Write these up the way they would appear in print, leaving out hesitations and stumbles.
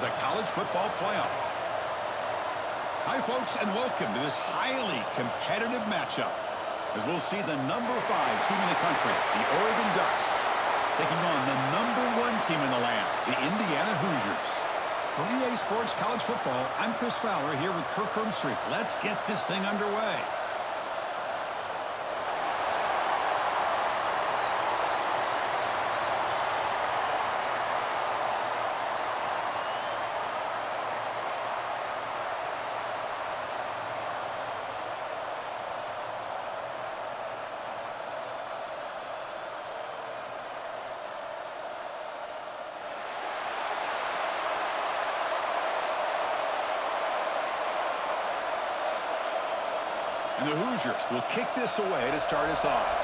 the College Football Playoff. Hi, folks, and welcome to this highly competitive matchup as we'll see the #5 team in the country, the Oregon Ducks, taking on the #1 team in the land, the Indiana Hoosiers. For EA Sports College Football, I'm Chris Fowler here with Kirk Herbstreit. Let's get this thing underway. And the Hoosiers will kick this away to start us off.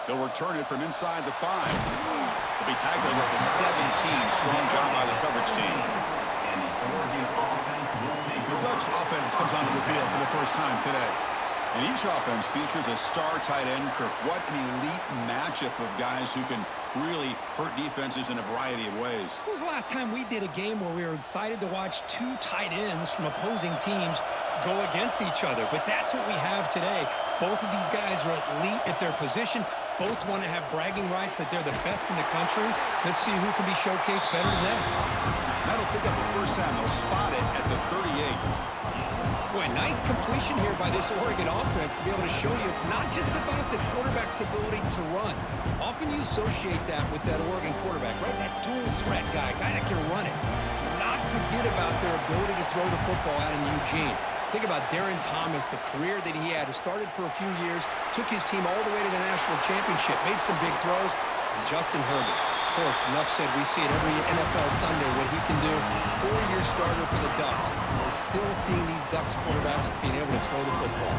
They'll return it from inside the 5. They'll be tackled at the 17. Strong job by the coverage team. The Ducks offense comes onto the field for the first time today. And each offense features a star tight end, Kirk. What an elite matchup of guys who can really hurt defenses in a variety of ways. When was the last time we did a game where we were excited to watch two tight ends from opposing teams go against each other? But that's what we have today. Both of these guys are elite at their position. Both want to have bragging rights that they're the best in the country. Let's see who can be showcased better than them. That'll pick up the first down. They'll spot it at the 38. Boy, nice completion here by this Oregon offense to be able to show you it's not just about the quarterback's ability to run. Often you associate that with that Oregon quarterback, right? That dual threat guy that can run it. Do not forget about their ability to throw the football out in Eugene. Think about Darren Thomas, the career that he had. He started for a few years, took his team all the way to the national championship, made some big throws, and Justin Herbert. Of course, enough said, we see it every NFL Sunday what he can do. 4-year starter for the Ducks. We're still seeing these Ducks quarterbacks being able to throw the football.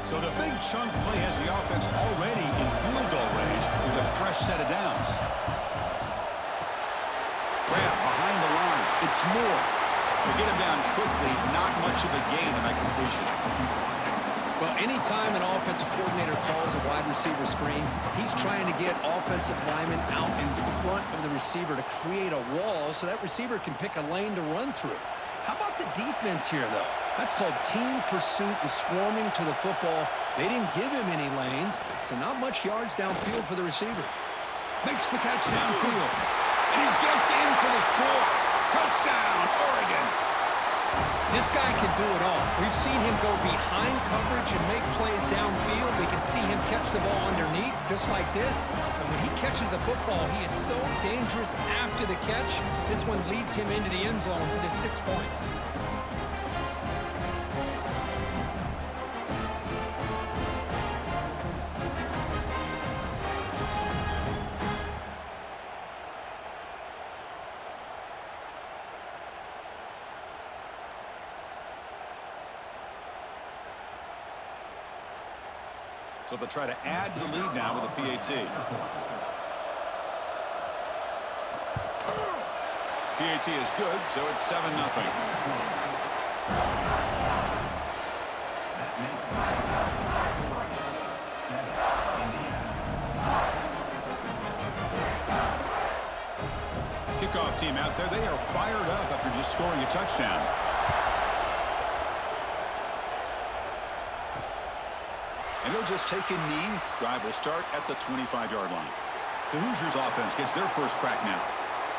So the big chunk play has the offense already in field goal range with a fresh set of downs. Grab behind the line. It's Moore. They get him down quickly. Not much of a gain on that completion. Well, anytime an offensive coordinator calls a wide receiver screen, he's trying to get offensive linemen out in front of the receiver to create a wall so that receiver can pick a lane to run through. How about the defense here, though? That's called team pursuit and swarming to the football. They didn't give him any lanes, so not much yards downfield for the receiver. Makes the catch downfield. And he gets in for the score. Touchdown, Oregon. This guy can do it all. We've seen him go behind coverage and make plays downfield. We can see him catch the ball underneath, just like this. And when he catches a football, he is so dangerous after the catch. This one leads him into the end zone for the 6 points. So they'll try to add to the lead now with a PAT. PAT is good, so it's 7-0. Kickoff team out there. They are fired up after just scoring a touchdown. And he'll just take a knee. Drive will start at the 25-yard line. The Hoosiers offense gets their first crack now.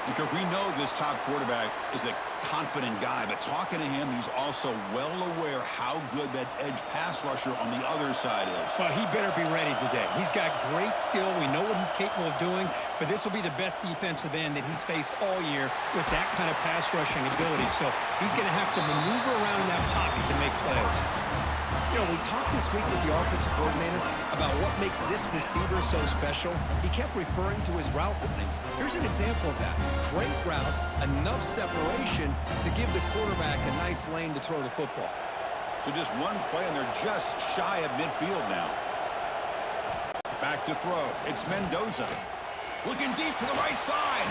Because we know this top quarterback is a confident guy, but talking to him, he's also well aware how good that edge pass rusher on the other side is. Well, he better be ready today. He's got great skill. We know what he's capable of doing, but this will be the best defensive end that he's faced all year with that kind of pass rushing ability. So he's going to have to maneuver around in that pocket to make plays. You know, we talked this week with the offensive coordinator about what makes this receiver so special. He kept referring to his route running. Here's an example of that. Great route, enough separation to give the quarterback a nice lane to throw the football. So just one play, and they're just shy of midfield now. Back to throw. It's Mendoza. Looking deep to the right side.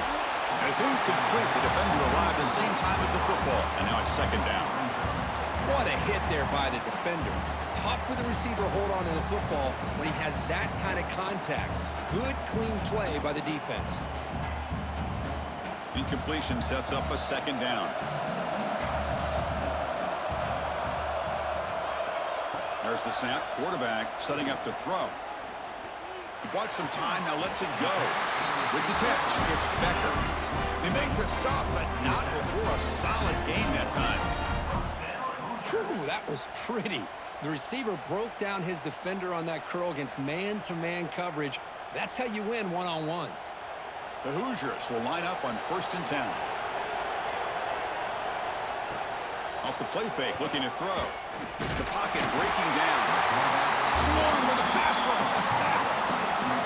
And it's incomplete. The defender arrived at the same time as the football. And now it's second down. What a hit there by the defender. Tough for the receiver to hold on to the football when he has that kind of contact. Good, clean play by the defense. Incompletion sets up a second down. There's the snap. Quarterback setting up to throw. He bought some time. Now lets it go. With the catch, it's Becker. They make the stop, but not before a solid gain that time. Whew, that was pretty. The receiver broke down his defender on that curl against man-to-man coverage. That's how you win one-on-ones. The Hoosiers will line up on 1st and 10. Off the play fake, looking to throw. The pocket breaking down. Swarm with a pass rush, a sack.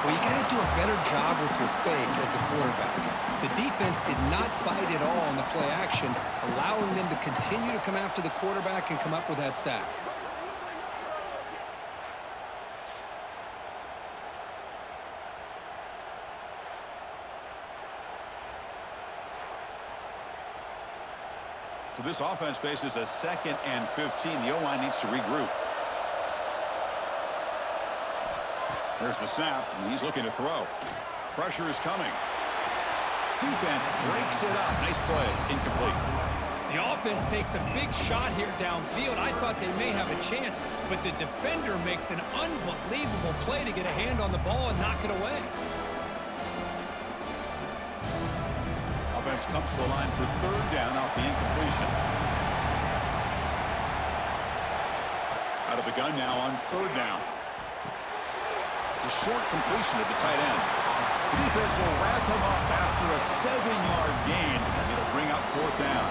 Well, you got to do a better job with your fake as the quarterback. The defense did not bite at all on the play action, allowing them to continue to come after the quarterback and come up with that sack. So this offense faces a 2nd and 15. The O-line needs to regroup. There's the snap, and he's looking to throw. Pressure is coming. Defense breaks it up. Nice play. Incomplete. The offense takes a big shot here downfield. I thought they may have a chance, but the defender makes an unbelievable play to get a hand on the ball and knock it away. Offense comes to the line for 3rd down off the incompletion. Out of the gun now on 3rd down. A short completion to the tight end. The defense will wrap him up after a 7-yard gain. It'll bring up 4th down.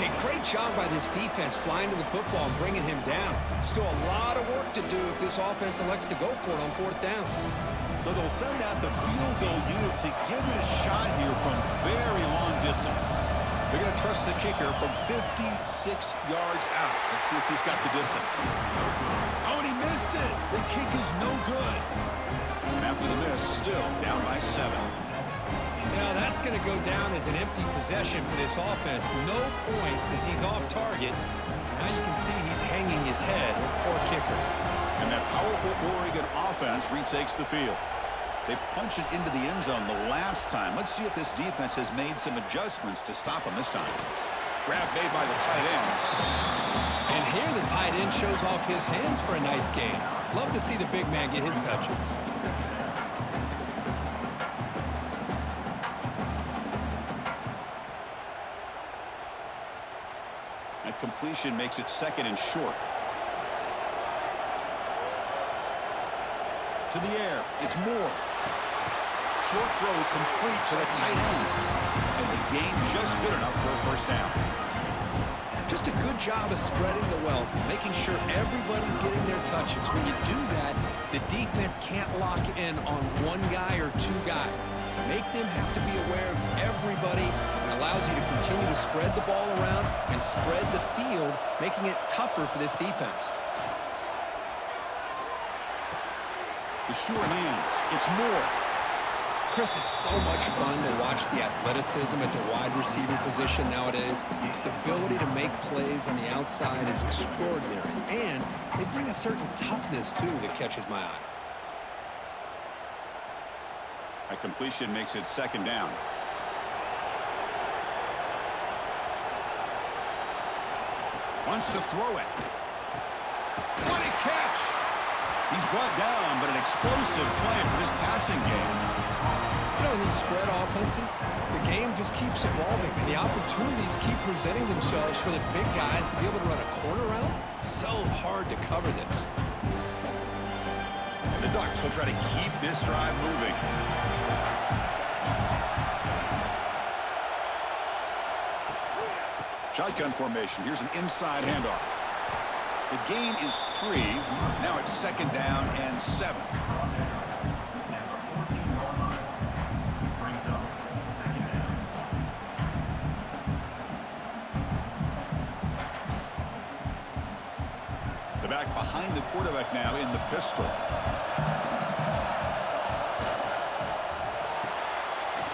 Hey, great job by this defense flying to the football and bringing him down. Still a lot of work to do if this offense elects to go for it on 4th down. So they'll send out the field goal unit to give it a shot here from very long distance. They're going to trust the kicker from 56 yards out. Let's see if he's got the distance. Oh, and he missed it. The kick is no good. And after the miss, still down by 7. Now that's going to go down as an empty possession for this offense. No points as he's off target. Now you can see he's hanging his head. Poor kicker. And that powerful Oregon offense retakes the field. They punch it into the end zone the last time. Let's see if this defense has made some adjustments to stop him this time. Grab made by the tight end. And here the tight end shows off his hands for a nice gain. Love to see the big man get his touches. That completion makes it 2nd and short. To the air, it's Moore. Short throw complete to the tight end. And the gain just good enough for a 1st down. Just a good job of spreading the wealth, making sure everybody's getting their touches. When you do that, the defense can't lock in on one guy or 2 guys. Make them have to be aware of everybody, and allows you to continue to spread the ball around and spread the field, making it tougher for this defense. The sure hands. It's Moore. Chris, it's so much fun to watch the athleticism at the wide receiver position nowadays. The ability to make plays on the outside is extraordinary, and they bring a certain toughness, too, that catches my eye. A completion makes it 2nd down. Wants to throw it. What a catch! He's brought down, but an explosive play for this passing game. You know, in these spread offenses, the game just keeps evolving, and the opportunities keep presenting themselves for the big guys to be able to run a corner route. So hard to cover this. And the Ducks will try to keep this drive moving. Shotgun formation. Here's an inside handoff. The gain is 3. Now it's 2nd down and 7. The back behind the quarterback now in the pistol.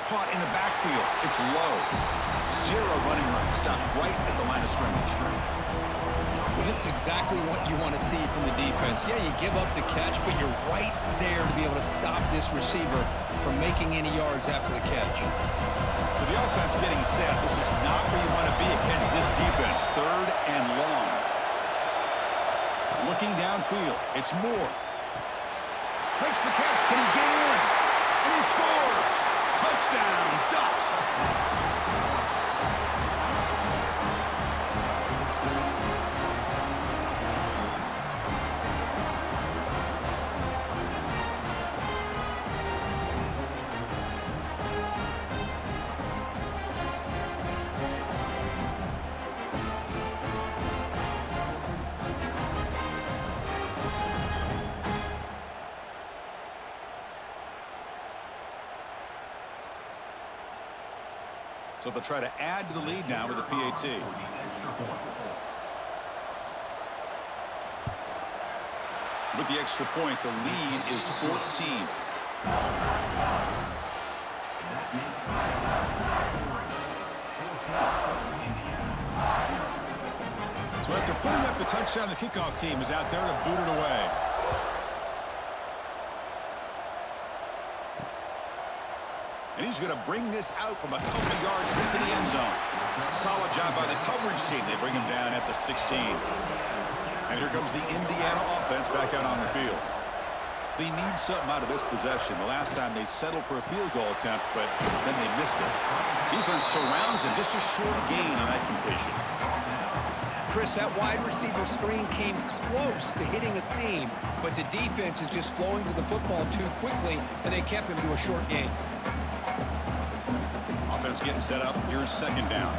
Caught in the backfield. It's low. 0 running room. Stopped right at the line of scrimmage. this is exactly what you want to see from the defense. Yeah, you give up the catch, but you're right there to be able to stop this receiver from making any yards after the catch. So the offense getting set. This is not where you want to be against this defense. 3rd and long. Looking downfield. It's Moore. Makes the catch. Can he get in? And he scores. Touchdown, Ducks. So they'll try to add to the lead now with a PAT. With the extra point, the lead is 14. So after putting up a touchdown, the kickoff team is out there to boot it away. And he's going to bring this out from a couple of yards into the end zone. Solid job by the coverage team. They bring him down at the 16. And here comes the Indiana offense back out on the field. They need something out of this possession. The last time they settled for a field goal attempt, but then they missed it. Defense surrounds him. Just a short gain on that completion. Chris, that wide receiver screen came close to hitting a seam, but the defense is just flowing to the football too quickly, and they kept him to a short gain. Offense getting set up. Here's 2nd down.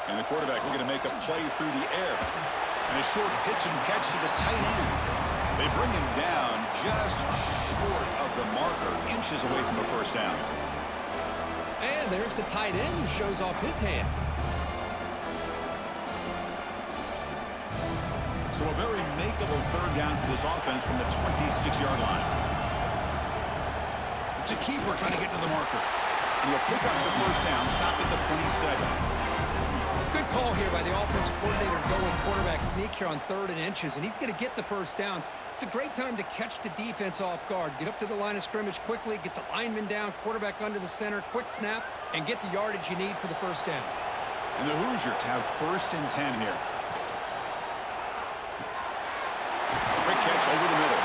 And the quarterback looking to make a play through the air. And a short pitch and catch to the tight end. They bring him down just short of the marker, inches away from a 1st down. And there's the tight end who shows off his hands. So a very makeable 3rd down for this offense from the 26-yard line. It's a keeper trying to get to the marker. And he'll pick up the 1st down, stop at the 27. Good call here by the offensive coordinator to go with quarterback sneak here on 3rd and inches, and he's going to get the 1st down. It's a great time to catch the defense off guard. Get up to the line of scrimmage quickly, get the lineman down, quarterback under the center, quick snap, and get the yardage you need for the 1st down. And the Hoosiers have 1st and 10 here. Quick catch over the middle.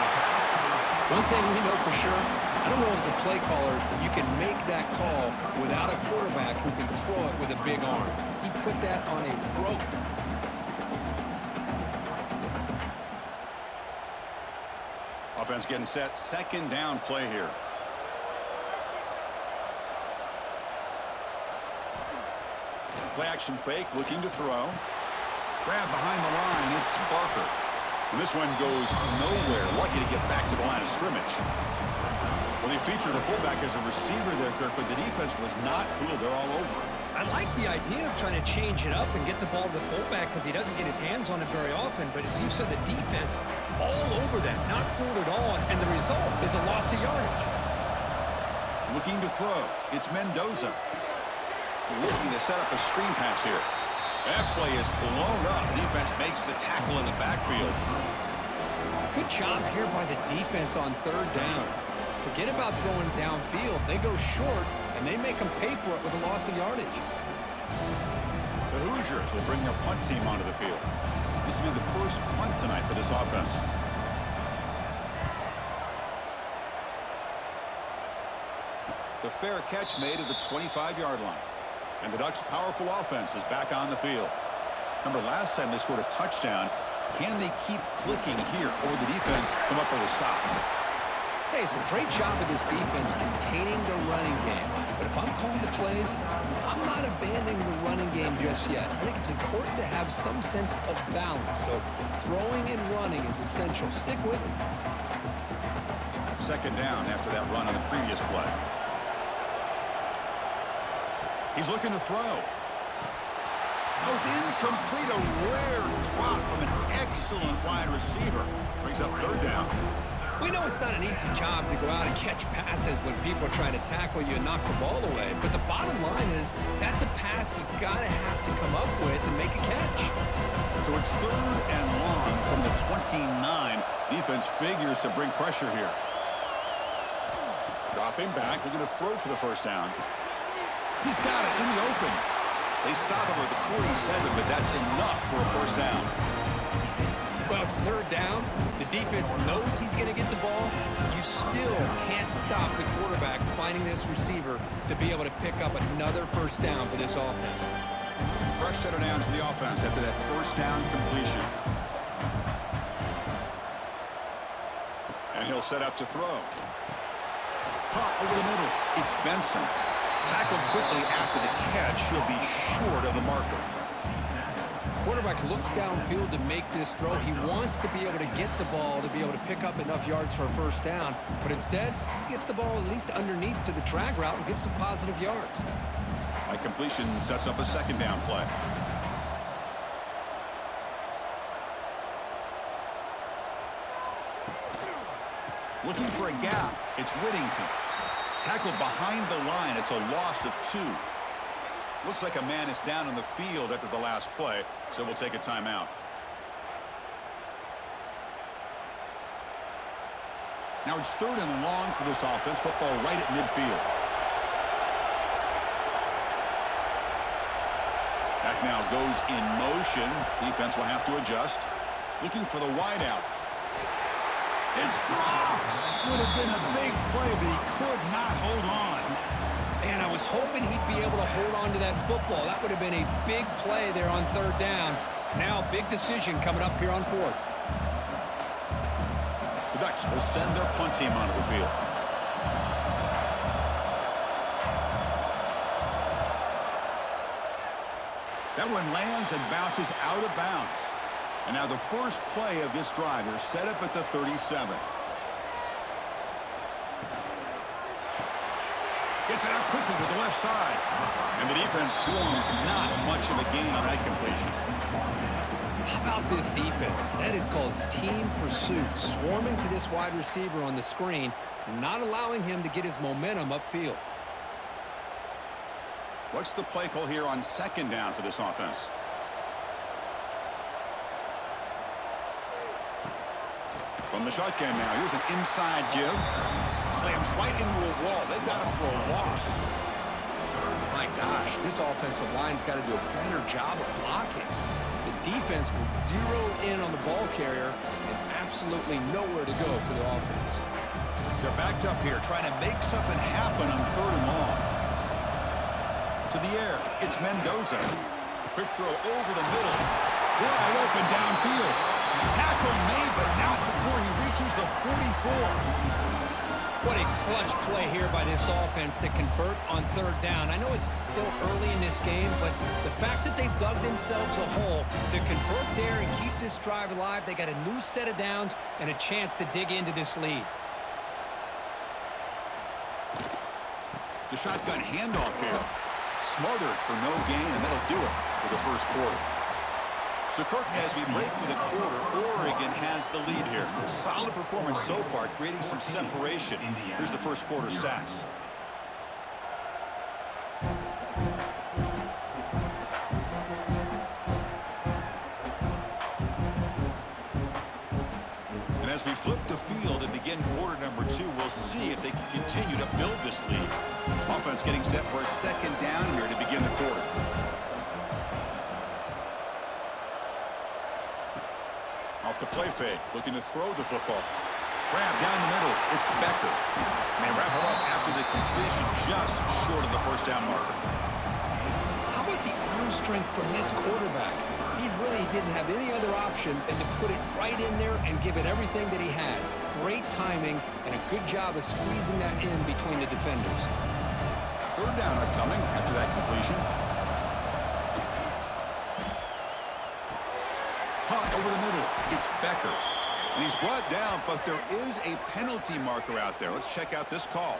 One thing we know for sure, I don't know as a play caller, you can make that call without a quarterback who can throw it with a big arm. He put that on a rope. Offense getting set. 2nd down play here. Play action fake, looking to throw. Grab behind the line, it's Barker. And this one goes nowhere. Lucky to get back to the line of scrimmage. Well, they feature the fullback as a receiver there, Kirk, but the defense was not fooled. They're all over it. I like the idea of trying to change it up and get the ball to the fullback because he doesn't get his hands on it very often. But as you said, the defense all over that, not fooled at all. And the result is a loss of yardage. Looking to throw. It's Mendoza. Looking to set up a screen pass here. That play is blown up. Defense makes the tackle in the backfield. Good job here by the defense on 3rd down. Forget about throwing downfield. They go short, and they make them pay for it with a loss of yardage. The Hoosiers will bring their punt team onto the field. This will be the 1st punt tonight for this offense. The fair catch made at the 25-yard line. And the Ducks' powerful offense is back on the field. Remember, last time they scored a touchdown. Can they keep clicking here, or will the defense come up with a stop? Hey, it's a great job of this defense containing the running game. But if I'm calling the plays, I'm not abandoning the running game just yet. I think it's important to have some sense of balance. So throwing and running is essential. Stick with it. 2nd down after that run on the previous play. He's looking to throw. Oh, it's incomplete. A rare drop from an excellent wide receiver. Brings up 3rd down. We know it's not an easy job to go out and catch passes when people are trying to tackle you and knock the ball away. But the bottom line is that's a pass you got to have to come up with and make a catch. So it's 3rd and long from the 29. Defense figures to bring pressure here. Dropping back, looking to throw for the first down. He's got it in the open. They stop him at the 47, but that's enough for a first down. Well, it's 3rd down. The defense knows he's going to get the ball. You still can't stop the quarterback finding this receiver to be able to pick up another first down for this offense. Fresh set of downs for the offense after that first down completion. And he'll set up to throw. Caught over the middle. It's Benson. Tackled quickly after the catch. He'll be short of the marker. Quarterback looks downfield to make this throw. He wants to be able to get the ball to be able to pick up enough yards for a first down. But instead, he gets the ball at least underneath to the drag route and gets some positive yards. A completion sets up a second down play. Looking for a gap. It's Whittington. Tackled behind the line. It's a loss of 2. Looks like a man is down on the field after the last play, so we'll take a timeout. Now it's 3rd and long for this offense. Football right at midfield. Back now goes in motion. Defense will have to adjust. Looking for the wideout. It's dropped. Would have been a big play, but he could not hold on. And I was hoping he'd be able to hold on to that football. That would have been a big play there on 3rd down. Now, big decision coming up here on 4th. The Ducks will send their punt team onto the field. That one lands and bounces out of bounds. And now the first play of this drive is set up at the 37. Gets it out quickly to the left side. And the defense swarms not much of a gain on that completion. How about this defense? That is called team pursuit. Swarming to this wide receiver on the screen, not allowing him to get his momentum upfield. What's the play call here on 2nd down for this offense? From the shotgun now, here's an inside give. Slams right into a wall. They've got him for a loss. My gosh, this offensive line's got to do a better job of blocking. The defense will zero in on the ball carrier and absolutely nowhere to go for the offense. They're backed up here, trying to make something happen on 3rd and long. To the air, it's Mendoza. Quick throw over the middle. Wide open downfield. Tackle made, but not before he reaches the 44. What a clutch play here by this offense to convert on 3rd down. I know it's still early in this game, but the fact that they've dug themselves a hole to convert there and keep this drive alive, they got a new set of downs and a chance to dig into this lead. The shotgun handoff here. Smothered for no gain, and that'll do it for the first quarter. So, Curtin, as we break for the quarter, Oregon has the lead here. Solid performance so far, creating some separation. Here's the first quarter stats. And as we flip the field and begin quarter number 2, we'll see if they can continue to build this lead. Offense getting set for a 2nd down here to begin the quarter. Off the play fake, looking to throw the football. Grab down the middle, it's Becker. And they wrap her up after the completion just short of the first down marker. How about the arm strength from this quarterback? He really didn't have any other option than to put it right in there and give it everything that he had. Great timing and a good job of squeezing that in between the defenders. 3rd down are coming after that completion. Caught over the middle. It's Becker. And he's brought down, but there is a penalty marker out there. Let's check out this call.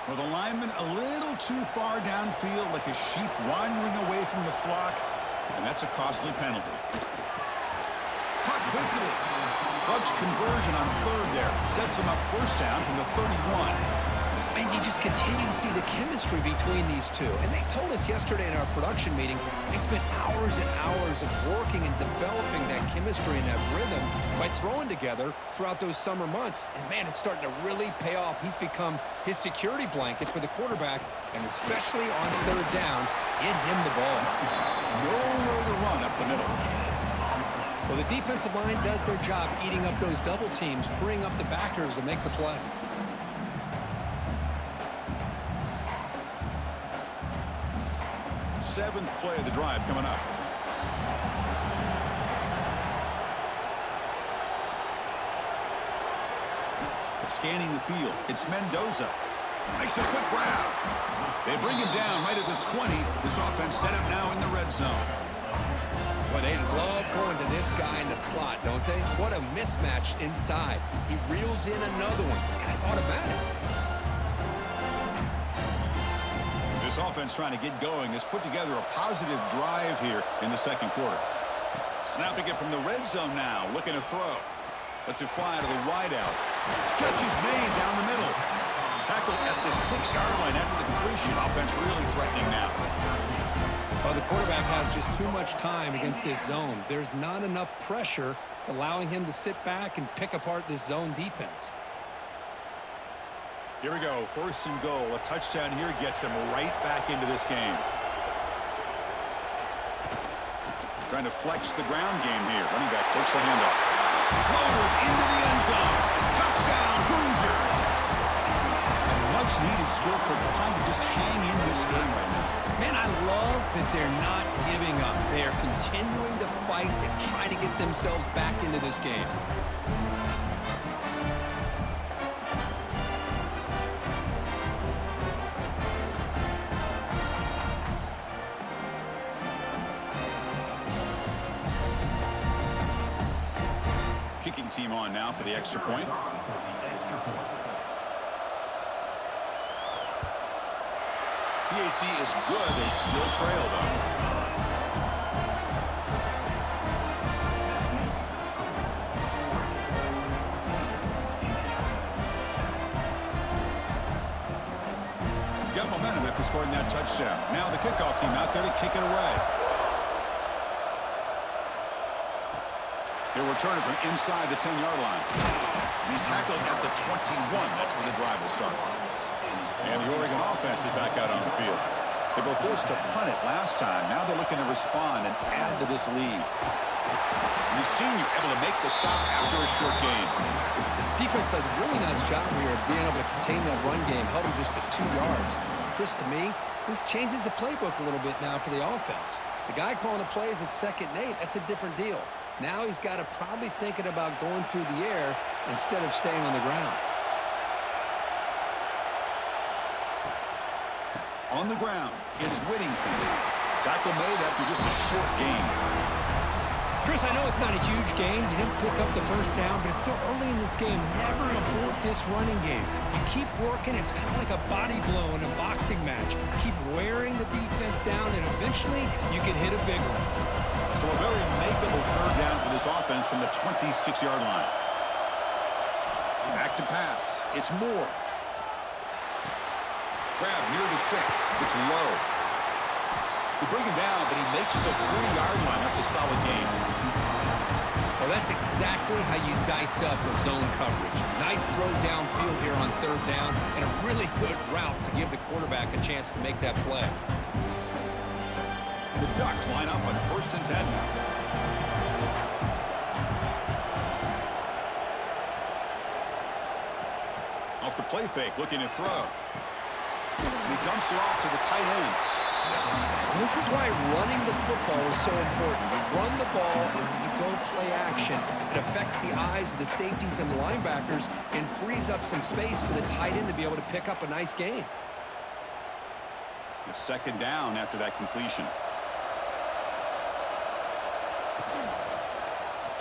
Well, the lineman a little too far downfield, like a sheep wandering away from the flock. And that's a costly penalty. Caught quickly. Clutch conversion on third there. Sets him up first down from the 31. And you just continue to see the chemistry between these two. And they told us yesterday in our production meeting, they spent hours and hours of working and developing that chemistry and that rhythm by throwing together throughout those summer months. And, man, it's starting to really pay off. He's become his security blanket for the quarterback, and especially on third down, get him the ball. Nowhere to run up the middle. Well, the defensive line does their job eating up those double teams, freeing up the backers to make the play. Seventh play of the drive coming up. Scanning the field. It's Mendoza. Makes a quick grab. They bring him down right at the 20. This offense set up now in the red zone. Well, they love going to this guy in the slot, don't they? What a mismatch inside. He reels in another one. This guy's automatic. This offense trying to get going has put together a positive drive here in the second quarter. Snapping it from the red zone now, looking to throw. Lets it fly to the wideout. Catch is made down the middle. Tackle at the 6-yard line after the completion. Offense really threatening now. Well, the quarterback has just too much time against this zone. There's not enough pressure. It's allowing him to sit back and pick apart this zone defense. Here we go, first and goal. A touchdown here gets him right back into this game. Trying to flex the ground game here. Running back takes the handoff. Rolls into the end zone. Touchdown, Hoosiers. A much-needed score for trying to just hang in this game right now. Man, I love that they're not giving up. They are continuing to fight. They're trying to get themselves back into this game. Kicking team on now for the extra point. PAT is good. They still trail, though. Got momentum after scoring that touchdown. Now the kickoff team out there to kick it away. He'll return it from inside the 10-yard line. And he's tackled at the 21. That's where the drive will start. And the Oregon offense is back out on the field. They were forced to punt it last time. Now they're looking to respond and add to this lead. And the senior able to make the stop after a short gain. Defense does a really nice job here of being able to contain that run game, held him just at 2 yards. Chris, to me, this changes the playbook a little bit now for the offense. The guy calling the plays at 2nd and 8, that's a different deal. Now he's got to probably thinking about going through the air instead of staying on the ground. On the ground, it's Whittington. Tackle made after just a short gain. Chris, I know it's not a huge gain. You didn't pick up the first down, but it's still early in this game. Never abort this running game. You keep working. It's kind of like a body blow in a boxing match. Keep wearing the defense down, and eventually you can hit a big one. So a very makeable third down for this offense from the 26-yard line. Back to pass. It's Moore. Grab near the sticks. It's low. They bring him down, but he makes the 3-yard line. That's a solid gain. Well, that's exactly how you dice up a zone coverage. Nice throw downfield here on third down, and a really good route to give the quarterback a chance to make that play. The Ducks line up on 1st and 10 now. Off the play fake, looking to throw. And he dumps it off to the tight end. This is why running the football is so important. You run the ball and then you go play action. It affects the eyes of the safeties and the linebackers and frees up some space for the tight end to be able to pick up a nice gain. It's 2nd down after that completion.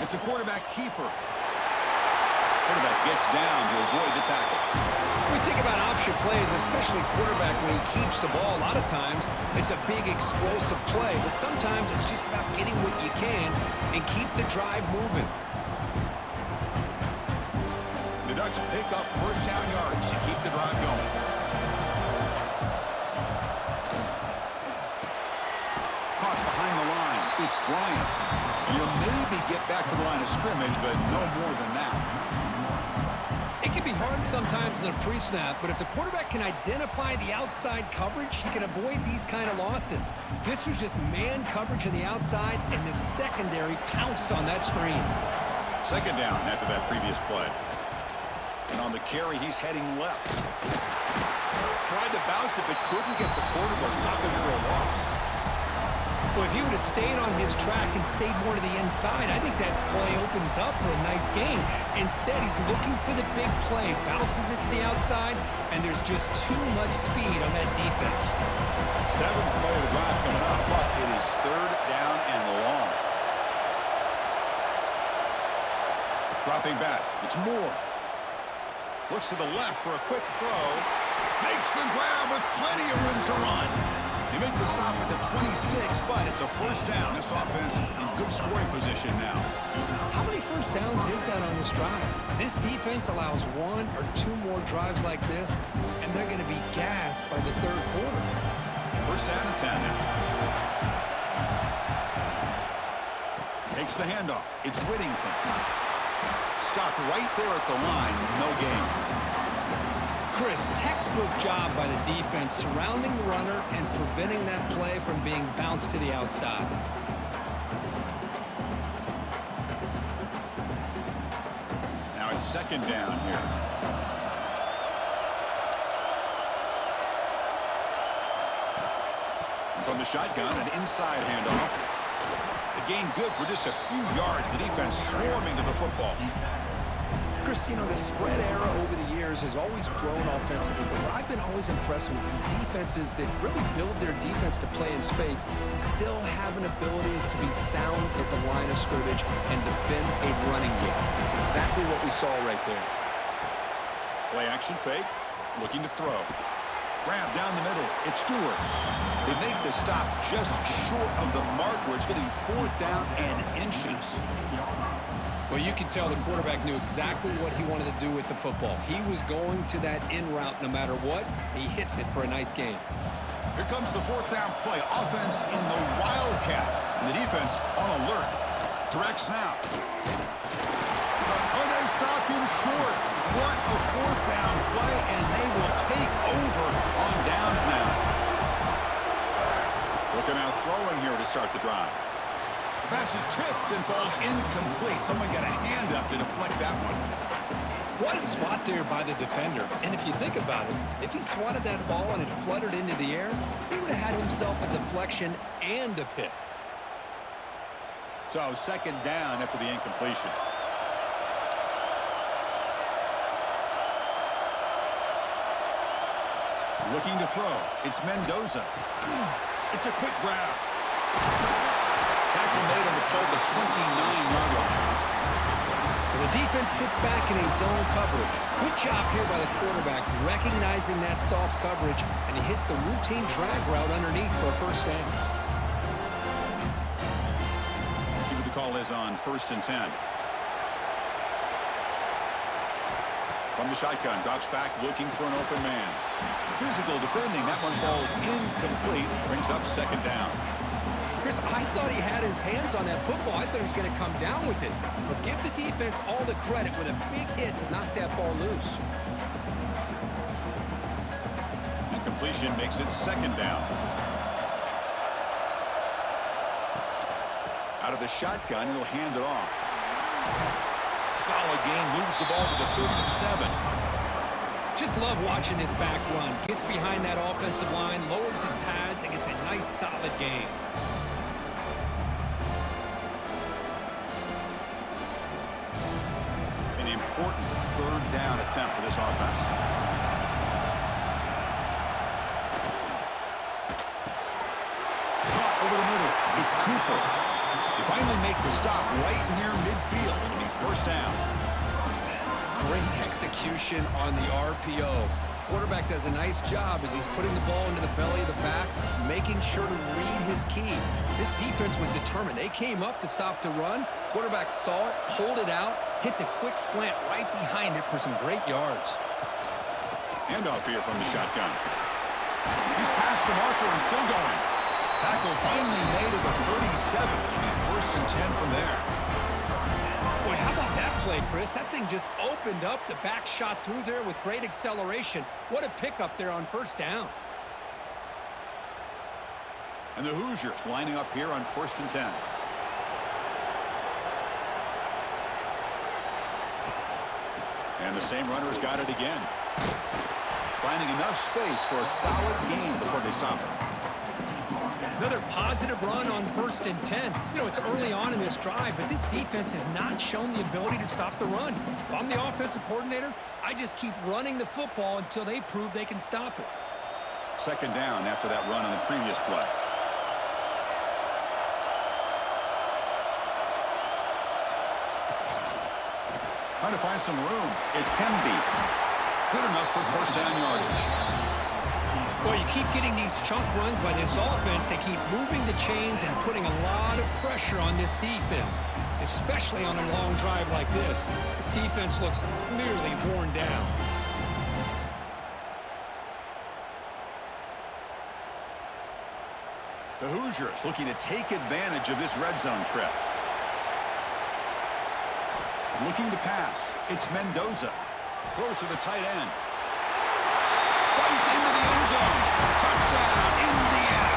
It's a quarterback keeper. Quarterback gets down to avoid the tackle. When we think about option explosive plays, especially quarterback when he keeps the ball. A lot of times, it's a big explosive play, but sometimes it's just about getting what you can and keep the drive moving. The Ducks pick up first down yards to keep the drive going. Caught behind the line. It's Bryant. You'll maybe get back to the line of scrimmage, but no more than that. It can be hard sometimes in a pre-snap, but if the quarterback can identify the outside coverage, he can avoid these kind of losses. This was just man coverage on the outside, and the secondary pounced on that screen. Second down after that previous play. And on the carry, he's heading left. Tried to bounce it, but couldn't get the quarter to stop him for a loss. Well, if he would have stayed on his track and stayed more to the inside, I think that play opens up for a nice game. Instead, he's looking for the big play, bounces it to the outside, and there's just too much speed on that defense. Seventh play of the drive coming up, but it is third down and long. Dropping back, it's Moore. Looks to the left for a quick throw. Makes the grab with plenty of room to run. They make the stop at the 26, but it's a first down. This offense in good scoring position now. How many first downs is that on this drive? This defense allows one or two more drives like this, and they're going to be gassed by the third quarter. First down and 10 now. Takes the handoff. It's Whittington. Stopped right there at the line. No gain. Chris, textbook job by the defense surrounding the runner and preventing that play from being bounced to the outside. Now it's second down here. And from the shotgun, an inside handoff. The gain good for just a few yards. The defense swarming to the football. Chris, you know, the spread era over the years has always grown offensively, but what I've been always impressed with defenses that really build their defense to play in space still have an ability to be sound at the line of scrimmage and defend a running game. It's exactly what we saw right there. Play action fake, looking to throw. Grab down the middle, it's Stewart. They make the stop just short of the mark where it's going to be fourth down and inches. Well, you can tell the quarterback knew exactly what he wanted to do with the football. He was going to that in route no matter what. He hits it for a nice gain. Here comes the fourth down play. Offense in the Wildcat. And the defense on alert. Direct snap. Oh, they've stopped him short. What a fourth down play, and they will take over on downs now. Looking out throwing here to start the drive. The pass is tipped and falls incomplete. Someone got a hand up to deflect that one. What a swat there by the defender. And if you think about it, if he swatted that ball and it fluttered into the air, he would have had himself a deflection and a pick. So second down after the incompletion. Looking to throw. It's Mendoza. It's a quick grab. Tackle made on the play at the 29-yard line. The defense sits back in a zone coverage. Good job here by the quarterback, recognizing that soft coverage, and he hits the routine drag route underneath for a first down. See what the call is on 1st and 10. From the shotgun, drops back, looking for an open man. Physical defending, that one falls incomplete, brings up second down. Chris, I thought he had his hands on that football. I thought he was going to come down with it. But give the defense all the credit with a big hit to knock that ball loose. Incompletion makes it second down. Out of the shotgun, he'll hand it off. Solid gain, moves the ball to the 37. Just love watching this back run. Gets behind that offensive line, lowers his pads, and gets a nice solid gain. An important third down attempt for this offense. Caught over the middle. It's Cooper. They finally make the stop right near midfield. It'll be first down. Great execution on the RPO. quarterback does a nice job as he's putting the ball into the belly of the back, making sure to read his key. This defense was determined. They came up to stop the run. Quarterback saw it, pulled it out, hit the quick slant right behind it for some great yards. Handoff here from the shotgun. He's past the marker and still going. Tackle finally made at the 37. First and 10 from there. Boy, how about that play, Chris? That thing just opened up. The back shot through there with great acceleration. What a pickup there on first down. And the Hoosiers lining up here on first and 10. And the same runner's got it again. Finding enough space for a solid gain before they stop it. Another positive run on first and 10. You know, it's early on in this drive, but this defense has not shown the ability to stop the run. If I'm the offensive coordinator, I just keep running the football until they prove they can stop it. Second down after that run on the previous play. Trying to find some room. It's Pemby. Good enough for first down yardage. Well, you keep getting these chunk runs by this offense. They keep moving the chains and putting a lot of pressure on this defense, especially on a long drive like this. This defense looks clearly worn down. The Hoosiers looking to take advantage of this red zone trip. Looking to pass. It's Mendoza. Throws to the tight end. Fights into the end zone. Touchdown, Indiana.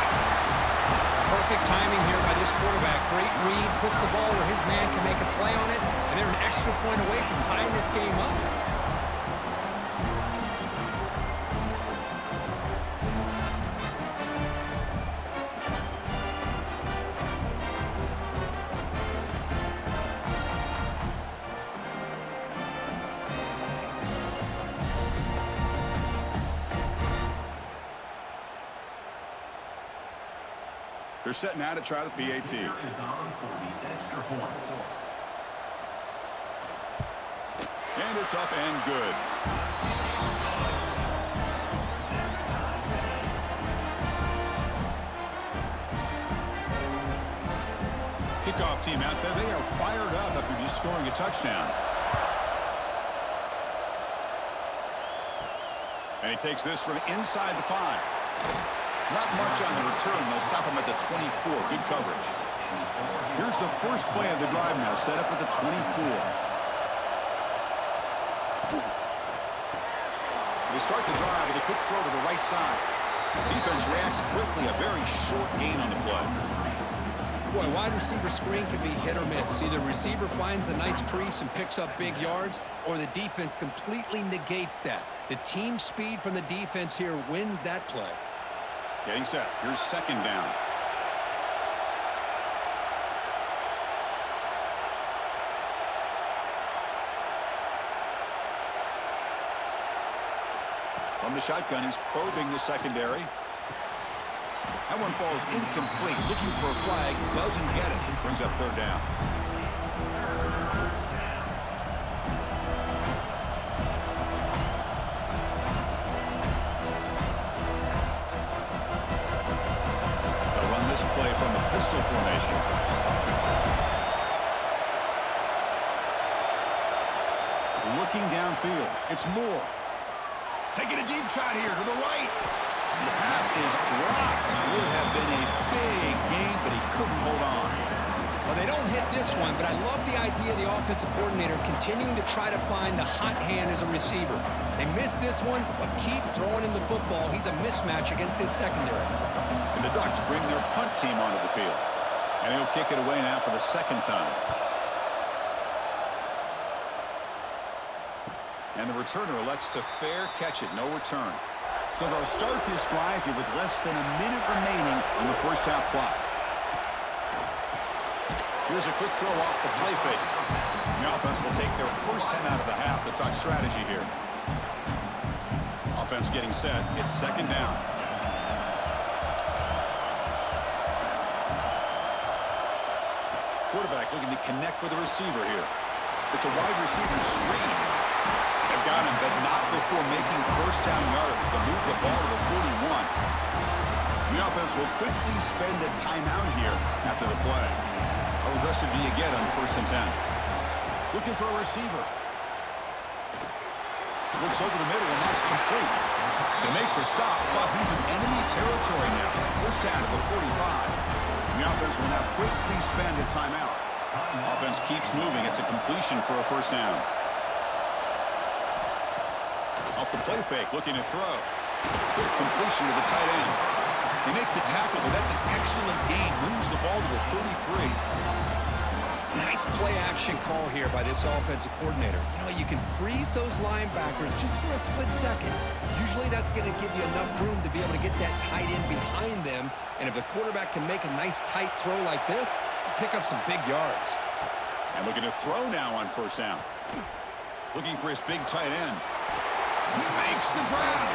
Perfect timing here by this quarterback. Great read. Puts the ball where his man can make a play on it. And they're an extra point away from tying this game up. They're setting out to try the PAT. And it's up and good. Kickoff team out there. They are fired up after just scoring a touchdown. And he takes this from inside the 5. Not much on the return. They'll stop him at the 24. Good coverage. Here's the first play of the drive now, set up at the 24. They start the drive with a quick throw to the right side. Defense reacts quickly. A very short gain on the play. Boy, wide receiver screen can be hit or miss. Either receiver finds a nice crease and picks up big yards, or the defense completely negates that. The team speed from the defense here wins that play. Getting set. Here's second down. From the shotgun, he's probing the secondary. That one falls incomplete. Looking for a flag. Doesn't get it. Brings up third down. Pistol formation. Looking downfield. It's Moore. Taking a deep shot here to the right. And the pass is dropped. Would have been a big gain, but he couldn't hold on. Well, they don't hit this one, but I love the idea of the offensive coordinator continuing to try to find the hot hand as a receiver. They missed this one, but keep throwing him the football. He's a mismatch against his secondary. And the Ducks bring their punt team onto the field. And he'll kick it away now for the second time. And the returner elects to fair catch it, no return. So they'll start this drive here with less than a minute remaining on the first half clock. Here's a quick throw off the play fake. The offense will take their first 10 out of the half. The talk strategy here. Offense getting set. It's second down. Quarterback looking to connect with the receiver here. It's a wide receiver screen. They've got him, but not before making first down yards to move the ball to the 41. The offense will quickly spend a timeout here after the play. How aggressive do you get on 1st and 10? Looking for a receiver. Looks over the middle, and that's complete. They make the stop, but he's in enemy territory now. First down at the 45. The offense will now quickly spend a timeout. Offense keeps moving. It's a completion for a first down. Off the play fake, looking to throw. Good completion to the tight end. They make the tackle, but that's an excellent gain. Moves the ball to the 33. Nice play-action call here by this offensive coordinator. You know, you can freeze those linebackers just for a split second. Usually that's going to give you enough room to be able to get that tight end behind them. And if the quarterback can make a nice tight throw like this, pick up some big yards. And looking to throw now on first down. Looking for his big tight end. He makes the grab.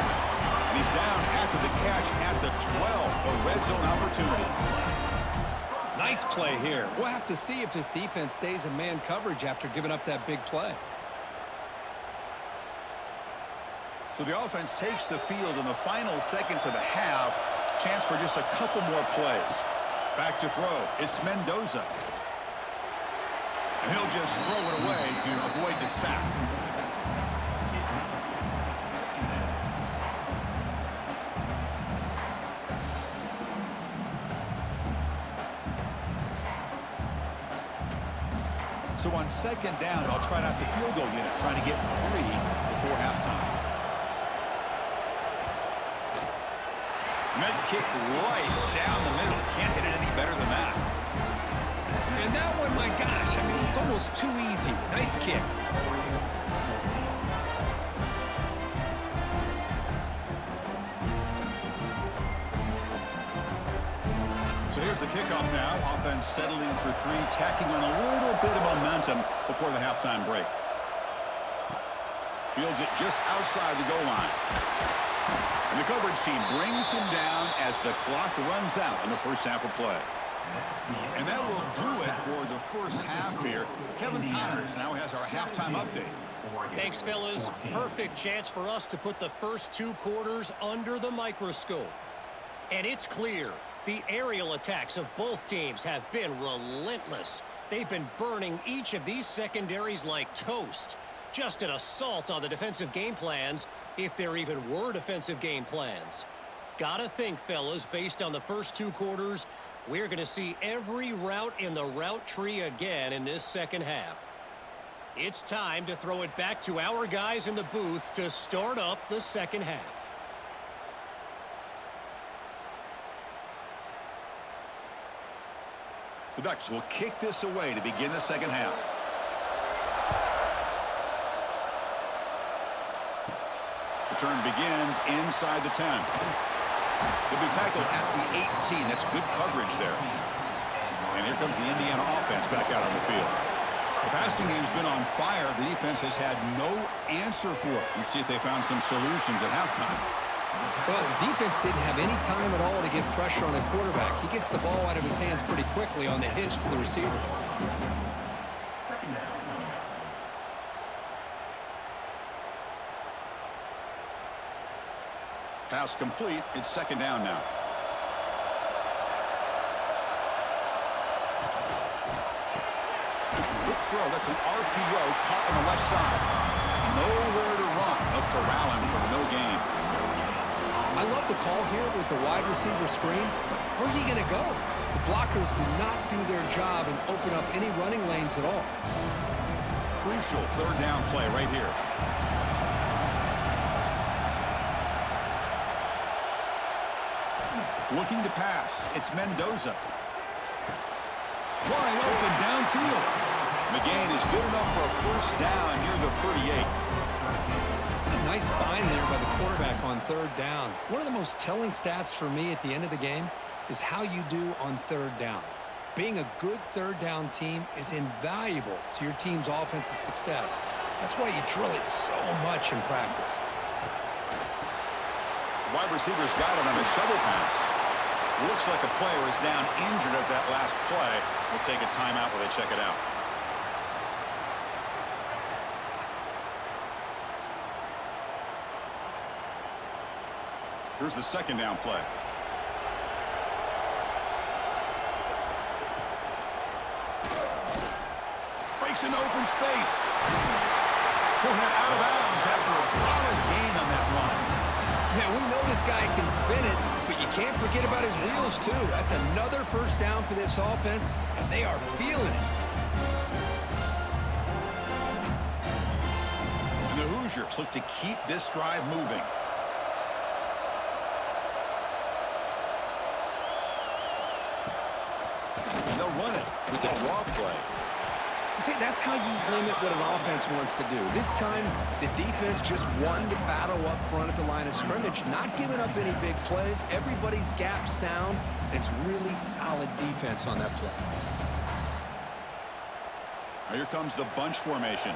And he's down after the catch at the 12. A red zone opportunity. Nice play here. We'll have to see if this defense stays in man coverage after giving up that big play. So the offense takes the field in the final seconds of the half. Chance for just a couple more plays. Back to throw. It's Mendoza. And he'll just throw it away to avoid the sack. So on 2nd down, I'll try out the field goal unit, trying to get 3 before halftime. And that kick right down the middle. Can't hit it any better than that. And that one, my gosh, I mean, it's almost too easy. Nice kick. So here's the kickoff now. Offense settling for 3, tacking on a little bit of momentum before the halftime break. Fields it just outside the goal line. And the coverage team brings him down as the clock runs out in the first half of play. And that will do it for the first half here. Kevin Connors now has our halftime update. Thanks, fellas. Perfect chance for us to put the first 2 quarters under the microscope. And it's clear. The aerial attacks of both teams have been relentless. They've been burning each of these secondaries like toast. Just an assault on the defensive game plans, if there even were defensive game plans. Gotta think, fellas, based on the first 2 quarters, we're going to see every route in the route tree again in this second half. It's time to throw it back to our guys in the booth to start up the second half. The Ducks will kick this away to begin the second half. The turn begins inside the 10. He'll be tackled at the 18. That's good coverage there. And here comes the Indiana offense back out on the field. The passing game's been on fire. The defense has had no answer for it. Let's see if they found some solutions at halftime. Well, the defense didn't have any time at all to get pressure on the quarterback. He gets the ball out of his hands pretty quickly on the hitch to the receiver. Pass complete. It's 2nd down now. Quick throw. That's an RPO caught on the left side. Nowhere to run. They'll corral him for no gain. I love the call here with the wide receiver screen. Where's he going to go? The blockers do not do their job and open up any running lanes at all. Crucial 3rd down play right here. Looking to pass. It's Mendoza. Wide open downfield. The gain is good enough for a first down near the 38. A nice find there by the quarterback on 3rd down. One of the most telling stats for me at the end of the game is how you do on 3rd down. Being a good 3rd down team is invaluable to your team's offensive success. That's why you drill it so much in practice. Wide receivers got it on a shovel pass. Looks like a player is down injured at that last play. We'll take a timeout while they check it out. Here's the second down play. Breaks into open space. He'll head out of bounds after a solid gain on that run. Yeah, we know this guy can spin it, but you can't forget about his wheels, too. That's another first down for this offense, and they are feeling it. And the Hoosiers look to keep this drive moving. And they'll run it with the draw play. See, that's how you limit what an offense wants to do. This time, the defense just won the battle up front at the line of scrimmage, not giving up any big plays. Everybody's gap sound. It's really solid defense on that play. Now here comes the bunch formation.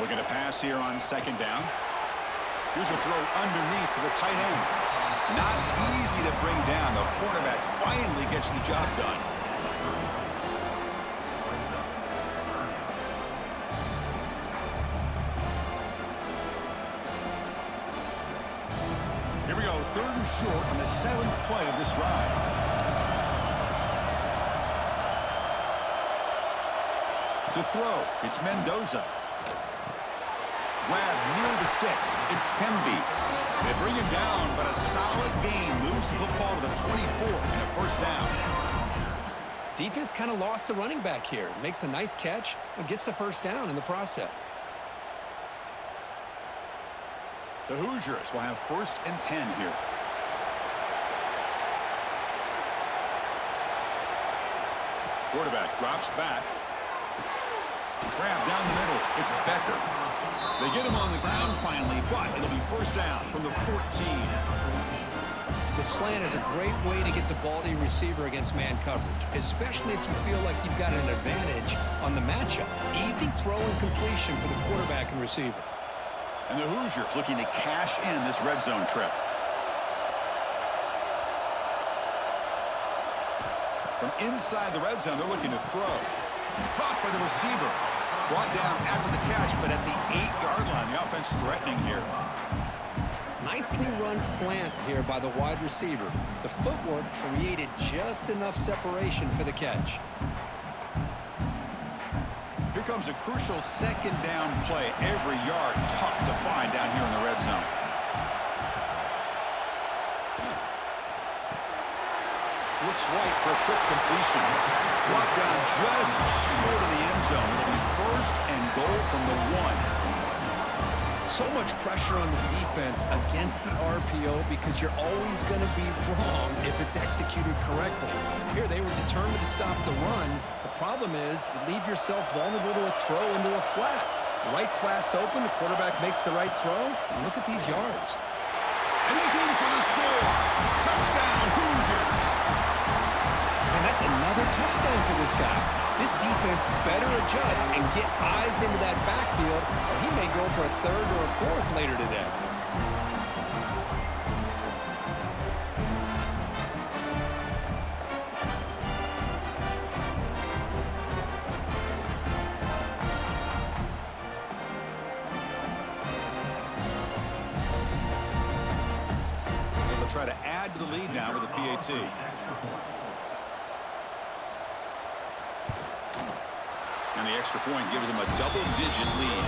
Looking to pass here on second down. Here's a throw underneath to the tight end. Not easy to bring down. The cornerback finally gets the job done. Here we go, 3rd and short on the 7th play of this drive. To throw, it's Mendoza. Grab near the sticks. It's Hemby. They bring him down, but a solid gain moves the football to the 24 and a first down. Defense kind of lost a running back here. Makes a nice catch and gets the first down in the process. The Hoosiers will have 1st and 10 here. Quarterback drops back. Grab down the middle. It's Becker. They get him on the ground finally, but it'll be first down from the 14. The slant is a great way to get the ball to your receiver against man coverage, especially if you feel like you've got an advantage on the matchup. Easy throw and completion for the quarterback and receiver. And the Hoosiers looking to cash in this red zone trip. From inside the red zone, they're looking to throw. Caught by the receiver. Brought down after the catch, but at the 8-yard line, the offense threatening here. Nicely run slant here by the wide receiver. The footwork created just enough separation for the catch. Here comes a crucial 2nd down play. Every yard tough to find down here in the red zone. Looks right for a quick completion. Brought down just short of the end zone. It'll be 1st and goal from the 1. So much pressure on the defense against the RPO because you're always going to be wrong if it's executed correctly. Here they were determined to stop the run. The problem is you leave yourself vulnerable to a throw into a flat. The right flat's open. The quarterback makes the right throw. And look at these yards. And he's in for the score. Touchdown, Hoosiers. And that's another touchdown for this guy. This defense better adjust and get eyes into that backfield, or he may go for a 3rd or a 4th later today. They'll try to add to the lead now with a PAT. And the extra point gives them a double-digit lead.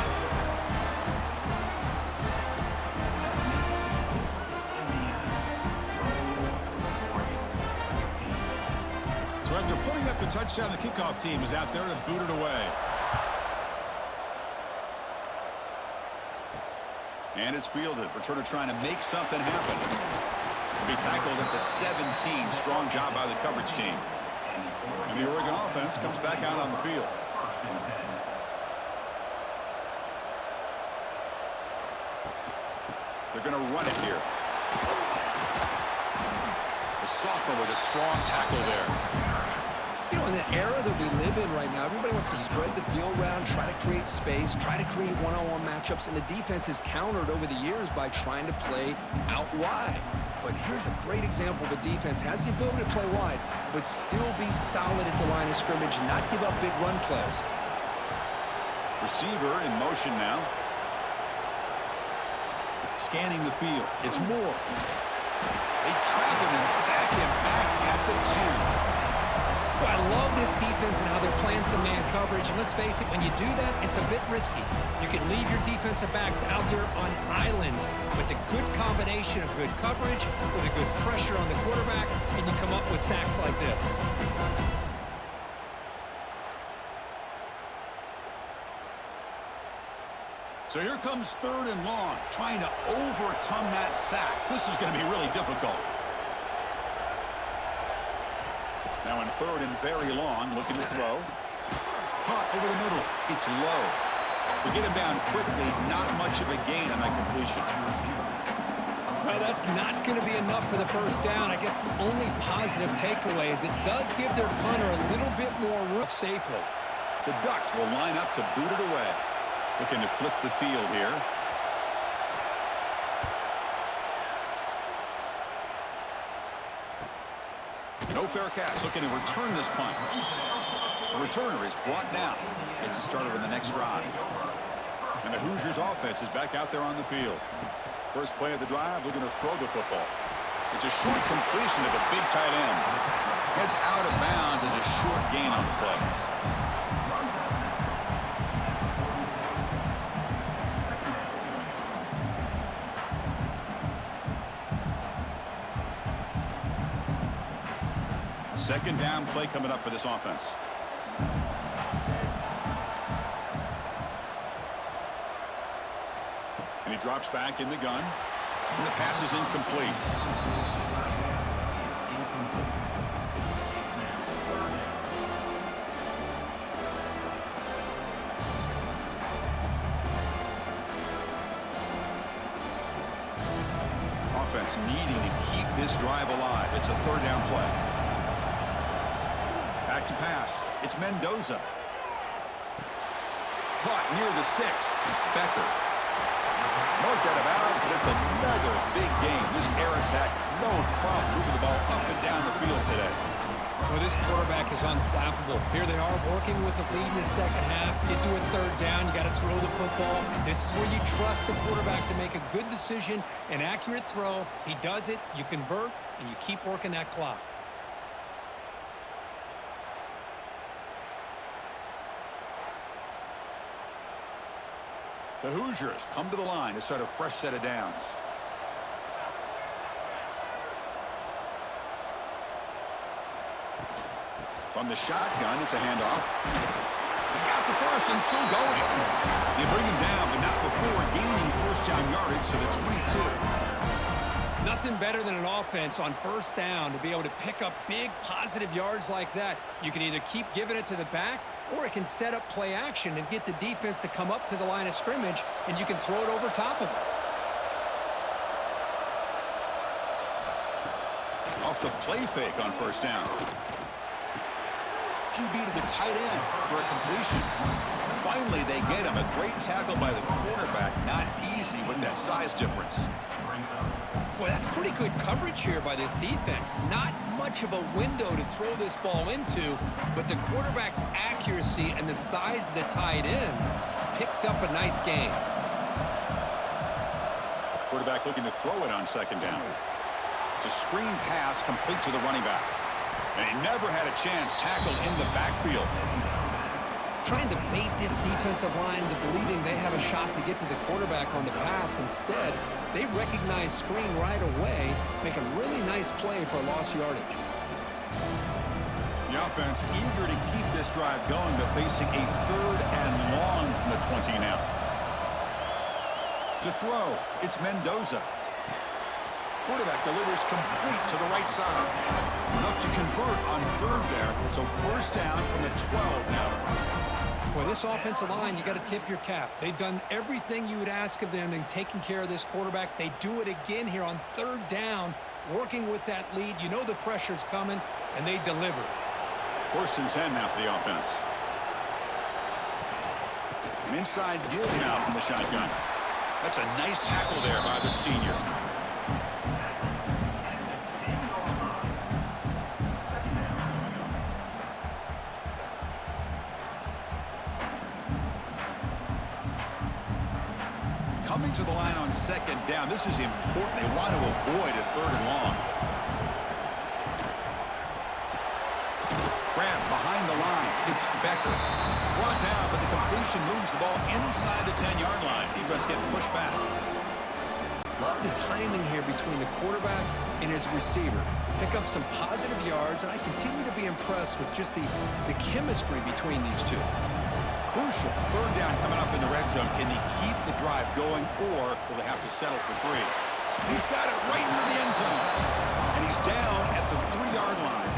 So after putting up the touchdown, the kickoff team is out there to boot it away. And it's fielded. Returner trying to make something happen. Be tackled at the 17. Strong job by the coverage team. And the Oregon offense comes back out on the field. They're going to run it here. The sophomore with a strong tackle there. You know, in the era that we live in right now, everybody wants to spread the field around, try to create space, try to create one-on-one matchups, and the defense is countered over the years by trying to play out wide. But here's a great example of a defense has the ability to play wide, but still be solid at the line of scrimmage, not give up big run plays. Receiver in motion now. Scanning the field. It's Moore. They trap him and sack him back at the 10. Well, I love this defense and how they're playing some man coverage. And let's face it, when you do that, it's a bit risky. You can leave your defensive backs out there on islands, but the good combination of good coverage with a good pressure on the quarterback, and you come up with sacks like this. So here comes 3rd and long, trying to overcome that sack. This is going to be really difficult. Now in 3rd and very long, looking to throw. Caught over the middle. It's low. To get him down quickly, not much of a gain on that completion. Well, that's not going to be enough for the first down. I guess the only positive takeaway is it does give their punter a little bit more room safely. The Ducks will line up to boot it away. Looking to flip the field here. No fair catch. Looking to return this punt. The returner is brought down. Gets it started on the next drive. And the Hoosiers offense is back out there on the field. First play of the drive, looking to throw the football. It's a short completion to the big tight end. Heads out of bounds as a short gain on the play. Second down play coming up for this offense. And he drops back in the gun. And the pass is incomplete. Offense needing to keep this drive alive. It's a 3rd down play. Back to pass. It's Mendoza. Caught near the sticks. It's Becker. Marked out of bounds, but it's another big game. This air attack, no problem moving the ball up and down the field today. Well, this quarterback is unflappable. Here they are working with the lead in the second half. Get to a 3rd down. You got to throw the football. This is where you trust the quarterback to make a good decision, an accurate throw. He does it. You convert, and you keep working that clock. The Hoosiers come to the line to start a fresh set of downs. From the shotgun, it's a handoff. He's got the first and still going. They bring him down, but not before gaining first down yardage to the 22. Nothing better than an offense on first down to be able to pick up big positive yards like that. You can either keep giving it to the back, or it can set up play action and get the defense to come up to the line of scrimmage, and you can throw it over top of it. Off the play fake on first down. QB to the tight end for a completion. Finally, they get him. A great tackle by the quarterback. Not easy with that size difference. Boy, that's pretty good coverage here by this defense. Not much of a window to throw this ball into, but the quarterback's accuracy and the size of the tight end picks up a nice gain. Quarterback looking to throw it on second down. It's a screen pass complete to the running back. And he never had a chance tackled in the backfield. Trying to bait this defensive line to believing they have a shot to get to the quarterback on the pass. Instead, they recognize screen right away, make a really nice play for lost yardage. The offense eager to keep this drive going, but facing a 3rd and long from the 20 now. To throw, it's Mendoza. Quarterback delivers complete to the right side. Enough to convert on 3rd there, so first down from the 12 now. Boy, this offensive line, you got to tip your cap. They've done everything you would ask of them in taking care of this quarterback. They do it again here on 3rd down, working with that lead. You know the pressure's coming, and they deliver. 1st and 10 now for the offense. An inside deal now from the shotgun. That's a nice tackle there by the senior. Coming to the line on second down. This is important. They want to avoid a third and long. Grab behind the line. It's Becker. Brought down, but the completion moves the ball inside the 10-yard line. Defense getting pushed back. Love the timing here between the quarterback and his receiver. Pick up some positive yards, and I continue to be impressed with just the chemistry between these two. Crucial. Third down coming up in the red zone. Can they keep the drive going, or will they have to settle for 3? He's got it right near the end zone. And he's down at the 3-yard line.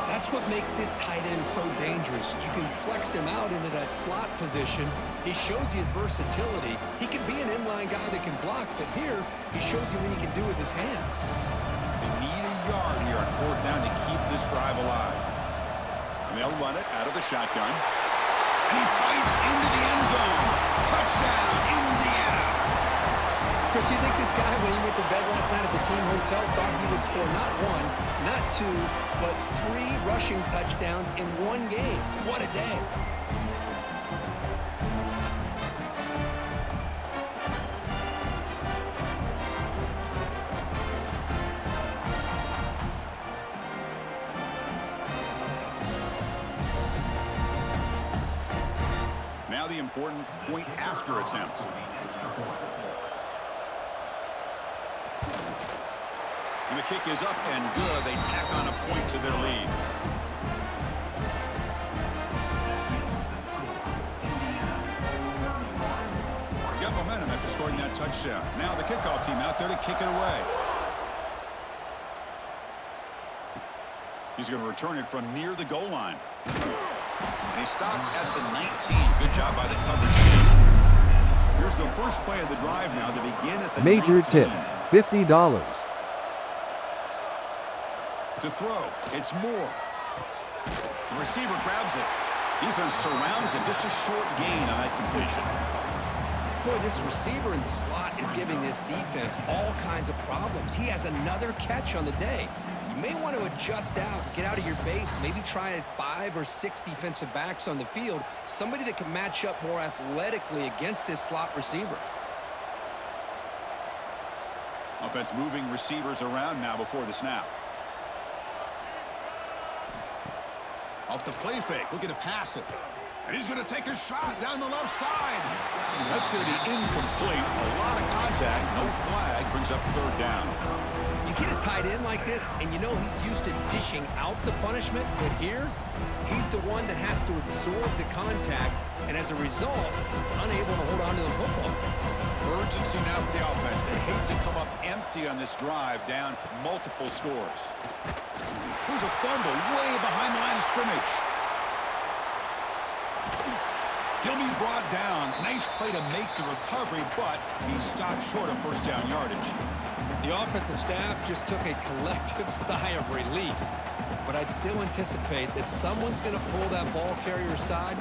That's what makes this tight end so dangerous. You can flex him out into that slot position. He shows you his versatility. He can be an inline guy that can block, but here he shows you what he can do with his hands. They need a yard here on 4th down to keep this drive alive. And they'll run it out of the shotgun. And he fights into the end zone. Touchdown, Indiana. Chris, you think this guy, when he went to bed last night at the team hotel, thought he would score not 1, not 2, but 3 rushing touchdowns in one game? What a day. Now the important point after attempt. And the kick is up and good. They tack on a point to their lead. They got momentum after scoring that touchdown. Now the kickoff team out there to kick it away. He's going to return it from near the goal line. And he stopped at the 19. Good job by the coverage team. Here's the first play of the drive now to begin at the Major 19. tip, $50. To throw, it's Moore. The receiver grabs it. Defense surrounds him. Just a short gain on that completion. Boy, this receiver in the slot is giving this defense all kinds of problems. He has another catch on the day. You may want to adjust out, get out of your base, maybe try 5 or 6 defensive backs on the field, somebody that can match up more athletically against this slot receiver. Offense moving receivers around now before the snap. Off the play fake, looking to pass it. And he's going to take a shot down the left side. That's going to be incomplete. A lot of contact, no flag, brings up 3rd down. You get a tight end like this, and you know he's used to dishing out the punishment, but here, he's the one that has to absorb the contact, and as a result, he's unable to hold on to the football. Urgency now for the offense. They hate to come up empty on this drive, down multiple scores. There's a fumble way behind the line of scrimmage. He'll be brought down. Nice play to make the recovery, but he stopped short of 1st down yardage. The offensive staff just took a collective sigh of relief, but I'd still anticipate that someone's going to pull that ball carrier aside,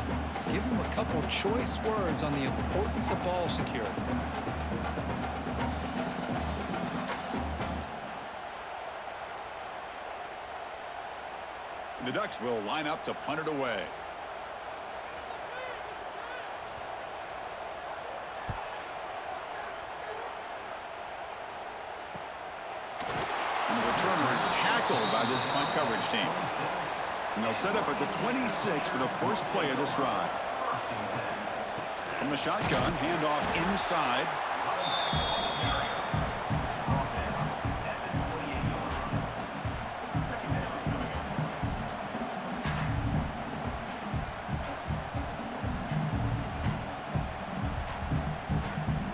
give him a couple choice words on the importance of ball security. And the Ducks will line up to punt it away. And the returner is tackled by this punt coverage team. And they'll set up at the 26 for the first play of this drive. From the shotgun, handoff inside.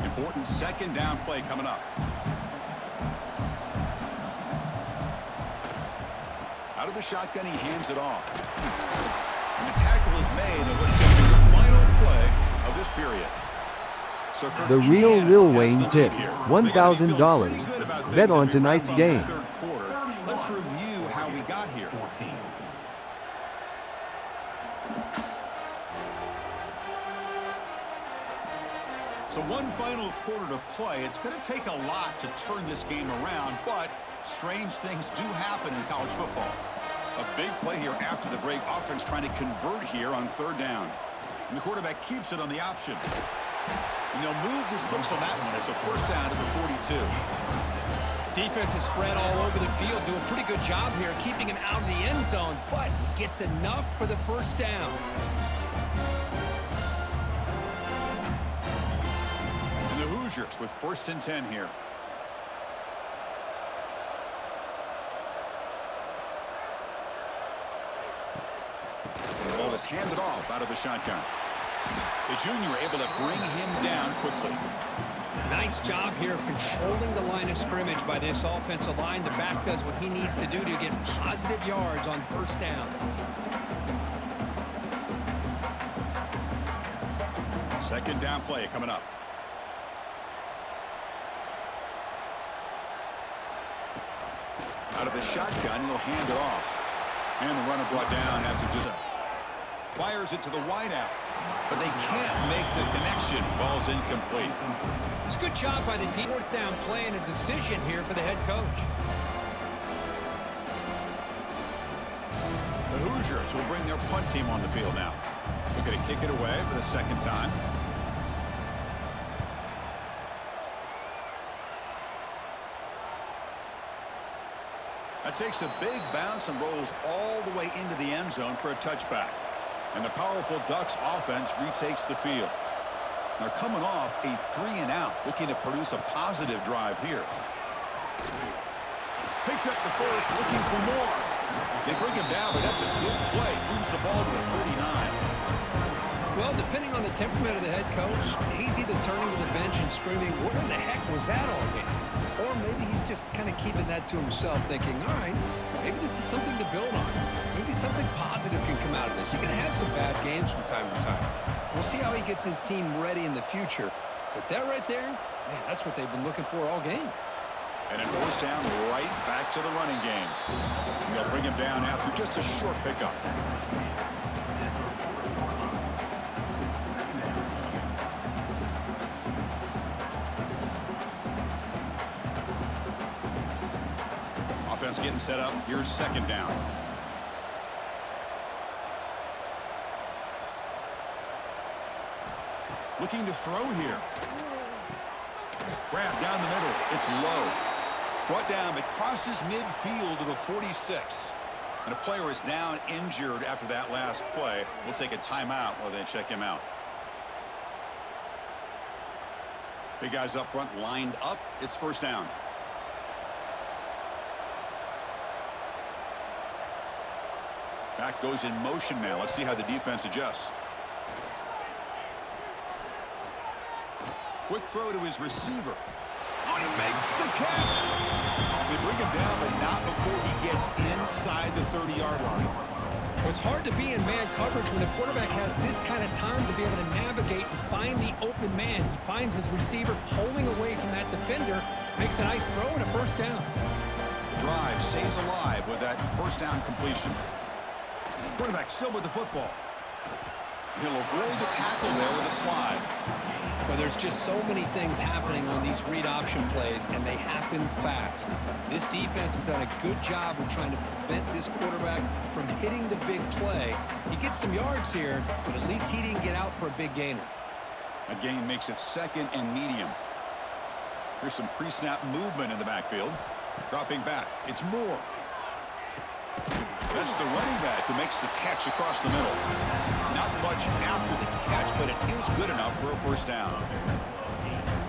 Important 2nd down play coming up. Out of the shotgun, he hands it off. And the tackle is made in what's going to be the final play of this period. So The real Lil Wayne tip, $1,000. Bet on tonight's game. Let's review how we got here. So one final quarter to play. It's going to take a lot to turn this game around, but strange things do happen in college football. A big play here after the break. Offense trying to convert here on 3rd down. And the quarterback keeps it on the option. And they'll move the 6 on that one. It's a first down to the 42. Defense is spread all over the field, do a pretty good job here keeping him out of the end zone, but he gets enough for the first down. And the Hoosiers with 1st and 10 here. The ball is handed off out of the shotgun. The junior able to bring him down quickly. Nice job here of controlling the line of scrimmage by this offensive line. The back does what he needs to do to get positive yards on first down. Second down play coming up. Out of the shotgun, he'll hand it off. And the runner brought down after just fires it to the wideout. But they can't make the connection. Ball's incomplete. It's a good job by the fourth down play and a decision here for the head coach. The Hoosiers will bring their punt team on the field now. They're going to kick it away for the second time. That takes a big bounce and rolls all the way into the end zone for a touchback. And the powerful Ducks offense retakes the field. They're coming off a 3-and-out, looking to produce a positive drive here. Picks up the first, looking for more. They bring him down, but that's a good play. Moves the ball to the 39. Well, depending on the temperament of the head coach, he's either turning to the bench and screaming, "Where the heck was that all game?" Or maybe he's just kind of keeping that to himself, thinking, all right, maybe this is something to build on. Maybe something positive can come out of this. You're going to have some bad games from time to time. We'll see how he gets his team ready in the future. But that right there, man, that's what they've been looking for all game. And in first down, right back to the running game. They'll bring him down after just a short pickup. Offense getting set up. Here's second down. Looking to throw here. Grab down the middle. It's low. Brought down, but crosses midfield to the 46. And a player is down injured after that last play. We'll take a timeout while they check him out. Big guys up front lined up. It's first down. Back goes in motion now. Let's see how the defense adjusts. Quick throw to his receiver. Oh, he makes the catch. They bring him down, but not before he gets inside the 30-yard line. Well, it's hard to be in man coverage when the quarterback has this kind of time to be able to navigate and find the open man. He finds his receiver pulling away from that defender, makes a nice throw and a first down. The drive stays alive with that first down completion. Quarterback still with the football. He'll avoid the tackle there with a slide. Well, there's just so many things happening on these read option plays, and they happen fast. This defense has done a good job of trying to prevent this quarterback from hitting the big play. He gets some yards here, but at least he didn't get out for a big gainer. A gain makes it second and medium. Here's some pre-snap movement in the backfield. Dropping back. It's Moore. That's the running back who makes the catch across the middle. Not much after the catch, but it is good enough for a first down.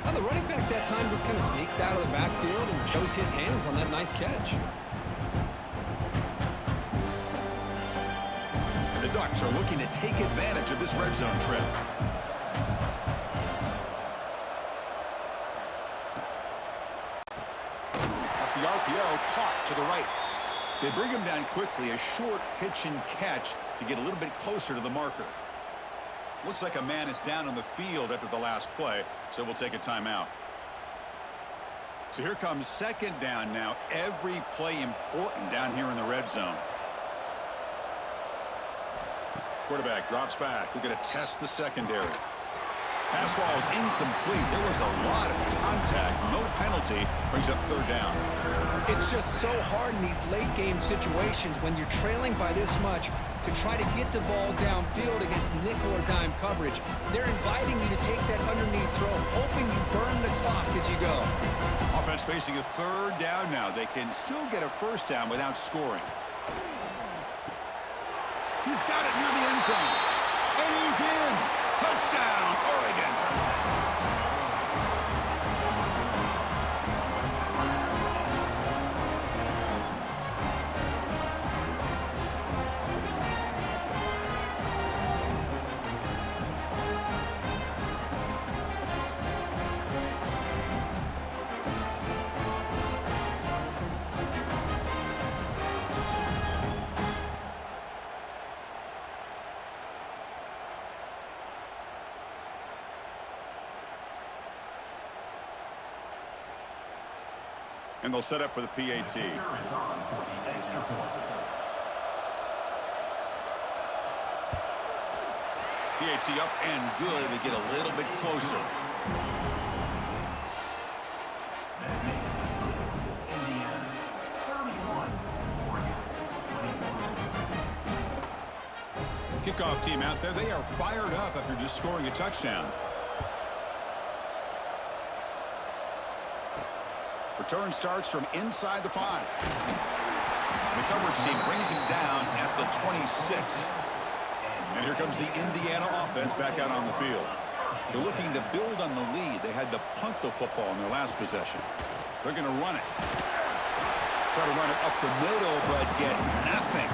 Now, the running back that time just kind of sneaks out of the backfield and shows his hands on that nice catch. And the Ducks are looking to take advantage of this red zone trip. Off the RPO, caught to the right. They bring him down quickly, a short pitch and catch to get a little bit closer to the marker. Looks like a man is down on the field after the last play, so we'll take a timeout. So here comes second down now. Every play important down here in the red zone. Quarterback drops back. We're going to test the secondary. Pass ball is incomplete. There was a lot of contact. No penalty. Brings up third down. It's just so hard in these late game situations when you're trailing by this much to try to get the ball downfield against nickel or dime coverage. They're inviting you to take that underneath throw, hoping you burn the clock as you go. Offense facing a third down now. They can still get a first down without scoring. He's got it near the end zone. And he's in. Touchdown, Oregon. And they'll set up for the PAT. PAT up and good. They get a little bit closer. Kickoff team out there. They are fired up after just scoring a touchdown. Return starts from inside the 5. The coverage team brings him down at the 26. And here comes the Indiana offense back out on the field. They're looking to build on the lead. They had to punt the football in their last possession. They're going to run it. Try to run it up the middle, but get nothing.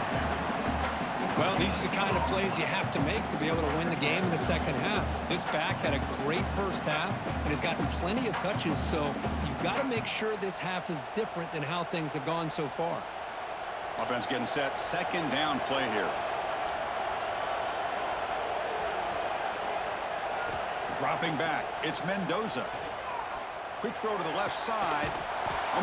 Well, these are the kind of plays you have to make to be able to win the game in the second half. This back had a great first half and has gotten plenty of touches, so you've got to make sure this half is different than how things have gone so far. Offense getting set. Second down play here. Dropping back. It's Mendoza. Quick throw to the left side.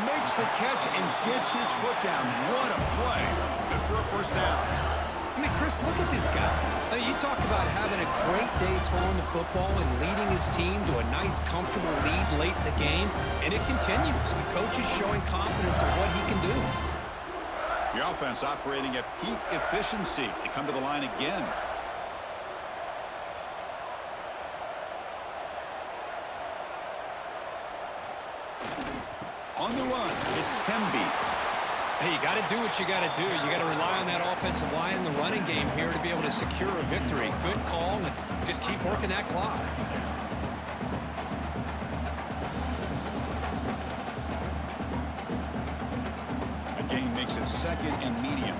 Makes the catch and gets his foot down. What a play. Good for a first down. I mean, Chris, look at this guy. You talk about having a great day throwing the football and leading his team to a nice, comfortable lead late in the game, and it continues. The coach is showing confidence in what he can do. The offense operating at peak efficiency. They come to the line again. On the run, it's Hemby. Hey, you got to do what you got to do. You got to rely on that offensive line in the running game here to be able to secure a victory. Good call, and just keep working that clock. A gain makes it second and medium.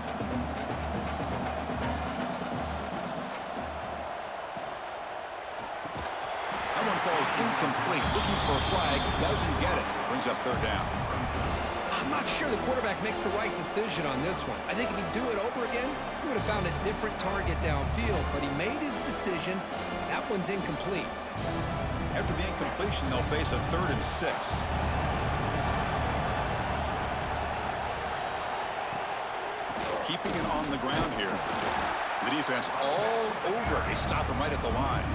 That one falls incomplete. Looking for a flag, doesn't get it. Brings up third down. I'm not sure the quarterback makes the right decision on this one. I think if he'd do it over again, he would have found a different target downfield, but he made his decision. That one's incomplete. After the incompletion, they'll face a 3rd and 6. Keeping it on the ground here. The defense all over. They stop him right at the line.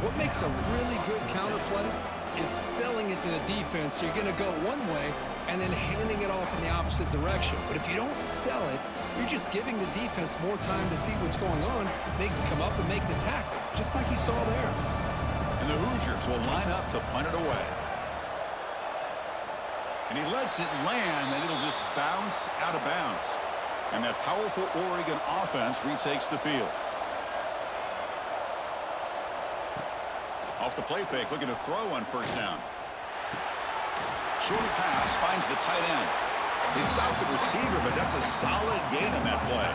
What makes a really good counterplay is selling it to the defense. So you're going to go one way and then handing it off in the opposite direction. But if you don't sell it, you're just giving the defense more time to see what's going on. They can come up and make the tackle, just like you saw there. And the Hoosiers will line up to punt it away. And he lets it land, and it'll just bounce out of bounds. And that powerful Oregon offense retakes the field. Off the play fake, looking to throw on first down. Short pass finds the tight end. They stop the receiver, but that's a solid gain on that play.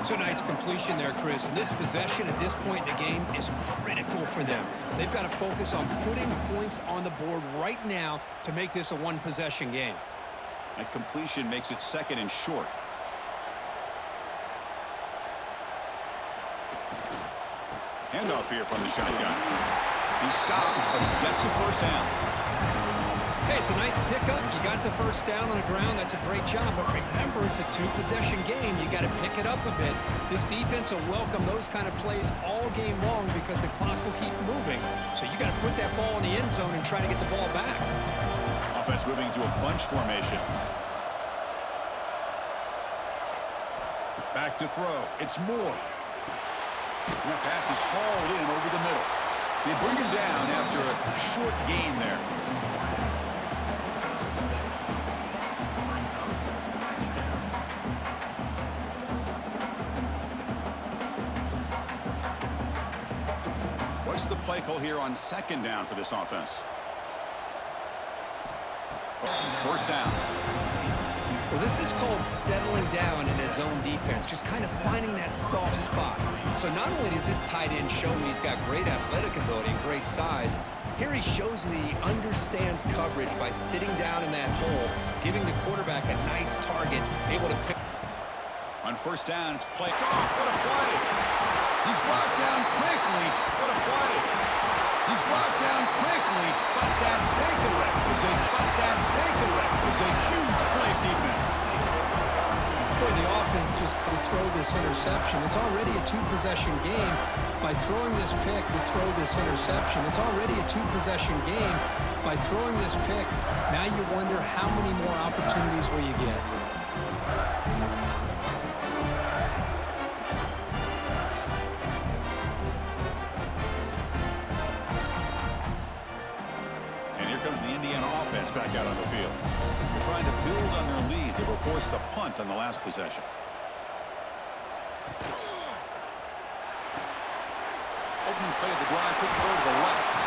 It's a nice completion there, Chris. And this possession at this point in the game is critical for them. They've got to focus on putting points on the board right now to make this a one-possession game. That completion makes it second and short. Handoff here from the shotgun. He stopped, but he gets a first down. Hey, it's a nice pickup. You got the first down on the ground. That's a great job. But remember, it's a two-possession game. You got to pick it up a bit. This defense will welcome those kind of plays all game long because the clock will keep moving. So you got to put that ball in the end zone and try to get the ball back. Offense moving to a bunch formation. Back to throw. It's Moore. And that pass is hauled in over the middle. They bring him down after a short gain there. What's the play call here on second down for this offense? First down. Well, this is called settling down in his own defense, just kind of finding that soft spot. So not only does this tight end show he's got great athletic ability and great size, here he shows that he understands coverage by sitting down in that hole, giving the quarterback a nice target, able to pick. On first down, it's played off. What a play! He's brought down quickly. What a play! He's brought down quickly, but that takeaway is a huge play defense. Boy, the offense just could throw this interception. It's already a two-possession game. By throwing this pick to throw this interception, it's already a two-possession game. By throwing this pick, now you wonder how many more opportunities will you get. The Indiana offense back out on the field. They're trying to build on their lead. They were forced to punt on the last possession. Opening play of the drive, quick throw to the left.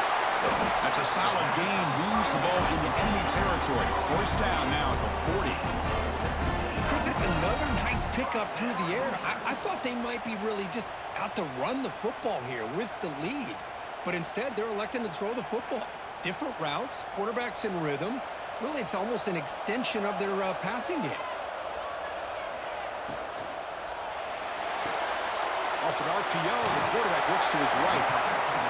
That's a solid gain. Moves the ball into enemy territory. First down now at the 40. Chris, that's another nice pickup through the air. I thought they might be really just out to run the football here with the lead. But instead, they're electing to throw the football. Different routes, quarterbacks in rhythm. Really, it's almost an extension of their passing game. Off an RPO, the quarterback looks to his right.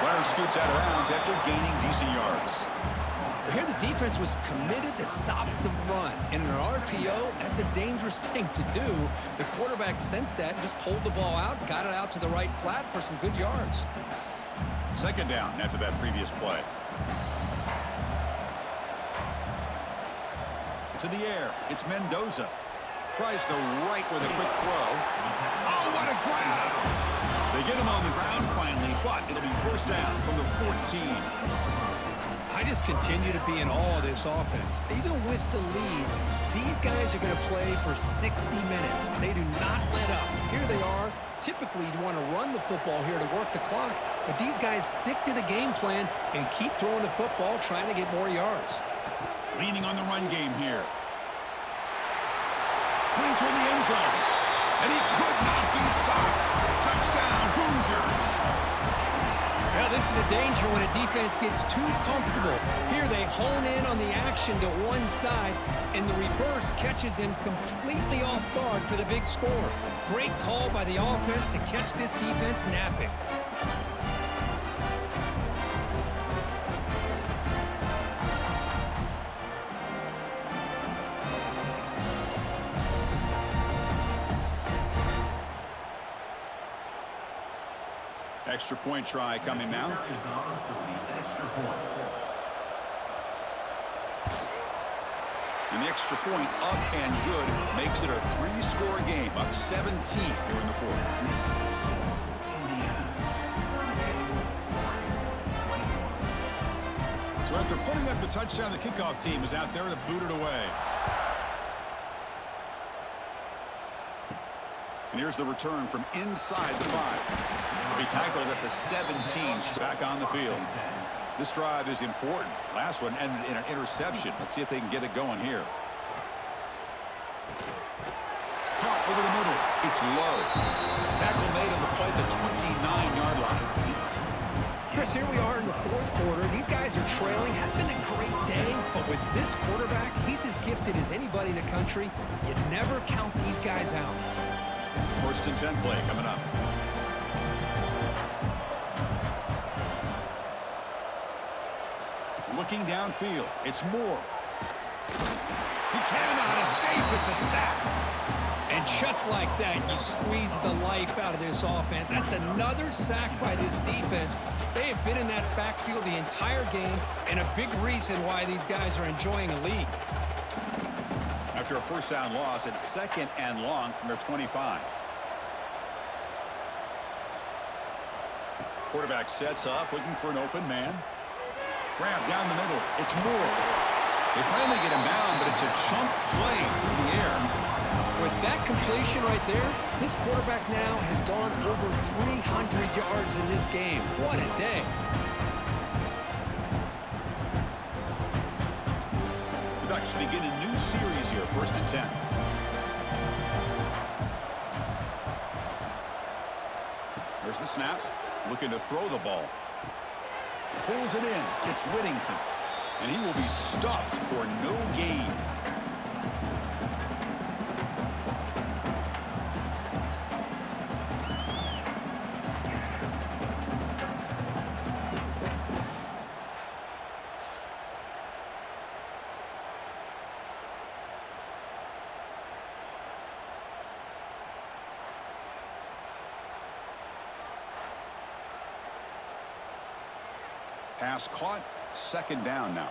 Runner scoots out of bounds after gaining decent yards. Here the defense was committed to stop the run. And in an RPO, that's a dangerous thing to do. The quarterback sensed that and just pulled the ball out, got it out to the right flat for some good yards. Second down after that previous play. To the air, it's Mendoza. Tries the right with a quick throw. Oh, what a grab! They get him on the ground finally, but it'll be first down from the 14. I just continue to be in awe of this offense. Even with the lead, these guys are going to play for 60 minutes. They do not let up. Here they are. Typically, you'd want to run the football here to work the clock, but these guys stick to the game plan and keep throwing the football, trying to get more yards. Leaning on the run game here. Clean toward the end zone. And he could not be stopped. Touchdown, Hoosiers. Well, this is a danger when a defense gets too comfortable. Here they hone in on the action to one side, and the reverse catches him completely off guard for the big score. Great call by the offense to catch this defense napping. Extra point try coming now. And the extra point up and good makes it a three-score game, up 17 here in the fourth. So after putting up the touchdown, the kickoff team is out there to boot it away. And here's the return from inside the 5. He'll be tackled at the 17, back on the field. This drive is important. Last one ended in an interception. Let's see if they can get it going here. Caught over the middle. It's low. Tackle made on the play at the 29-yard line. Chris, here we are in the fourth quarter. These guys are trailing. Had been a great day, but with this quarterback, he's as gifted as anybody in the country. You never count these guys out. First and 10 play coming up. Looking downfield, it's Moore. He cannot escape. It's a sack. And just like that, you squeeze the life out of this offense. That's another sack by this defense. They have been in that backfield the entire game, and a big reason why these guys are enjoying a lead. After a first down loss, it's second and long from their 25. Quarterback sets up, looking for an open man. Grab down the middle. It's Moore. They finally get him down, but it's a chunk play through the air. With that completion right there, this quarterback now has gone over 300 yards in this game. What a day. The Ducks begin a new series here, 1st and 10. There's the snap. Looking to throw the ball. Pulls it in. Gets Whittington. And he will be stuffed for no gain. Pass caught. 2nd down now.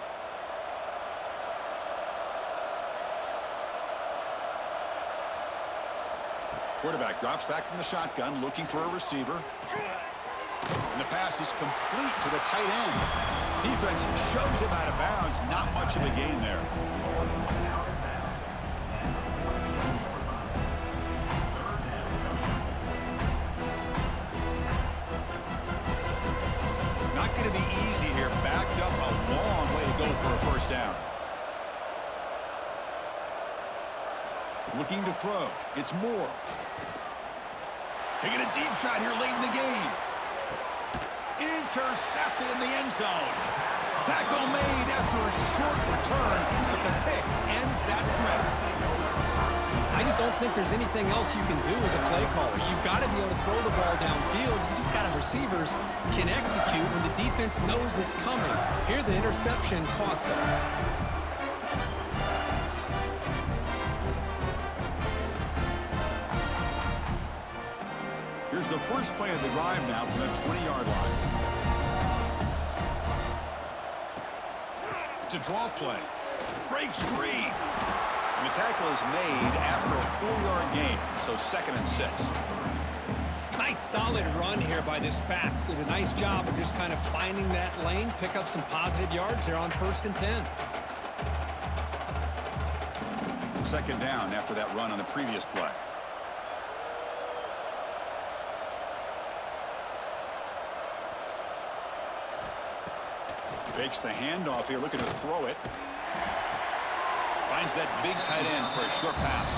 Quarterback drops back from the shotgun, looking for a receiver. And the pass is complete to the tight end. Defense shoves him out of bounds. Not much of a gain there. Not going to be easy here. Backed up a long way to go for a 1st down. Looking to throw. It's Moore. Taking a deep shot here late in the game. Intercepted in the end zone. Tackle made after a short return, but the pick ends that threat. I just don't think there's anything else you can do as a play caller. You've got to be able to throw the ball downfield. You just got to have receivers can execute when the defense knows it's coming. Here, the interception cost them. Here's the first play of the drive now from the 20-yard line. It's a draw play. Breaks free. And the tackle is made after a 4-yard gain, so 2nd and 6. Nice solid run here by this back. Did a nice job of just kind of finding that lane, pick up some positive yards there on 1st and 10. 2nd down after that run on the previous play. Fakes the handoff here, looking to throw it. Finds that big tight end for a short pass.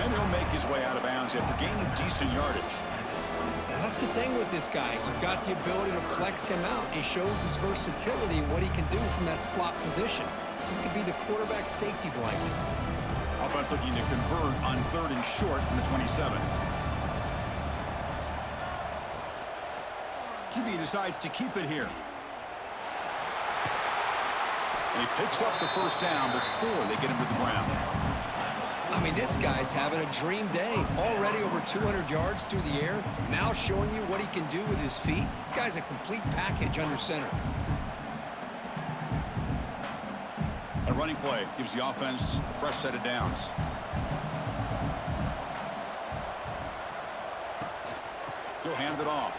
And he'll make his way out of bounds after gaining decent yardage. That's the thing with this guy. You've got the ability to flex him out. He shows his versatility and what he can do from that slot position. He could be the quarterback safety blanket. Offense looking to convert on 3rd and short from the 27. QB decides to keep it here. And he picks up the 1st down before they get him to the ground. I mean, this guy's having a dream day. Already over 200 yards through the air. Now showing you what he can do with his feet. This guy's a complete package under center. A running play gives the offense a fresh set of downs. He'll hand it off.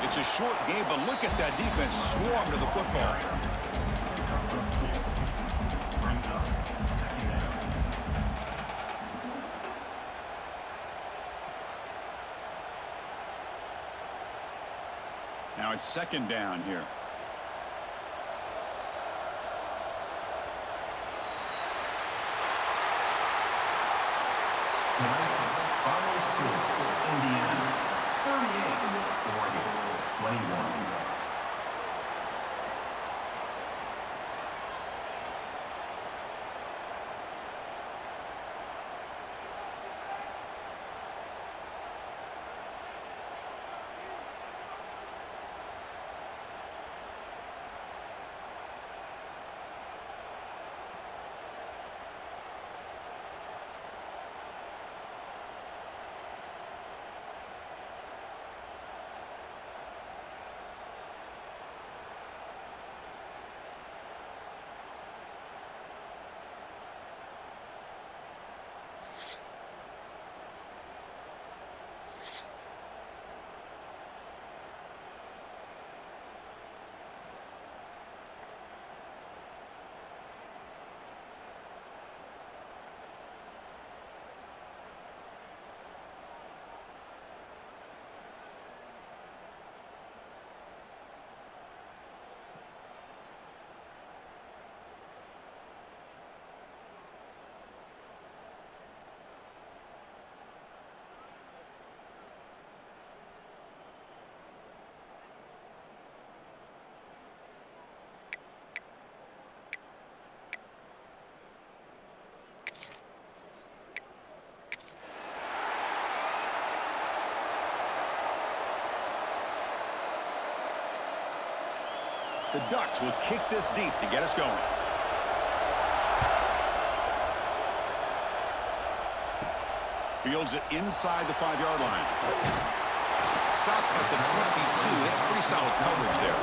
It's a short game, but look at that defense swarm to the football. Now it's 2nd down here. Final score, Indiana 38, Oregon 21. The Ducks will kick this deep to get us going. Fields it inside the 5-yard line. Stop at the 22. That's pretty solid coverage there.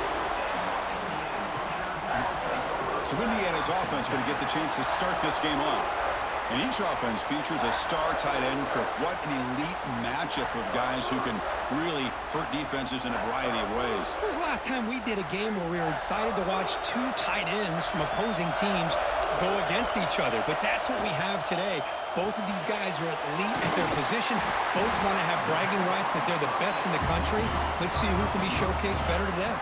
So Indiana's offense going to get the chance to start this game off. And each offense features a star tight end, Kirk. What an elite matchup of guys who can really hurt defenses in a variety of ways. When was the last time we did a game where we were excited to watch two tight ends from opposing teams go against each other? But that's what we have today. Both of these guys are elite at their position. Both want to have bragging rights that they're the best in the country. Let's see who can be showcased better today.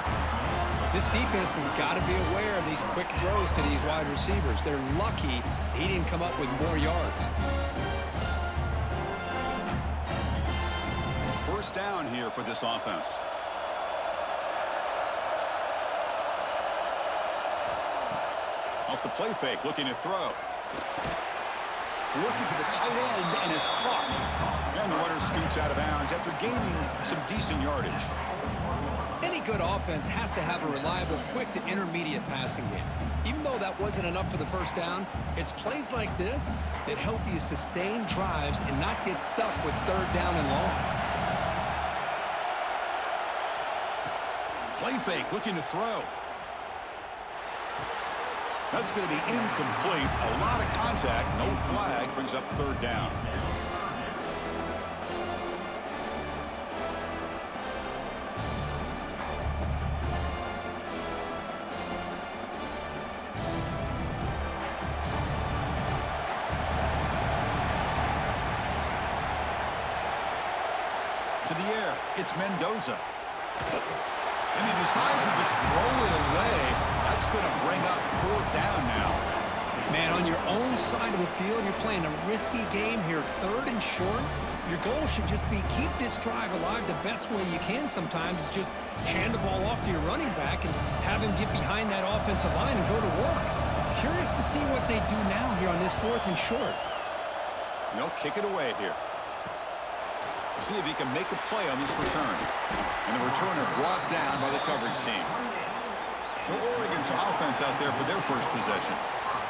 This defense has got to be aware of these quick throws to these wide receivers. They're lucky he didn't come up with more yards. First down here for this offense. Off the play fake, looking to throw. Looking for the tight end, and it's caught. And the runner scoots out of bounds after gaining some decent yardage. Any good offense has to have a reliable, quick to intermediate passing game. Even though that wasn't enough for the first down, it's plays like this that help you sustain drives and not get stuck with third down and long. Play fake, looking to throw. That's going to be incomplete. A lot of contact, no flag, brings up third down. To the air, it's Mendoza. And he decides to just throw it away. That's going to bring up fourth down now. Man, on your own side of the field, you're playing a risky game here, third and short. Your goal should just be keep this drive alive the best way you can sometimes is just hand the ball off to your running back and have him get behind that offensive line and go to work. Curious to see what they do now here on this fourth and short. They'll kick it away here. See if he can make a play on this return. And the returner brought down by the coverage team. So Oregon's offense out there for their first possession.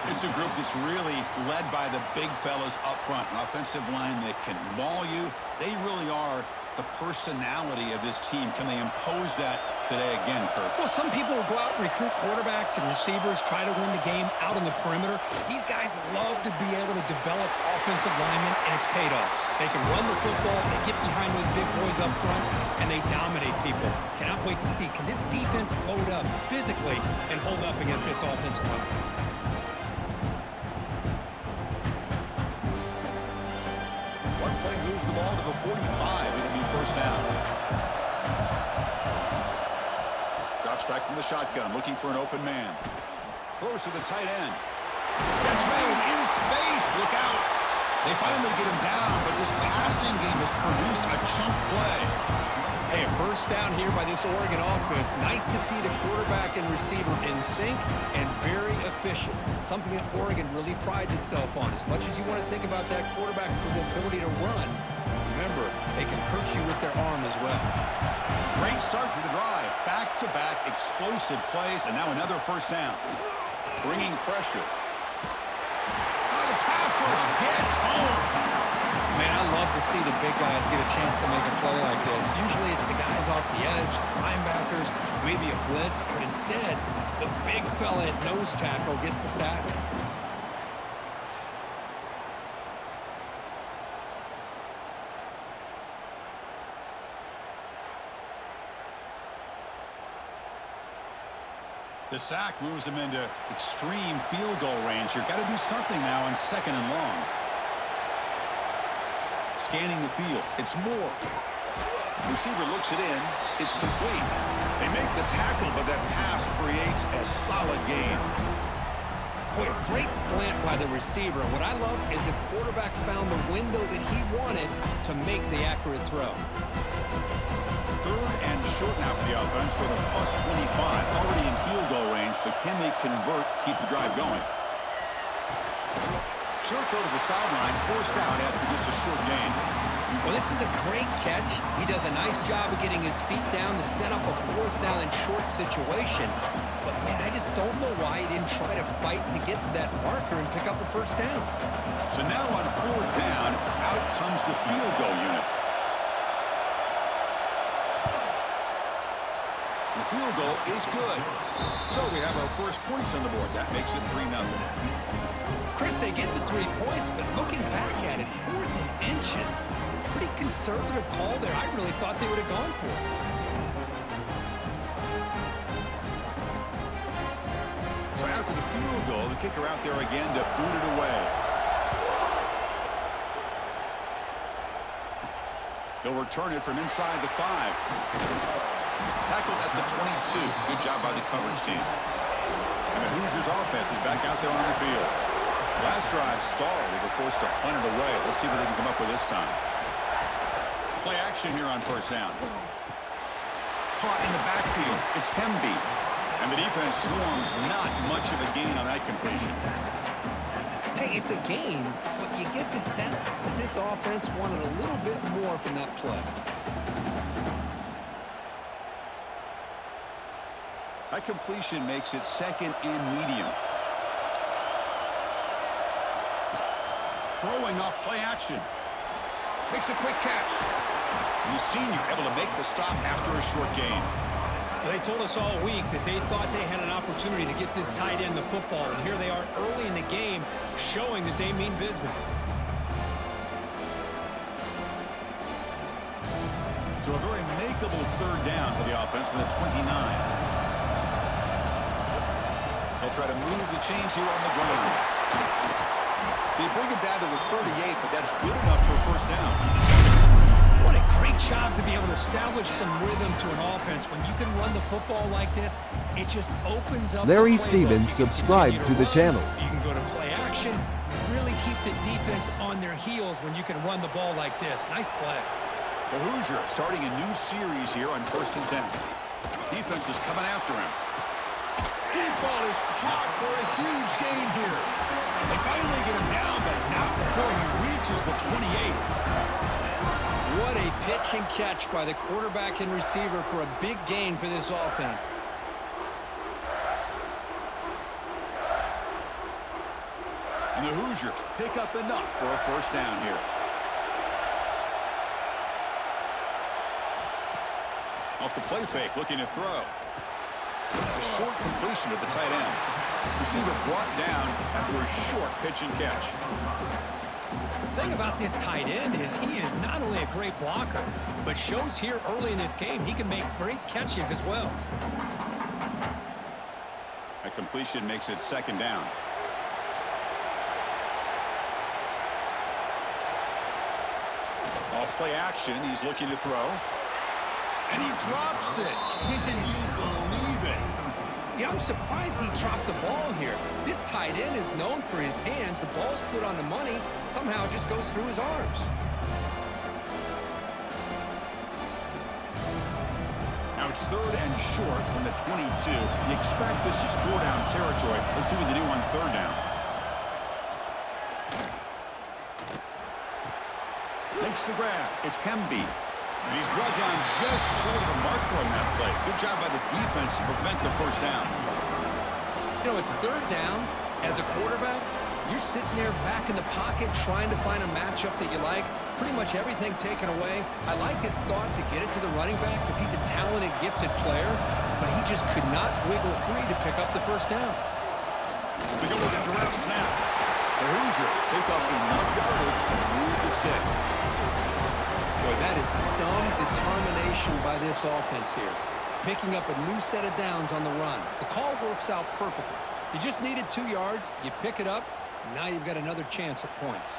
It's a group that's really led by the big fellas up front. An offensive line that can maul you. They really are the personality of this team. Can they impose that today again, Kirk? Well, some people will go out and recruit quarterbacks and receivers, try to win the game out on the perimeter. These guys love to be able to develop offensive linemen, and it's paid off. They can run the football, they get behind those big boys up front, and they dominate people. Cannot wait to see, can this defense load up physically and hold up against this offensive line? Moves the ball to the 45. It'll be first down. Drops back from the shotgun, looking for an open man. Throws to the tight end. Catch made in space. Look out. They finally get him down, but this passing game has produced a chunk play. Hey, a first down here by this Oregon offense. Nice to see the quarterback and receiver in sync and very efficient. Something that Oregon really prides itself on. As much as you want to think about that quarterback with the ability to run, remember, they can hurt you with their arm as well. Great start for the drive. Back-to-back explosive plays, and now another first down. Bringing pressure. Oh, the pass rush gets home. Man, I love to see the big guys get a chance to make a play like this. Usually it's the guys off the edge, the linebackers, maybe a blitz, but instead, the big fella at nose tackle gets the sack. The sack moves him into extreme field goal range. You've got to do something now on second and long. Scanning the field. It's Moore. Receiver looks it in. It's complete. They make the tackle, but that pass creates a solid gain. Boy, a great slant by the receiver. What I love is the quarterback found the window that he wanted to make the accurate throw. Third and short now for the offense for the plus 25. Already in field goal range, but can they convert, keep the drive going? Short throw to the sideline, forced out after just a short gain. Well, this is a great catch. He does a nice job of getting his feet down to set up a fourth down and short situation. But, man, I just don't know why he didn't try to fight to get to that marker and pick up a first down. So now on 4th down, out comes the field goal unit. The field goal is good. So we have our first points on the board. That makes it 3-0. Chris, they get the 3 points, but looking back at it, 4th and inches. Pretty conservative call there. I really thought they would have gone for it. So after the field goal, the kicker out there again to boot it away. He'll return it from inside the 5. Tackled at the 22. Good job by the coverage team. And the Hoosiers offense is back out there on the field. Last drive stalled. They were forced to punt it away. Let's see what they can come up with this time. Play action here on 1st down. Caught in the backfield. It's Pemby. And the defense swarms. Not much of a gain on that completion. Hey, it's a game, but you get the sense that this offense wanted a little bit more from that play. That completion makes it 2nd and medium. Throwing off play action. Makes a quick catch. And the senior able to make the stop after a short gain. They told us all week that they thought they had an opportunity to get this tight end the football, and here they are early in the game showing that they mean business. So a very makeable 3rd down for the offense with a 29. They'll try to move the chains here on the ground. They bring it down to the 38, but that's good enough for 1st down. What a great job to be able to establish some rhythm to an offense. When you can run the football like this, it just opens up. Larry Stevens subscribed to the channel. You can go to play action. You really keep the defense on their heels when you can run the ball like this. Nice play. The Hoosiers starting a new series here on 1st and 10. Defense is coming after him. Deep ball is caught for a huge gain here. They finally get him down, but not before he reaches the 28. What a pitch and catch by the quarterback and receiver for a big gain for this offense. And the Hoosiers pick up enough for a 1st down here. Off the play fake, looking to throw. A short completion to the tight end. Receiver brought down after a short pitch and catch. The thing about this tight end is he is not only a great blocker, but shows here early in this game he can make great catches as well. A completion makes it 2nd down. Off play action, he's looking to throw. And he drops it. Can you believe it? Yeah, I'm surprised he dropped the ball here. This tight end is known for his hands. The ball's put on the money. Somehow it just goes through his arms. Now it's 3rd and short from the 22. You expect this is 4-down territory. Let's see what they do on 3rd down. Makes the grab. It's Pemby. And he's brought down just short of the marker on that play. Good job by the defense to prevent the 1st down. You know, it's 3rd down. As a quarterback, you're sitting there back in the pocket trying to find a matchup that you like. Pretty much everything taken away. I like his thought to get it to the running back because he's a talented, gifted player, but he just could not wiggle free to pick up the 1st down. We go with a direct snap. The Hoosiers pick up enough yardage to move the sticks. Boy, that is some determination by this offense here. Picking up a new set of downs on the run. The call works out perfectly. You just needed 2 yards. You pick it up. And now you've got another chance at points.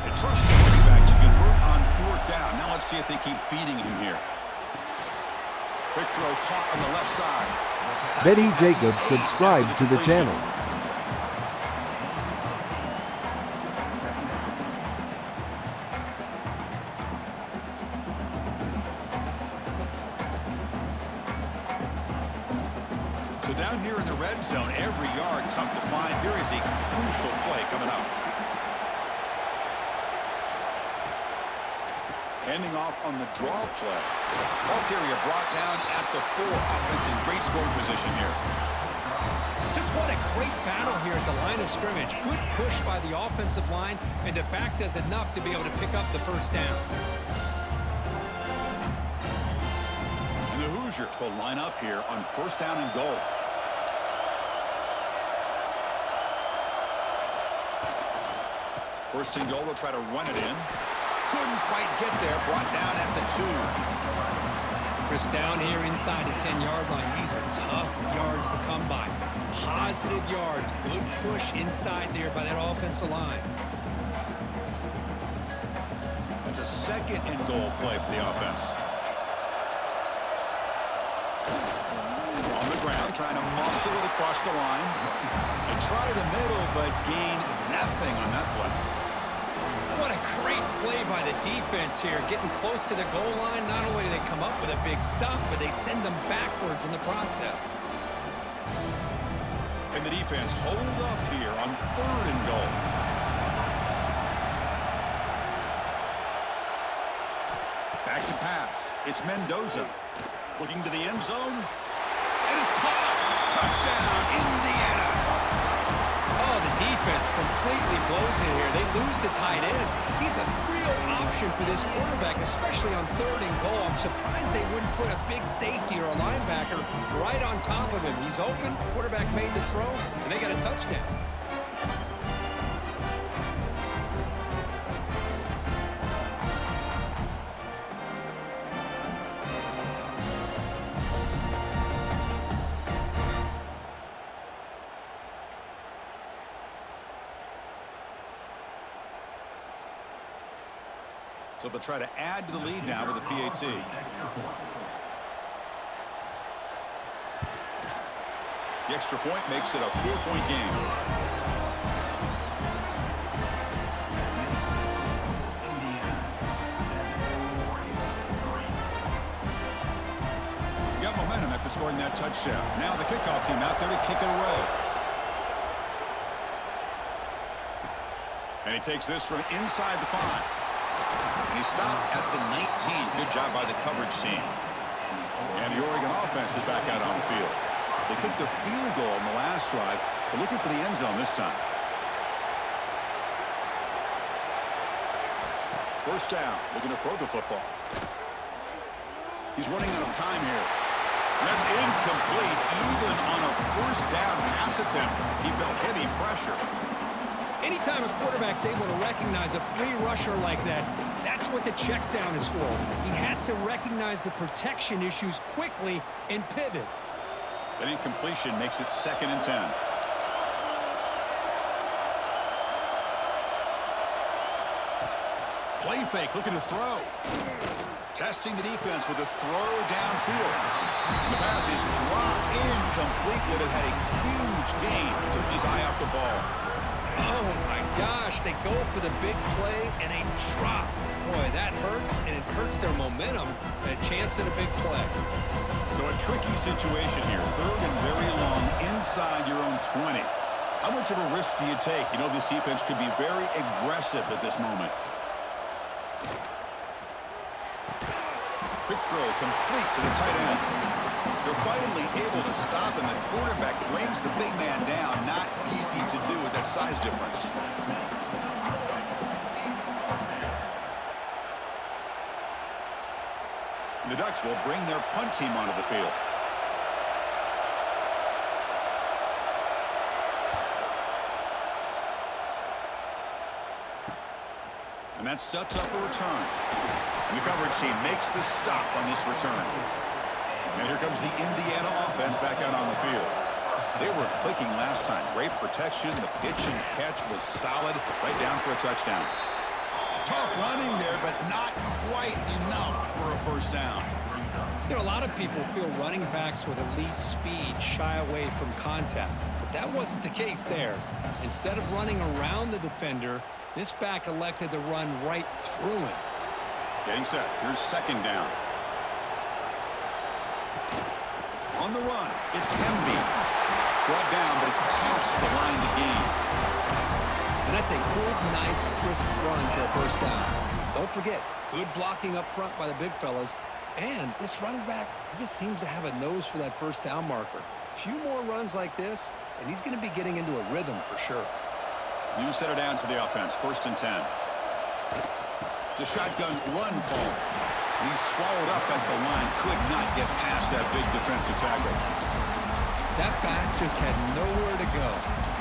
They trust the running back to convert on 4th down. Now let's see if they keep feeding him here. Quick throw caught on the left side. Betty Jacobs subscribed to the channel. So down here in the red zone, every yard tough to find. Here is a crucial play coming up. Handing off on the draw play. Ball carrier brought down at the 4. Offense in great scoring position here. Just what a great battle here at the line of scrimmage. Good push by the offensive line, and the back does enough to be able to pick up the first down. And the Hoosiers will line up here on first down and goal. First and goal, they'll try to run it in. Couldn't quite get there. Brought down at the 2. Chris, down here inside the 10-yard line. These are tough yards to come by. Positive yards. Good push inside there by that offensive line. That's a second and goal play for the offense. On the ground, trying to muscle it across the line. They try the middle, but gain nothing on that play. What a great play by the defense here. Getting close to the goal line, not only do they come up with a big stop, but they send them backwards in the process. And the defense hold up here on third and goal. Back to pass. It's Mendoza. Looking to the end zone. And it's caught. Touchdown, Indiana. Oh, the defense completely blows it here. They lose the tight end. He's a real option for this quarterback, especially on third and goal. I'm surprised they wouldn't put a big safety or a linebacker right on top of him. He's open, quarterback made the throw, and they got a touchdown. So they'll try to add to the lead now with a PAT. The extra point makes it a 4-point game. You got momentum after scoring that touchdown. Now the kickoff team out there to kick it away. And he takes this from inside the 5. And he stopped at the 19. Good job by the coverage team. And the Oregon offense is back out on the field. They kicked a field goal in the last drive. They're looking for the end zone this time. First down, looking to throw the football. He's running out of time here. And that's incomplete. Even on a first down pass attempt, he felt heavy pressure. Anytime a quarterback's able to recognize a free rusher like that, that's what the check down is for. He has to recognize the protection issues quickly and pivot. That incompletion makes it 2nd and 10. Play fake, looking to throw. Testing the defense with a throw downfield. And the pass is dropped incomplete. Would have had a huge gain. Took his eye off the ball. Oh, my gosh. They go for the big play and a drop. Boy, that hurts, and it hurts their momentum and a chance at a big play. So a tricky situation here. 3rd and very long inside your own 20. How much of a risk do you take? You know, this defense could be very aggressive at this moment. Quick throw complete to the tight end. They're finally able to stop him. The quarterback brings the big man down. Not easy to do with that size difference. And the Ducks will bring their punt team onto the field. And that sets up a return. And the coverage team makes the stop on this return. And here comes the Indiana offense back out on the field. They were clicking last time. Great protection. The pitch and catch was solid. Right down for a touchdown. Tough running there, but not quite enough for a first down. You know, a lot of people feel running backs with elite speed shy away from contact. But that wasn't the case there. Instead of running around the defender, this back elected to run right through him. Getting set. Here's 2nd down. On the run, it's Hemby. Brought down, but it's past the line to gain. And that's a good, nice, crisp run for a first down. Don't forget, good blocking up front by the big fellas. And this running back, he just seems to have a nose for that first down marker. A few more runs like this, and he's going to be getting into a rhythm for sure. New set of downs for the offense. 1st and 10. It's a shotgun run call. He's swallowed up at the line. Could not get past that big defensive tackle. That back just had nowhere to go.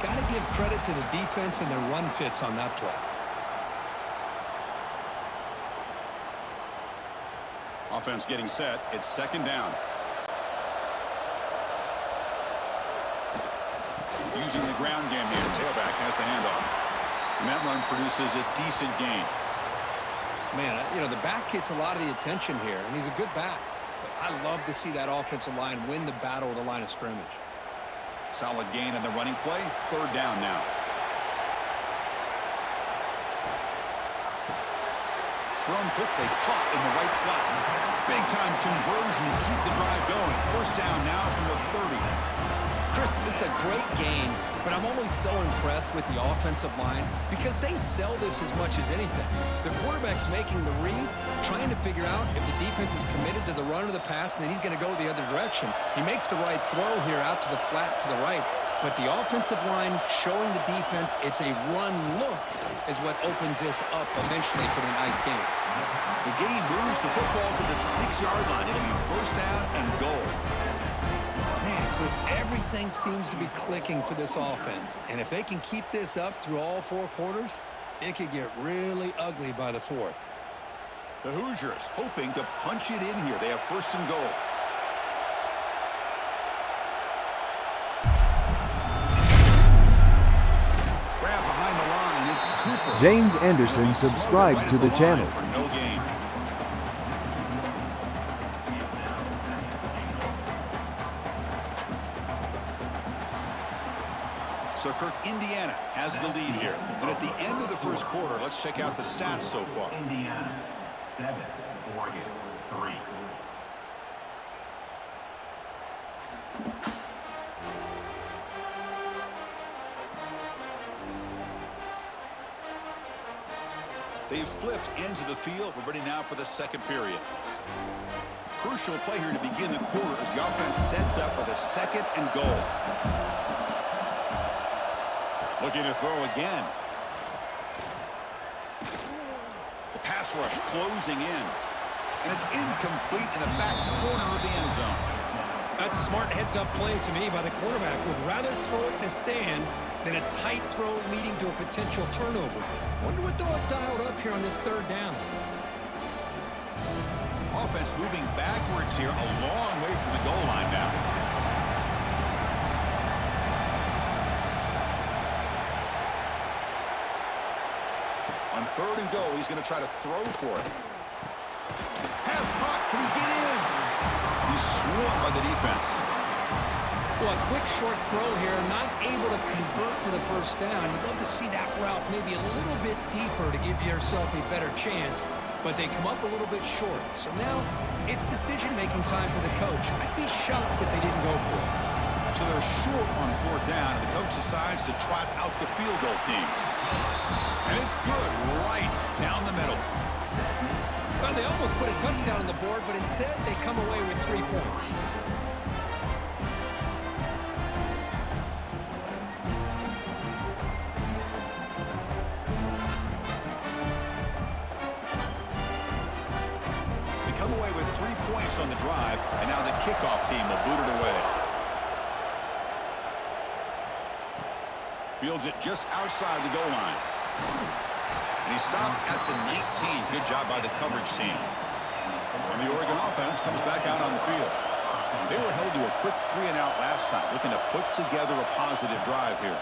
Got to give credit to the defense and their run fits on that play. Offense getting set. It's 2nd down. Using the ground game here. Tailback has the handoff. And that run produces a decent gain. Man, you know, the back gets a lot of the attention here, and he's a good back. But I love to see that offensive line win the battle with the line of scrimmage. Solid gain on the running play. 3rd down now. Thrown quickly, caught in the right flat. Big time conversion to keep the drive going. 1st down now from the 30. Chris, this is a great game, but I'm always so impressed with the offensive line because they sell this as much as anything. The quarterback's making the read, trying to figure out if the defense is committed to the run or the pass, and then he's going to go the other direction. He makes the right throw here out to the flat to the right, but the offensive line showing the defense it's a run look is what opens this up eventually for the nice game. The game moves the football to the 6-yard line. It'll be 1st down and goal. Man, Chris, everything seems to be clicking for this offense. And if they can keep this up through all 4 quarters, it could get really ugly by the 4th. The Hoosiers hoping to punch it in here. They have 1st and goal. Grab behind the line. It's Cooper. James Anderson subscribed to the channel. For no gain. So Kirk, Indiana has the lead here. And at the end of the 1st quarter, let's check out the stats so far. Indiana 7, Oregon 3. They've flipped ends of the field. We're ready now for the 2nd period. Crucial play here to begin the quarter as the offense sets up with a 2nd and goal. Looking to throw again. The pass rush closing in. And it's incomplete in the back corner of the end zone. That's a smart heads-up play to me by the quarterback. Would rather throw it in the stands than a tight throw leading to a potential turnover. Wonder what they'll have dialed up here on this 3rd down. Offense moving backwards here, a long way from the goal line now. On 3rd and goal, he's going to try to throw for it. Pass caught. Can he get in? He's swarmed by the defense. Well, a quick short throw here, not able to convert for the 1st down. You'd love to see that route maybe a little bit deeper to give yourself a better chance, but they come up a little bit short. So now it's decision-making time for the coach. I'd be shocked if they didn't go for it. So they're short on 4th down, and the coach decides to trot out the field goal team. And it's good right down the middle. Well, they almost put a touchdown on the board, but instead they come away with 3 points. They come away with 3 points on the drive, and now the kickoff team will boot it away. Fields it just outside the goal line. And he stopped at the 19. Good job by the coverage team. And the Oregon offense comes back out on the field. They were held to a quick 3-and-out last time, looking to put together a positive drive here.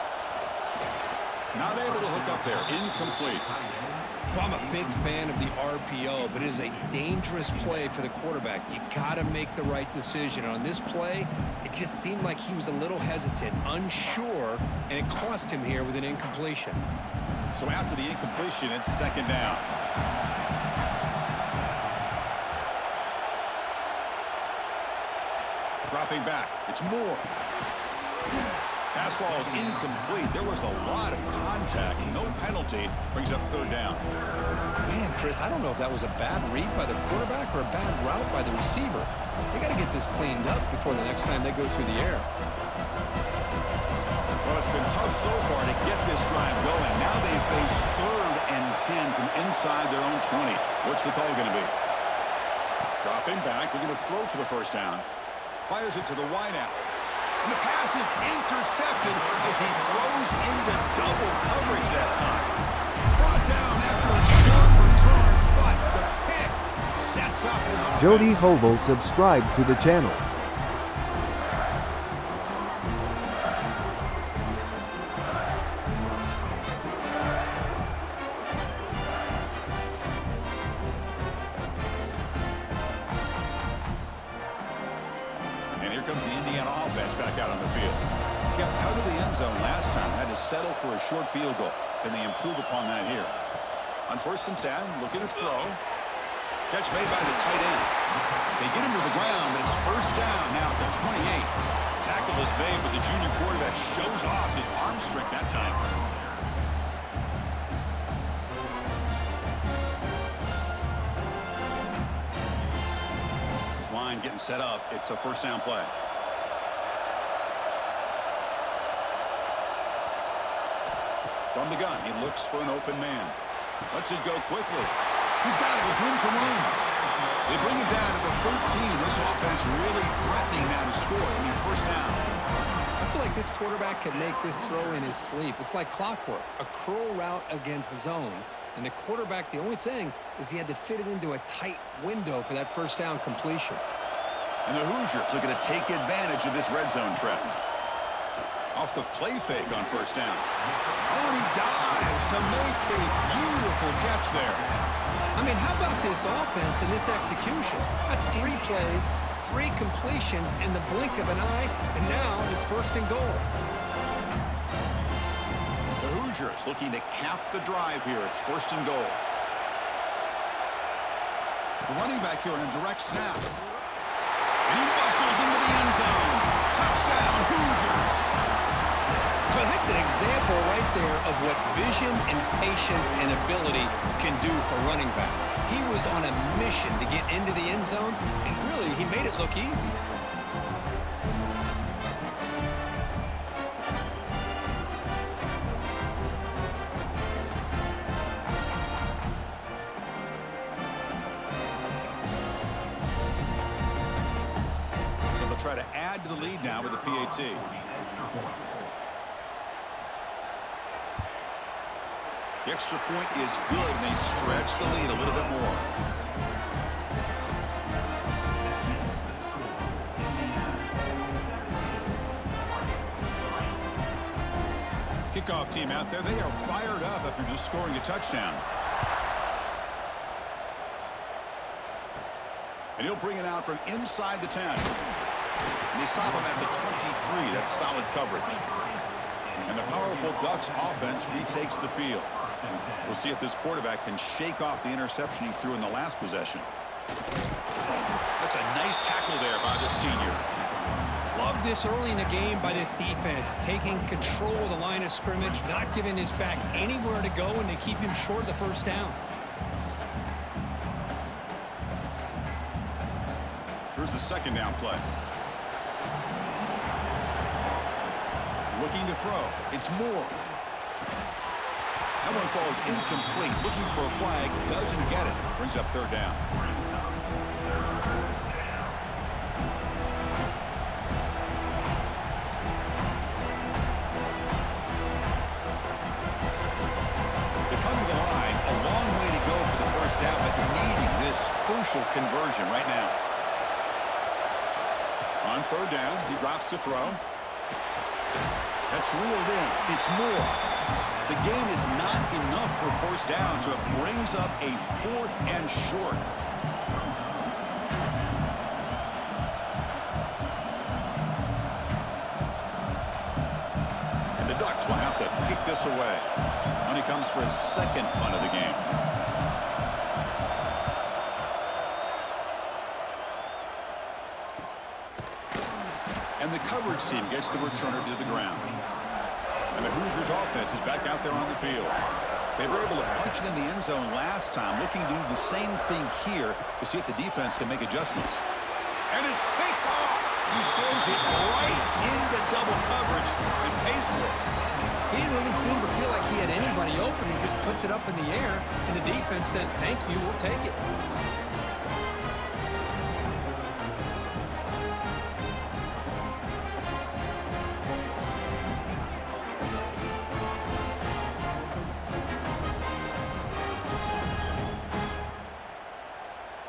Not able to hook up there. Incomplete. Well, I'm a big fan of the RPO, but it is a dangerous play for the quarterback. You got to make the right decision. On this play, it just seemed like he was a little hesitant, unsure, and it cost him here with an incompletion. So after the incompletion, it's 2nd down. Dropping back. It's Moore. Pass ball is incomplete. There was a lot of contact. No penalty. Brings up third down. Man, Chris, I don't know if that was a bad read by the quarterback or a bad route by the receiver. They got to get this cleaned up before the next time they go through the air. Well, it's been tough so far to get this drive going. Now they face 3rd and 10 from inside their own 20. What's the call going to be? Dropping back. They're going to throw for the first down. Fires it to the wideout. And the pass is intercepted as he throws into double coverage that time. Brought down after a short return, but the pick sets up his offense. Jody Hobel subscribed to the channel. And here comes the Indiana offense back out on the field. Kept out of the end zone last time. Had to settle for a short field goal. Can they improve upon that here? On 1st and 10, looking to throw. Catch made by the tight end. They get him to the ground, but it's first down now at the 28. Tackle is made, but the junior quarterback shows off his arm strength that time. This line getting set up. It's a first down play. From the gun, he looks for an open man. Lets it go quickly. He's got it with room to run. They bring him down to the 13. This offense really threatening now to score. It'll be first down. I feel like this quarterback could make this throw in his sleep. It's like clockwork. A curl route against zone. And the quarterback, the only thing is he had to fit it into a tight window for that first down completion. And the Hoosiers looking to take advantage of this red zone trap. Off the play fake on first down. Oh, and he dives to make a beautiful catch there. I mean, how about this offense and this execution? That's 3 plays, 3 completions in the blink of an eye, and now it's first and goal. The Hoosiers looking to cap the drive here. It's first and goal. The running back here on a direct snap. And he muscles into the end zone. Touchdown, Hoosiers. Well, that's an example right there of what vision and patience and ability can do for running back. He was on a mission to get into the end zone, and really, he made it look easy. So they'll try to add to the lead now with the PAT. The extra point is good, and they stretch the lead a little bit more. Kickoff team out there. They are fired up after just scoring a touchdown. And he'll bring it out from inside the 10. And they stop him at the 23. That's solid coverage. And the powerful Ducks offense retakes the field. We'll see if this quarterback can shake off the interception he threw in the last possession. That's a nice tackle there by the senior. Love this early in the game by this defense, taking control of the line of scrimmage, not giving his back anywhere to go, and they keep him short of the first down. Here's the second down play. Looking to throw. It's Moore. That one falls incomplete. Looking for a flag. Doesn't get it. Brings up third down. They come to the line. A long way to go for the first down, but needing this crucial conversion right now. On third down, he drops to throw. That's reeled in. It's Moore. The gain is not enough for first down, so it brings up a 4th and short. And the Ducks will have to kick this away when he comes for his second punt of the game. And the coverage team gets the returner to the ground. And the Hoosiers offense is back out there on the field. They were able to punch it in the end zone last time, looking to do the same thing here to see if the defense can make adjustments. And it's picked off. He throws it right into double coverage and pays for it. He didn't really seem to feel like he had anybody open. He just puts it up in the air, and the defense says, thank you, we'll take it.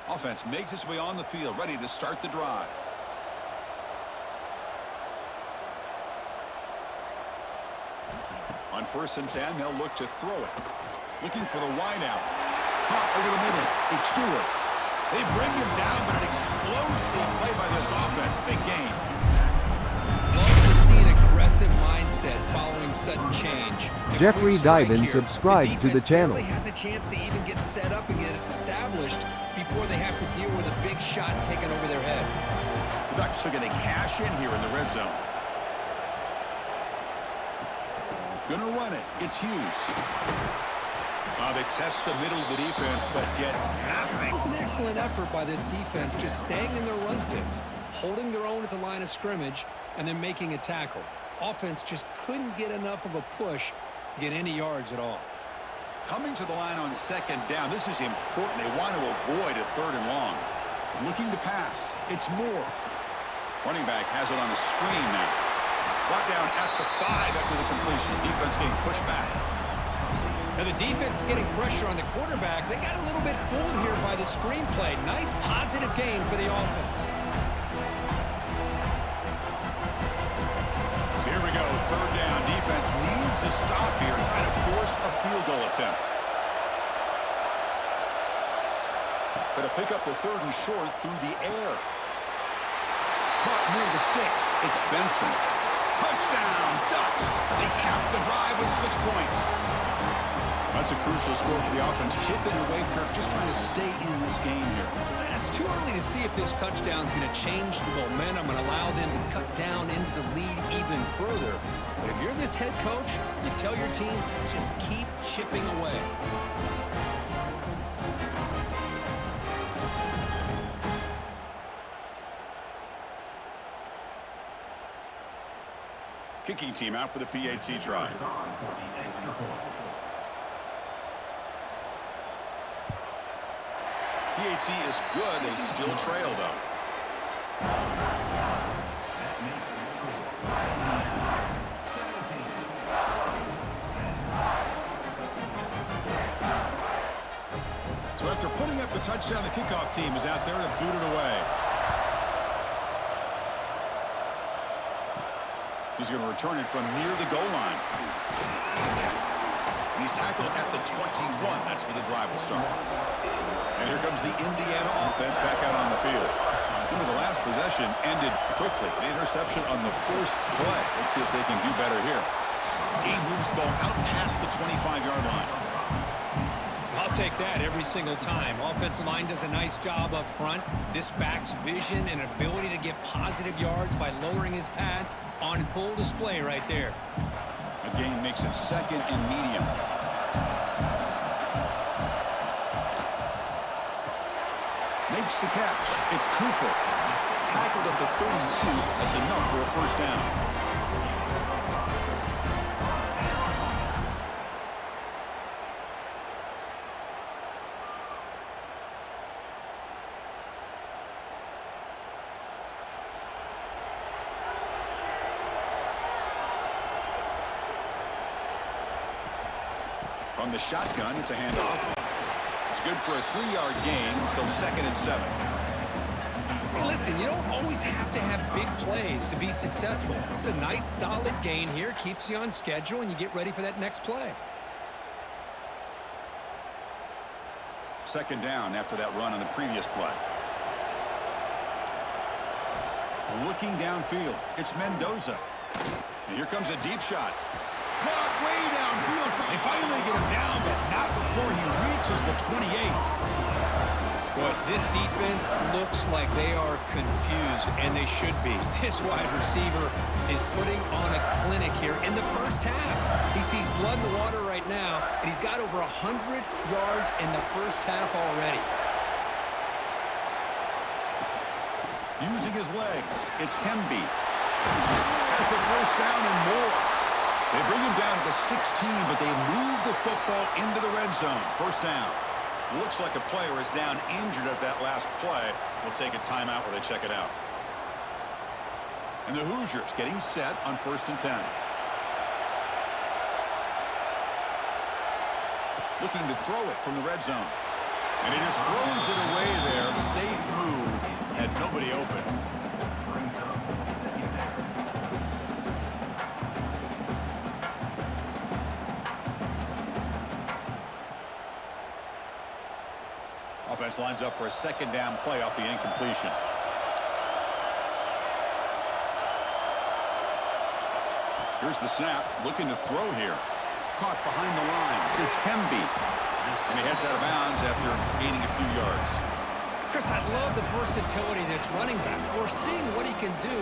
Offense makes its way on the field, ready to start the drive. On 1st and 10, they'll look to throw it. Looking for the wideout. Caught over the middle. It's Stewart. They bring him down, but an explosive play by this offense. Big game. Love to see an aggressive mindset following sudden change. Jeffrey Diven subscribed to the channel. The defense barely has a chance to even get set up and get established before they have to deal with a big shot taken over their head. The Ducks are going to cash in here in the red zone. Gonna run it. It's Hughes. They test the middle of the defense, but get nothing. It was an excellent effort by this defense, just staying in their run fits, holding their own at the line of scrimmage, and then making a tackle. Offense just couldn't get enough of a push to get any yards at all. Coming to the line on 2nd down, this is important. They want to avoid a 3rd and long. Looking to pass. It's Moore. Running back has it on a screen now. Brought down at the 5 after the completion. Defense getting pushed back. Now the defense is getting pressure on the quarterback. They got a little bit fooled here by the screenplay. Nice positive game for the offense. So here we go, 3rd down. Defense needs a stop here, trying to force a field goal attempt. Going to pick up the 3rd and short through the air. Caught near the sticks. It's Benson. Touchdown, Ducks. They cap the drive with 6 points. That's a crucial score for the offense. Chipping away, Kirk, just trying to stay in this game here. It's too early to see if this touchdown is going to change the momentum and allow them to cut down into the lead even further. But if you're this head coach, you tell your team, let's just keep chipping away. Kicking team out for the PAT try. PAT is good. They still trail, though. So after putting up the touchdown, the kickoff team is out there to boot it away. He's going to return it from near the goal line. And he's tackled at the 21. That's where the drive will start. And here comes the Indiana offense back out on the field. Remember, the last possession ended quickly. An interception on the first play. Let's see if they can do better here. He moves the ball out past the 25-yard line. I'll take that every single time. Offensive line does a nice job up front. This back's vision and ability to get positive yards by lowering his pads on full display right there. The game makes it 2nd and medium. Makes the catch. It's Cooper. Tackled at the 32. That's enough for a 1st down. From the shotgun, it's a handoff. It's good for a 3-yard gain, so 2nd and 7. Hey, listen, you don't always have to have big plays to be successful. It's a nice, solid gain here, keeps you on schedule, and you get ready for that next play. 2nd down after that run on the previous play. Looking downfield, it's Mendoza. And here comes a deep shot. Caught way downfield. They finally get him down, but not before he reaches the 28. But this defense looks like they are confused, and they should be. This wide receiver is putting on a clinic here in the first half. He sees blood in the water right now, and he's got over 100 yards in the first half already. Using his legs, it's Kemby. Has the first down and more. They bring him down to the 16, but they move the football into the red zone. First down. Looks like a player is down injured at that last play. We'll take a timeout while they check it out. And the Hoosiers getting set on 1st and 10. Looking to throw it from the red zone. And he just throws it away there. Safe move. Had nobody open. Offense lines up for a 2nd down play off the incompletion. Here's the snap. Looking to throw here. Caught behind the line. It's Kemby. And he heads out of bounds after gaining a few yards. Chris, I love the versatility of this running back. We're seeing what he can do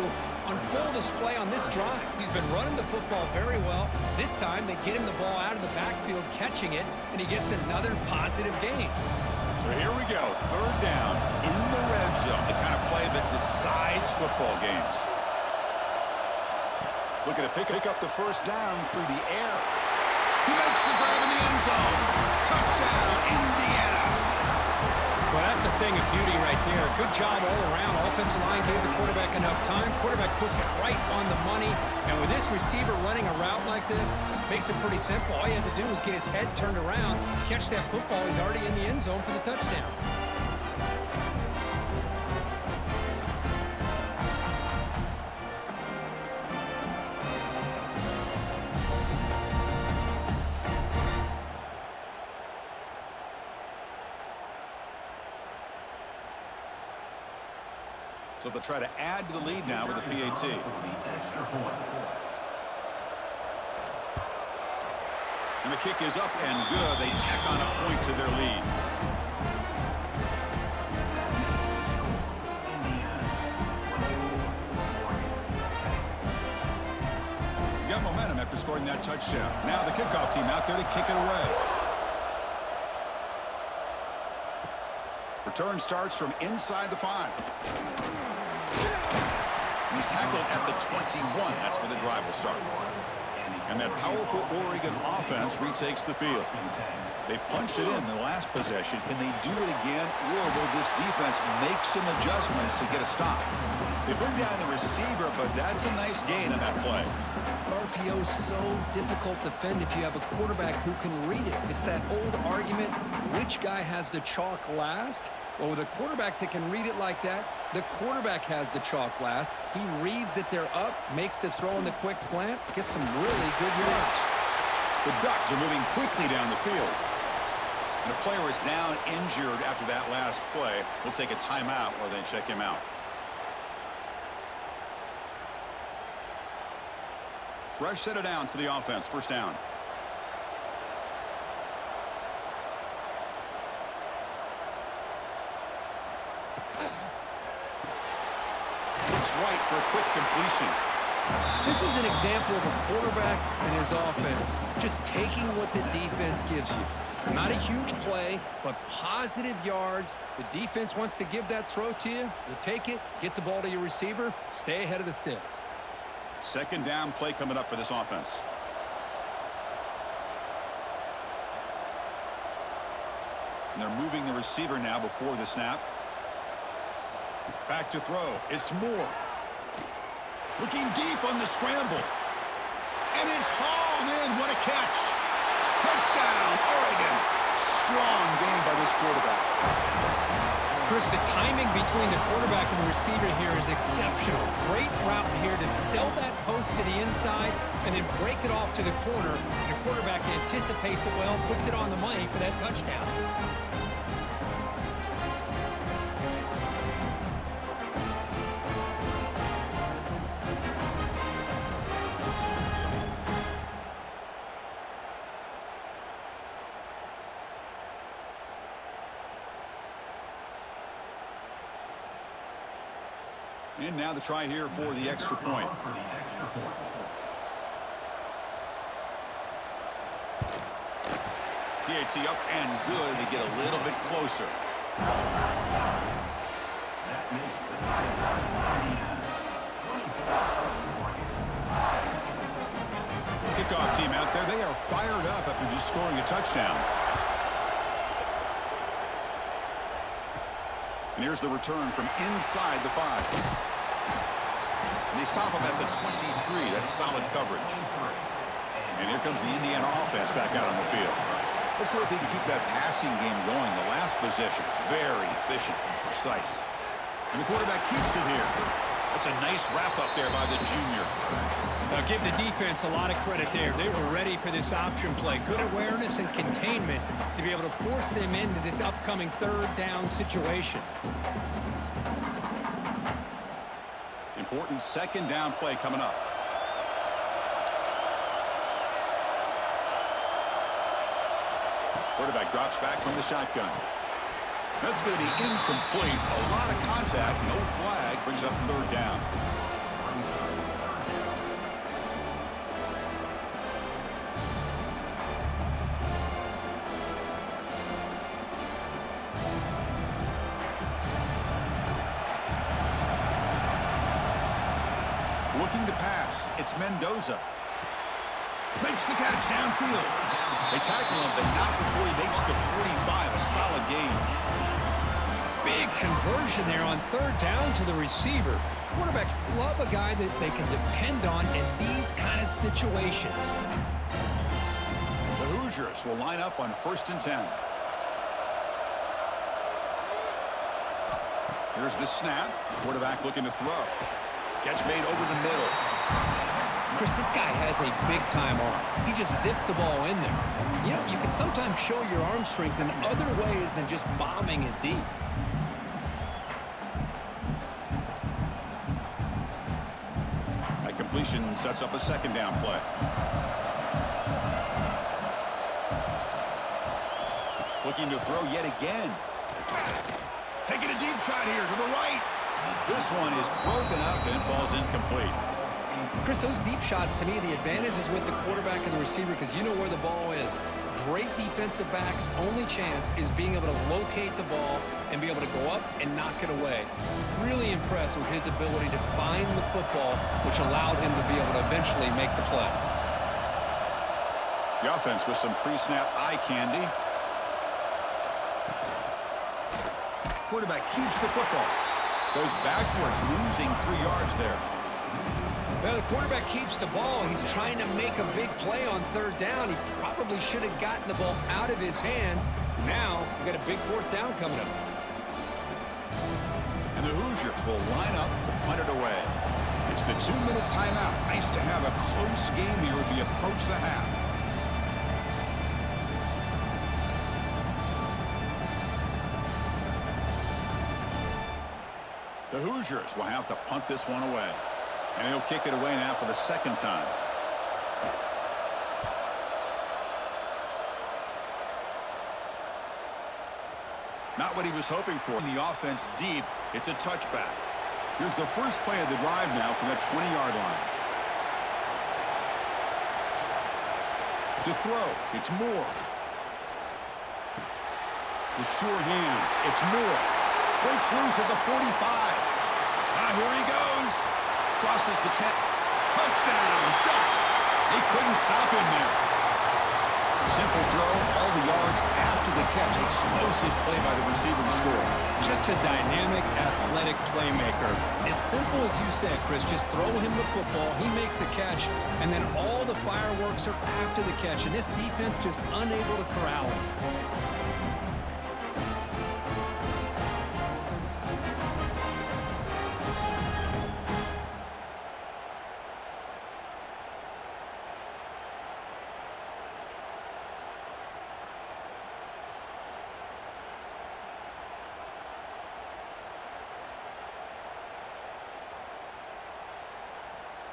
on full display on this drive. He's been running the football very well. This time, they get him the ball out of the backfield, catching it, and he gets another positive gain. So here we go, 3rd down in the red zone, the kind of play that decides football games. Looking to pick up the first down through the air. He makes the grab in the end zone. Touchdown, Indiana. Well, that's a thing of beauty right there. Good job all around. Offensive line gave the quarterback enough time. Quarterback puts it right on the money. And with this receiver running a route like this, makes it pretty simple. All you have to do is get his head turned around, catch that football. He's already in the end zone for the touchdown. So they'll try to add to the lead now with a PAT. And the kick is up and good. They tack on a point to their lead. Got momentum after scoring that touchdown. Now the kickoff team out there to kick it away. Return starts from inside the 5. And he's tackled at the 21. That's where the drive will start. And that powerful Oregon offense retakes the field. They punched it in the last possession. Can they do it again, or will this defense make some adjustments to get a stop? They bring down the receiver, but that's a nice gain on that play. RPO is so difficult to defend if you have a quarterback who can read it. It's that old argument, which guy has the chalk last? Well, with a quarterback that can read it like that, the quarterback has the chalk last. He reads that they're up, makes the throw in the quick slant, gets some really good yards. The Ducks are moving quickly down the field. And the player is down injured after that last play. We'll take a timeout while they check him out. Fresh set of downs for the offense. First down. Looks right for a quick completion. This is an example of a quarterback and his offense just taking what the defense gives you. Not a huge play, but positive yards. The defense wants to give that throw to you. You take it, get the ball to your receiver, stay ahead of the sticks. 2nd down play coming up for this offense. And they're moving the receiver now before the snap. Back to throw. It's Moore. Looking deep on the scramble. And it's hauled in. What a catch. Touchdown, Oregon. Strong game by this quarterback. Chris, the timing between the quarterback and the receiver here is exceptional. Great route here to sell that post to the inside and then break it off to the corner. And the quarterback anticipates it well, puts it on the money for that touchdown. And now the try here for the extra point. PAT up and good to get a little bit closer. Kickoff team out there. They are fired up after just scoring a touchdown. And here's the return from inside the 5. And they stop him at the 23. That's solid coverage. And here comes the Indiana offense back out on the field. Let's see if they can keep that passing game going. The last possession, very efficient and precise. And the quarterback keeps it here. That's a nice wrap-up there by the junior. Now give the defense a lot of credit there. They were ready for this option play. Good awareness and containment to be able to force them into this upcoming third down situation. Important second down play coming up. Quarterback drops back from the shotgun. That's going to be incomplete. A lot of contact, no flag, brings up third down. Looking to pass, it's Mendoza. Makes the catch downfield. They tackle him, but not before he makes the 45. A solid gain. Big conversion there on third down to the receiver. Quarterbacks love a guy that they can depend on in these kind of situations. The Hoosiers will line up on 1st and 10. Here's the snap. Quarterback looking to throw. Catch made over the middle. Chris, this guy has a big-time arm. He just zipped the ball in there. You know, you can sometimes show your arm strength in other ways than just bombing it deep. That completion sets up a second down play. Looking to throw yet again. Taking a deep shot here to the right. This one is broken up and falls incomplete. Chris, those deep shots, to me, the advantage is with the quarterback and the receiver because you know where the ball is. Great defensive backs' only chance is being able to locate the ball and be able to go up and knock it away. Really impressed with his ability to find the football, which allowed him to be able to eventually make the play. The offense with some pre-snap eye candy. Quarterback keeps the football. Goes backwards, losing 3 yards there. Well, the quarterback keeps the ball. He's trying to make a big play on third down. He probably should have gotten the ball out of his hands. Now, we've got a big 4th down coming up. And the Hoosiers will line up to punt it away. It's the 2-minute timeout. Nice to have a close game here as we approach the half. The Hoosiers will have to punt this one away. And he'll kick it away now for the 2nd time. Not what he was hoping for. The offense deep. It's a touchback. Here's the first play of the drive now from the 20-yard line. To throw, it's Moore. The sure hands, it's Moore. Breaks loose at the 45. Here he goes. Crosses the 10. Touchdown, Ducks. They couldn't stop him there. Simple throw, all the yards after the catch. Explosive play by the receiver to score. Just a dynamic, athletic playmaker. As simple as you said, Chris, just throw him the football, he makes a catch, and then all the fireworks are after the catch, and this defense just unable to corral him.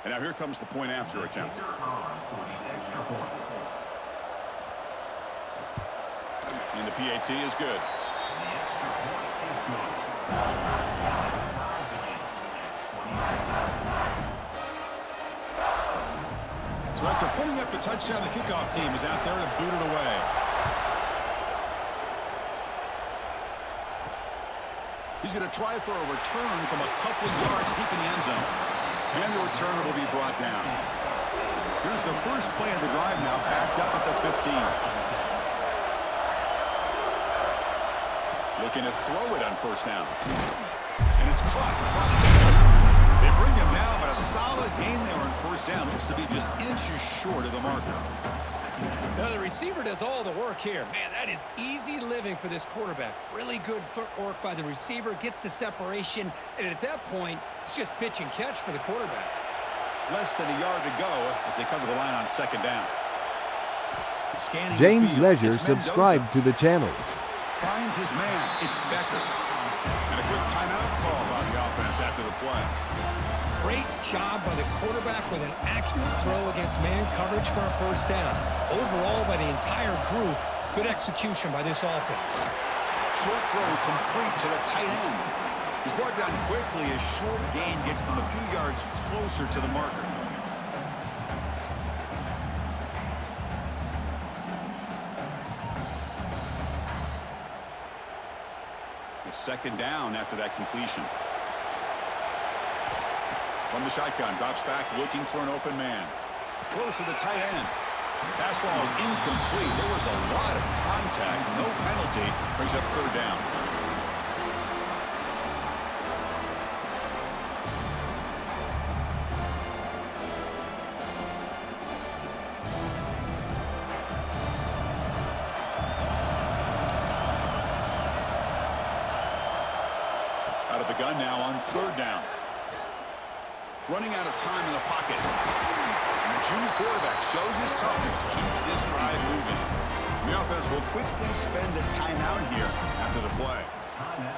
And now here comes the point after attempt. And the PAT is good. So after putting up the touchdown, the kickoff team is out there to boot it away. He's going to try for a return from a couple of yards deep in the end zone. And the returner will be brought down. Here's the first play of the drive now, backed up at the 15. Looking to throw it on first down. And it's caught across the middle. They bring him down, but a solid gain there on first down. Looks to be just inches short of the marker. Now the receiver does all the work here. Man, that is easy living for this quarterback. Really good footwork by the receiver, gets the separation, and at that point, it's just pitch and catch for the quarterback. Less than a yard to go as they come to the line on second down. Scanning James the field, Leisure it's Mendoza. subscribed to the channel. Finds his man. It's Becker. And a quick timeout call by the offense after the play. Great job by the quarterback with an accurate throw against man coverage for a first down. Overall, by the entire group, good execution by this offense. Short throw complete to the tight end. He's brought down quickly as short gain gets them a few yards closer to the marker. It's second down after that completion. From the shotgun, drops back looking for an open man. Close to the tight end. Pass ball is incomplete. There was a lot of contact. No penalty. Brings up third down. Out of the gun now on third down. Running out of time in the pocket. And the junior quarterback shows his toughness, keeps this drive moving. The offense will quickly spend a timeout here after the play.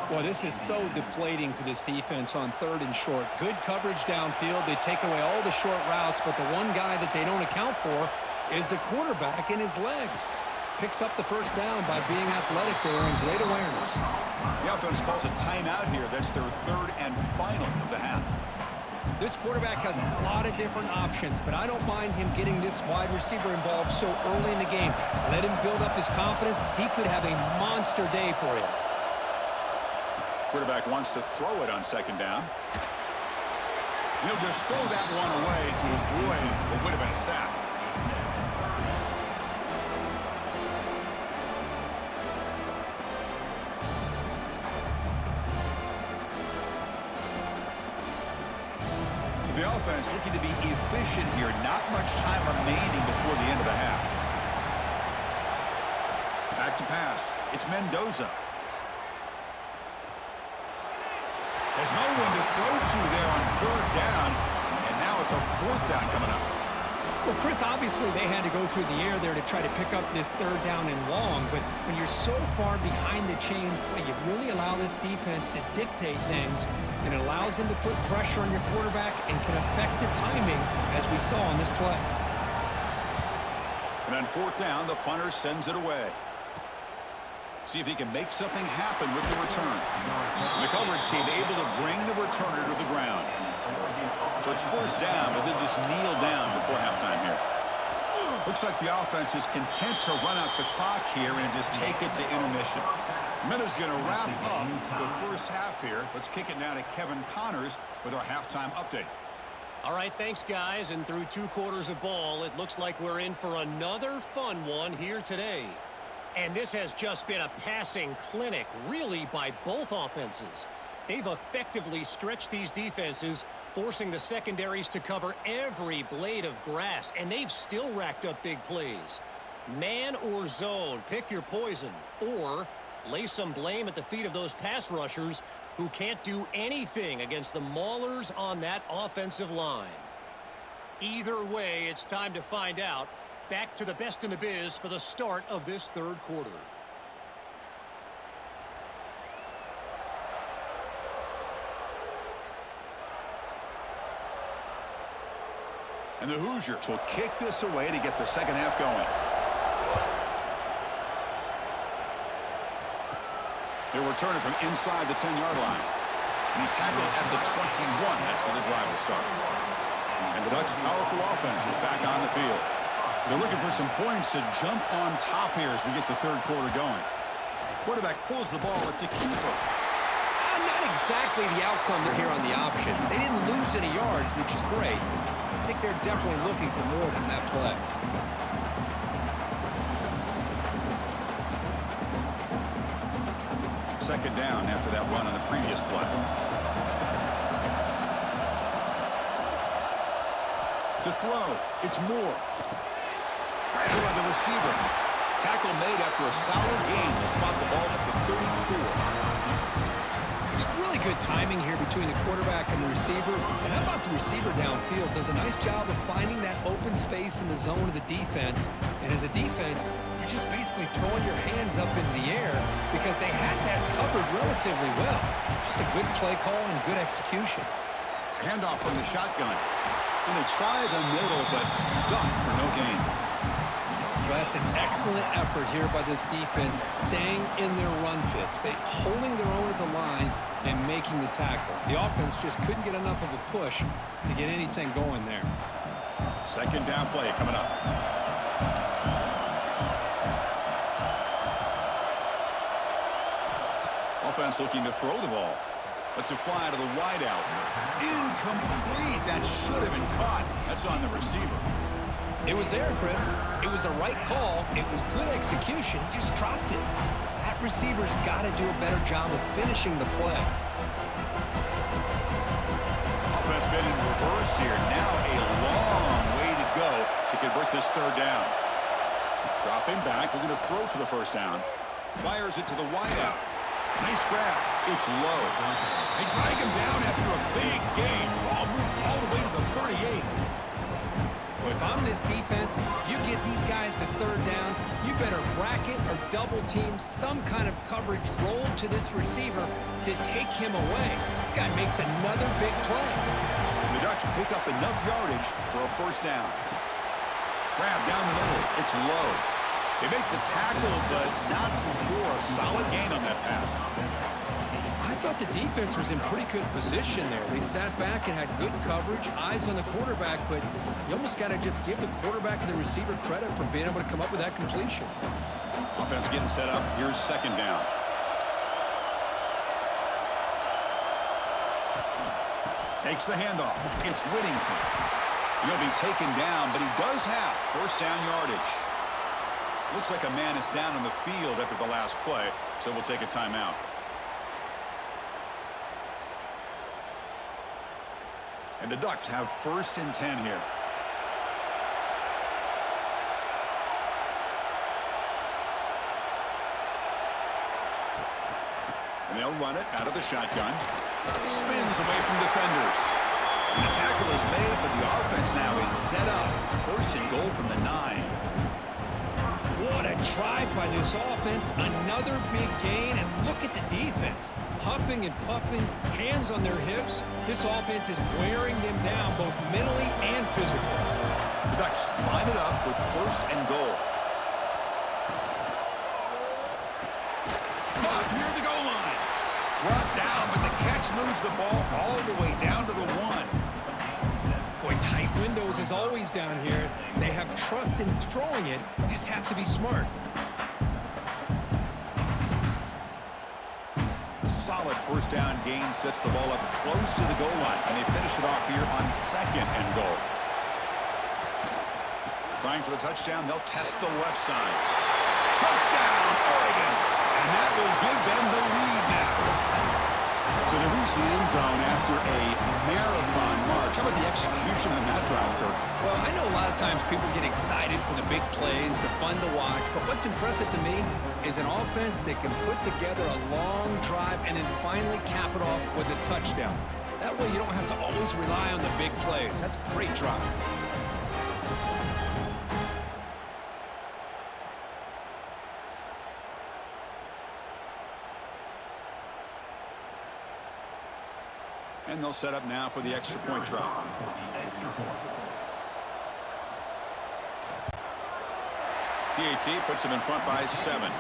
Well, this is so deflating for this defense on third and short. Good coverage downfield. They take away all the short routes, but the one guy that they don't account for is the quarterback and his legs. Picks up the first down by being athletic there and great awareness. The offense calls a timeout here. That's their third and final of the half. This quarterback has a lot of different options, but I don't mind him getting this wide receiver involved so early in the game. Let him build up his confidence. He could have a monster day for you. Quarterback wants to throw it on second down. He'll just throw that one away to avoid what would have been a sack. The offense looking to be efficient here. Not much time remaining before the end of the half. Back to pass. It's Mendoza. There's no one to throw to there on third down. And now it's a fourth down coming up. Well, Chris, obviously they had to go through the air there to try to pick up this third down and long, but when you're so far behind the chains, boy, you really allow this defense to dictate things, and it allows them to put pressure on your quarterback and can affect the timing, as we saw on this play. And on fourth down, the punter sends it away. See if he can make something happen with the return. The coverage team able to bring the returner to the ground. So it's first down, but then just kneel down before halftime here. Looks like the offense is content to run out the clock here and just take it to intermission. Minuta's going to wrap up the first half here. Let's kick it now to Kevin Connors with our halftime update. All right, thanks, guys. And through 2 quarters of ball, it looks like we're in for another fun one here today. And this has just been a passing clinic, really, by both offenses. They've effectively stretched these defenses, forcing the secondaries to cover every blade of grass, and they've still racked up big plays. Man or zone, pick your poison, or lay some blame at the feet of those pass rushers who can't do anything against the maulers on that offensive line. Either way, it's time to find out. Back to the best in the biz for the start of this third quarter. And the Hoosiers will kick this away to get the second half going. They'll return it from inside the 10-yard line. And he's tackled at the 21. That's where the drive will start. And the Ducks' powerful offense is back on the field. They're looking for some points to jump on top here as we get the third quarter going. Quarterback pulls the ball. It's a keeper. Not exactly the outcome here on the option. They didn't lose any yards, which is great. I think they're definitely looking for more from that play. Second down after that run on the previous play. To throw, it's Moore. Right by the receiver. Tackle made after a solid gain to spot the ball at the 34. It's really good timing here between the quarterback and the receiver. And how about the receiver downfield? Does a nice job of finding that open space in the zone of the defense. And as a defense, you're just basically throwing your hands up in the air because they had that covered relatively well. Just a good play call and good execution. Handoff from the shotgun. And they try the middle, but stuck for no gain. Well, that's an excellent effort here by this defense, staying in their run fits. They holding their own at the line and making the tackle. The offense just couldn't get enough of a push to get anything going there. Second down play coming up. Offense looking to throw the ball. Let's it fly to the wideout. Incomplete. That should have been caught. That's on the receiver. It was there, Chris. It was the right call. It was good execution. He just dropped it. That receiver's got to do a better job of finishing the play. Offense been in reverse here. Now a long way to go to convert this third down. Dropping back, looking to throw for the first down. Fires it to the wideout. Nice grab. It's low. They drag him down after a big gain. Ball moved all the way to the 38. Well, if I'm this defense, you get these guys to third down, you better bracket or double team some kind of coverage roll to this receiver to take him away. This guy makes another big play. And the Ducks pick up enough yardage for a first down. Grab down the middle. It's low. They make the tackle, but not before a solid gain on that pass. I thought the defense was in pretty good position there. They sat back and had good coverage, eyes on the quarterback, but you almost got to just give the quarterback and the receiver credit for being able to come up with that completion. Offense getting set up. Here's second down. Takes the handoff. It's Whittington. He'll be taken down, but he does have first down yardage. Looks like a man is down on the field after the last play, so we'll take a timeout. And the Ducks have first and 10 here. And they'll run it out of the shotgun. Spins away from defenders. And the tackle is made, but the offense now is set up. First and goal from the 9. What a drive by this offense. Another big gain, and look at the defense. Huffing and puffing, hands on their hips. This offense is wearing them down both mentally and physically. The Ducks line it up with first and goal. Caught near the goal line. Brought down, but the catch moves the ball all the way down to the 1. Boy, tight windows is always down here. They have trust in throwing it. They just have to be smart. Solid first down gain sets the ball up close to the goal line, and they finish it off here on second and goal. Trying for the touchdown, they'll test the left side. Touchdown, Oregon! And that will give them the lead now. So they reach the end zone after a marathon march. How about the execution on that drive, Kirk? Well, I know a lot of times people get excited for the big plays, they're fun to watch, but what's impressive to me is an offense that can put together a long drive and then finally cap it off with a touchdown. That way you don't have to always rely on the big plays. That's a great drive. And they'll set up now for the extra point try. PAT puts them in front by 7.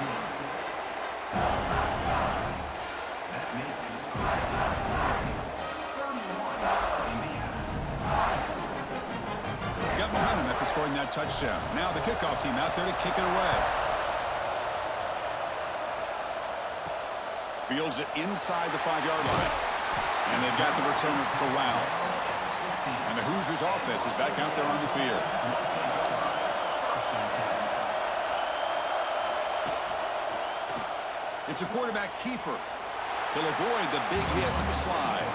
in scoring that touchdown. Now the kickoff team out there to kick it away. Fields it inside the 5-yard line. And they've got the returner corralled. And the Hoosiers offense is back out there on the field. It's a quarterback keeper. He'll avoid the big hit with the slide.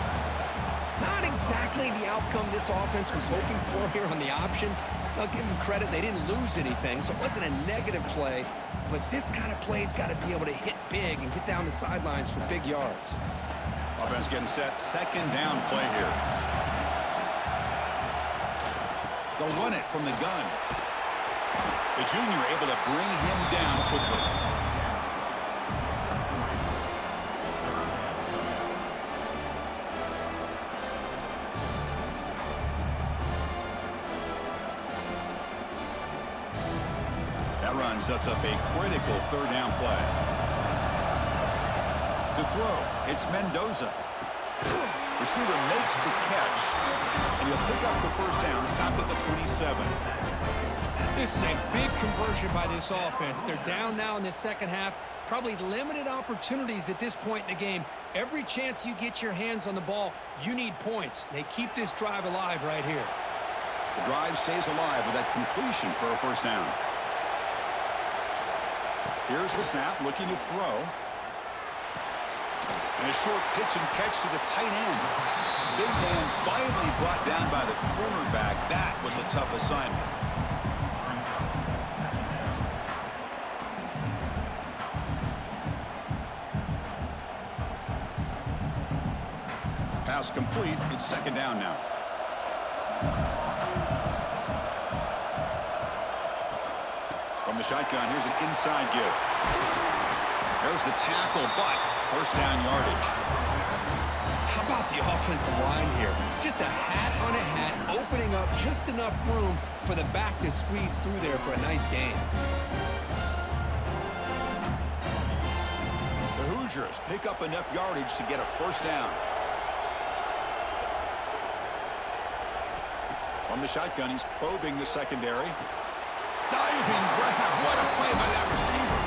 Not exactly the outcome this offense was hoping for here on the option. I'll give them credit, they didn't lose anything, so it wasn't a negative play. But this kind of play's got to be able to hit big and get down the sidelines for big yards. Offense getting set. Second down play here. They'll run it from the gun. The junior able to bring him down quickly. That run sets up a critical third down play. To throw, it's Mendoza. Receiver makes the catch, and he'll pick up the first down, stopped at the 27. This is a big conversion by this offense. They're down now in the second half. Probably limited opportunities at this point in the game. Every chance you get your hands on the ball, you need points. They keep this drive alive right here. The drive stays alive with that completion for a first down. Here's the snap, looking to throw. And a short pitch and catch to the tight end. Big man finally brought down by the cornerback. That was a tough assignment. Pass complete. It's second down now. From the shotgun, here's an inside give. There's the tackle, but first down yardage. How about the offensive line here? Just a hat on a hat, opening up just enough room for the back to squeeze through there for a nice gain. The Hoosiers pick up enough yardage to get a first down. From the shotgun, he's probing the secondary. Diving grab. What a play by that receiver.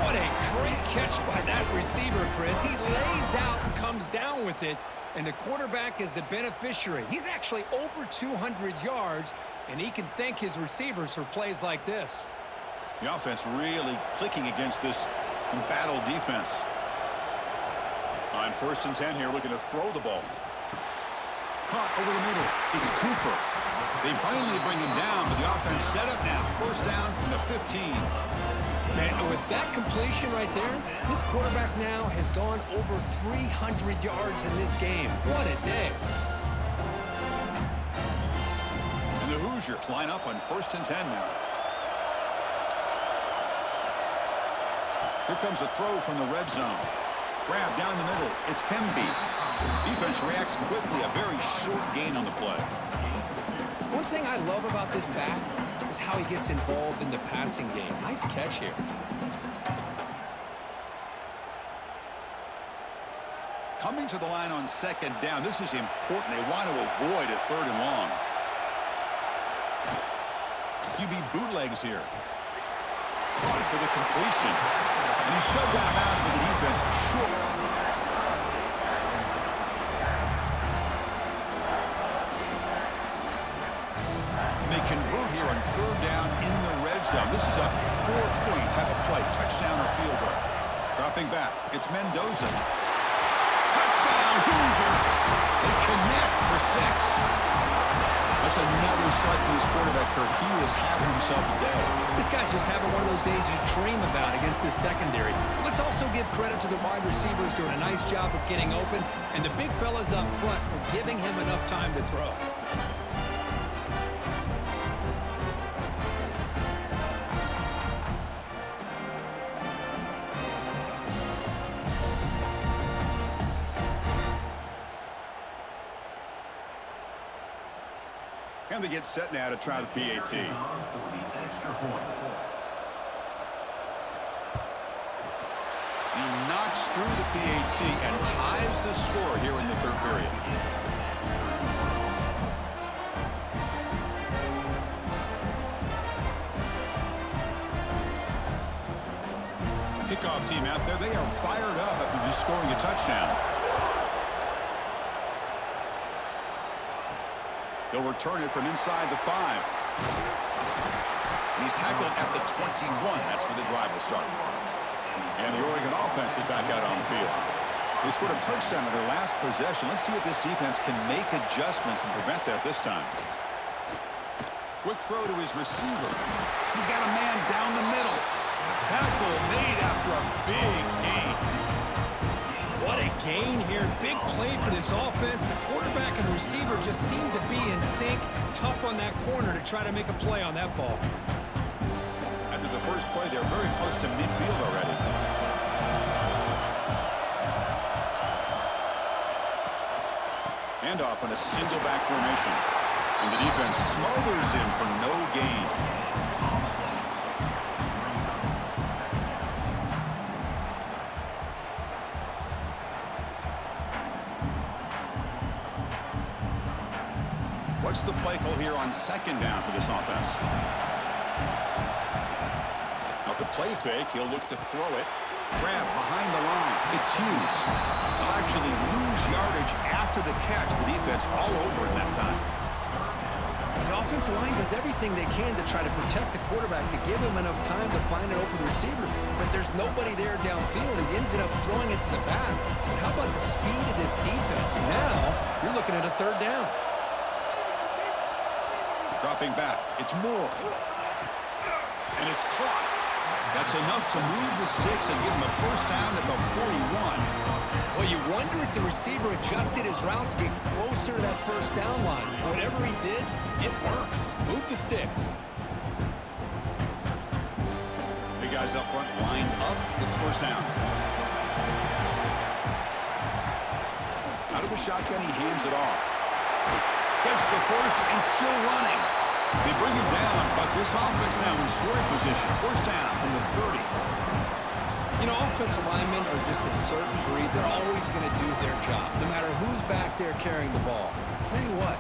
What a great catch by that receiver, Chris. He lays out and comes down with it, and the quarterback is the beneficiary. He's actually over 200 yards, and he can thank his receivers for plays like this. The offense really clicking against this embattled defense. On 1st and 10 here, looking to throw the ball. Caught over the middle. It's Cooper. They finally bring him down, but the offense set up now. First down from the 15. Man, with that completion right there, this quarterback now has gone over 300 yards in this game. What a day. And the Hoosiers line up on 1st and 10 now. Here comes a throw from the red zone. Grab down the middle. It's Hemby. Defense reacts quickly. A very short gain on the play. One thing I love about this back is how he gets involved in the passing game. Nice catch here. Coming to the line on second down. This is important. They want to avoid a third and long. QB bootlegs here. Caught for the completion. And he's shoved out of bounds with the defense short. Convert here on third down in the red zone. This is a 4-point type of play. Touchdown or field goal. Dropping back. It's Mendoza. Touchdown, Hoosiers. They connect for 6. That's another strike from his quarterback, Kirk. He is having himself a day. This guy's just having one of those days you dream about against this secondary. Let's also give credit to the wide receivers doing a nice job of getting open, and the big fellas up front for giving him enough time to throw. And they get set now to try the PAT. He knocks through the PAT and ties the score here in the third period. kickoff team out there, they are fired up after just scoring a touchdown. He'll return it from inside the 5. And he's tackled at the 21. That's where the drive will start. And the Oregon offense is back out on the field. They scored a touchdown in their last possession. Let's see if this defense can make adjustments and prevent that this time. Quick throw to his receiver. He's got a man down the middle. Tackle made after a big gain. What a gain here. Big play for this offense. The quarterback and the receiver just seem to be in sync. Tough on that corner to try to make a play on that ball. After the first play, they're very close to midfield already. Handoff on a single back formation. And the defense smothers him for no gain. What's the play call here on second down for this offense? Off the play fake, he'll look to throw it. Grab behind the line. It's Hughes. They'll actually lose yardage after the catch. The defense all over in that time. The offensive line does everything they can to try to protect the quarterback, to give him enough time to find an open receiver. But there's nobody there downfield. He ends up throwing it to the back. But how about the speed of this defense? Now you're looking at a third down. Dropping back. It's Moore. And it's caught. That's enough to move the sticks and give him a first down at the 41. Well, you wonder if the receiver adjusted his route to get closer to that first down line. Whatever he did, it works. Move the sticks. Big guys up front lined up. It's first down. Out of the shotgun, he hands it off. Gets the first and still running. They bring him down, but this offense now in scoring position. First down from the 30. You know, offensive linemen are just a certain breed. They're always going to do their job, no matter who's back there carrying the ball. I'll tell you what,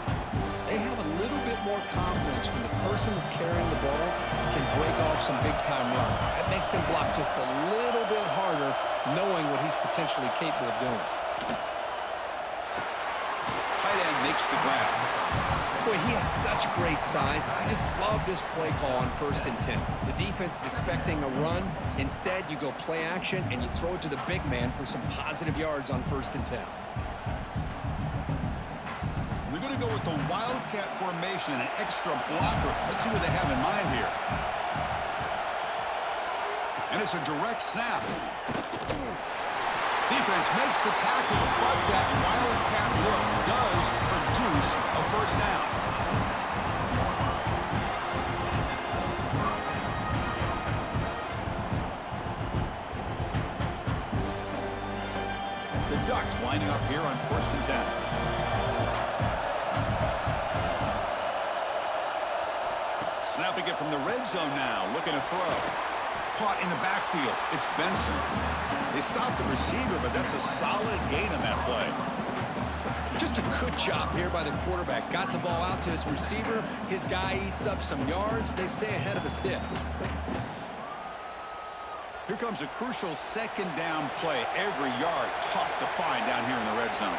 they have a little bit more confidence when the person that's carrying the ball can break off some big-time runs. That makes them block just a little bit harder, knowing what he's potentially capable of doing. Tight end makes the grab. Boy, he has such great size. I just love this play call on 1st and 10. The defense is expecting a run. Instead, you go play action, and you throw it to the big man for some positive yards on 1st and 10. We're going to go with the Wildcat formation and an extra blocker. Let's see what they have in mind here. And it's a direct snap. Defense makes the tackle, but that Wildcat look does produce a first down. The Ducks lining up here on 1st and 10. Snapping it from the red zone now, looking to throw. Caught in the backfield. It's Benson. They stopped the receiver, but that's a solid gain on that play. Just a good job here by the quarterback. Got the ball out to his receiver. His guy eats up some yards. They stay ahead of the sticks. Here comes a crucial second down play. Every yard tough to find down here in the red zone.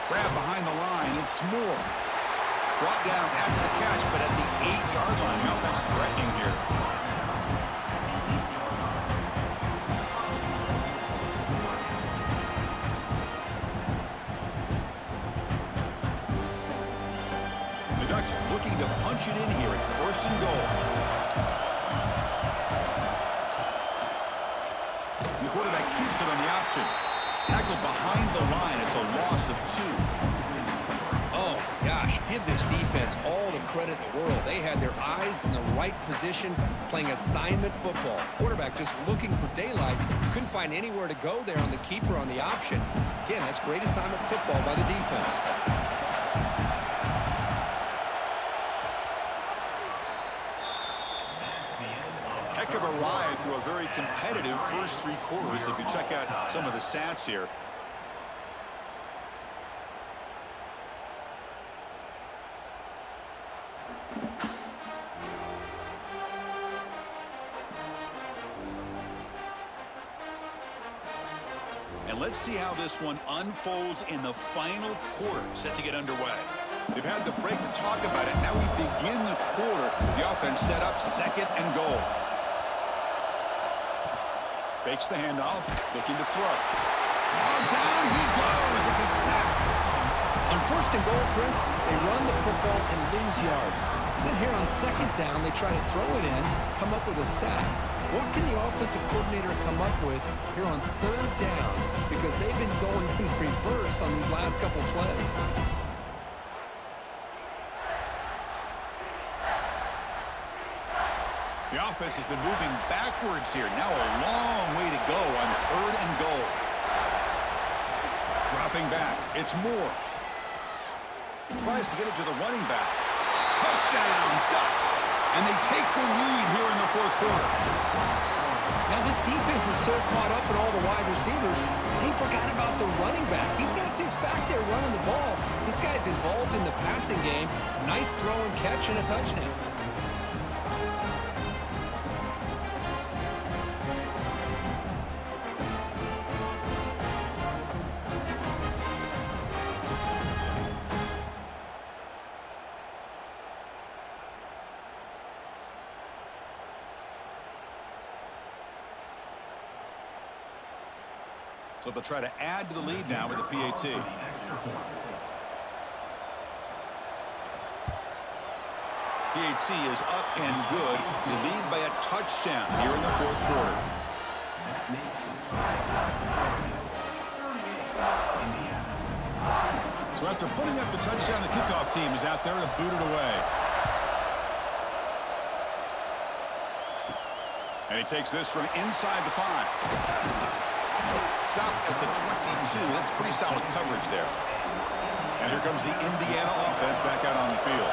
Grab behind the line. It's Moore. Brought down after the catch, but at the 8-yard line. The offense threatening here. The Ducks looking to punch it in here. It's 1st and goal. The quarterback keeps it on the option. Tackled behind the line. It's a loss of 2. Oh, gosh, give this defense all the credit in the world. They had their eyes in the right position, playing assignment football. Quarterback just looking for daylight. Couldn't find anywhere to go there on the keeper on the option. Again, that's great assignment football by the defense. Heck of a ride through a very competitive first 3 quarters. If you check out some of the stats here. let's see how this one unfolds in the final quarter, set to get underway. They've had the break to talk about it. Now we begin the quarter. The offense set up 2nd and goal. Fakes the handoff, looking to throw. Oh, down he goes. It's a sack. On 1st and goal, Chris, they run the football and lose yards. Then here on 2nd down, they try to throw it in, come up with a sack. What can the offensive coordinator come up with here on 3rd down? Because they've been going in reverse on these last couple plays. The offense has been moving backwards here. Now a long way to go on 3rd and goal. Dropping back. It's Moore. Tries to get it to the running back. Touchdown, Ducks! And they take the lead here in the 4th quarter. Now this defense is so caught up in all the wide receivers, they forgot about the running back. He's not just back there running the ball. This guy's involved in the passing game. Nice throw and catch and a touchdown. So they'll try to add to the lead now with the PAT. PAT is up and good. They lead by a touchdown here in the 4th quarter. So after putting up the touchdown, the kickoff team is out there to boot it away. And he takes this from inside the 5. Stop at the 22. That's pretty solid coverage there. And here comes the Indiana offense back out on the field.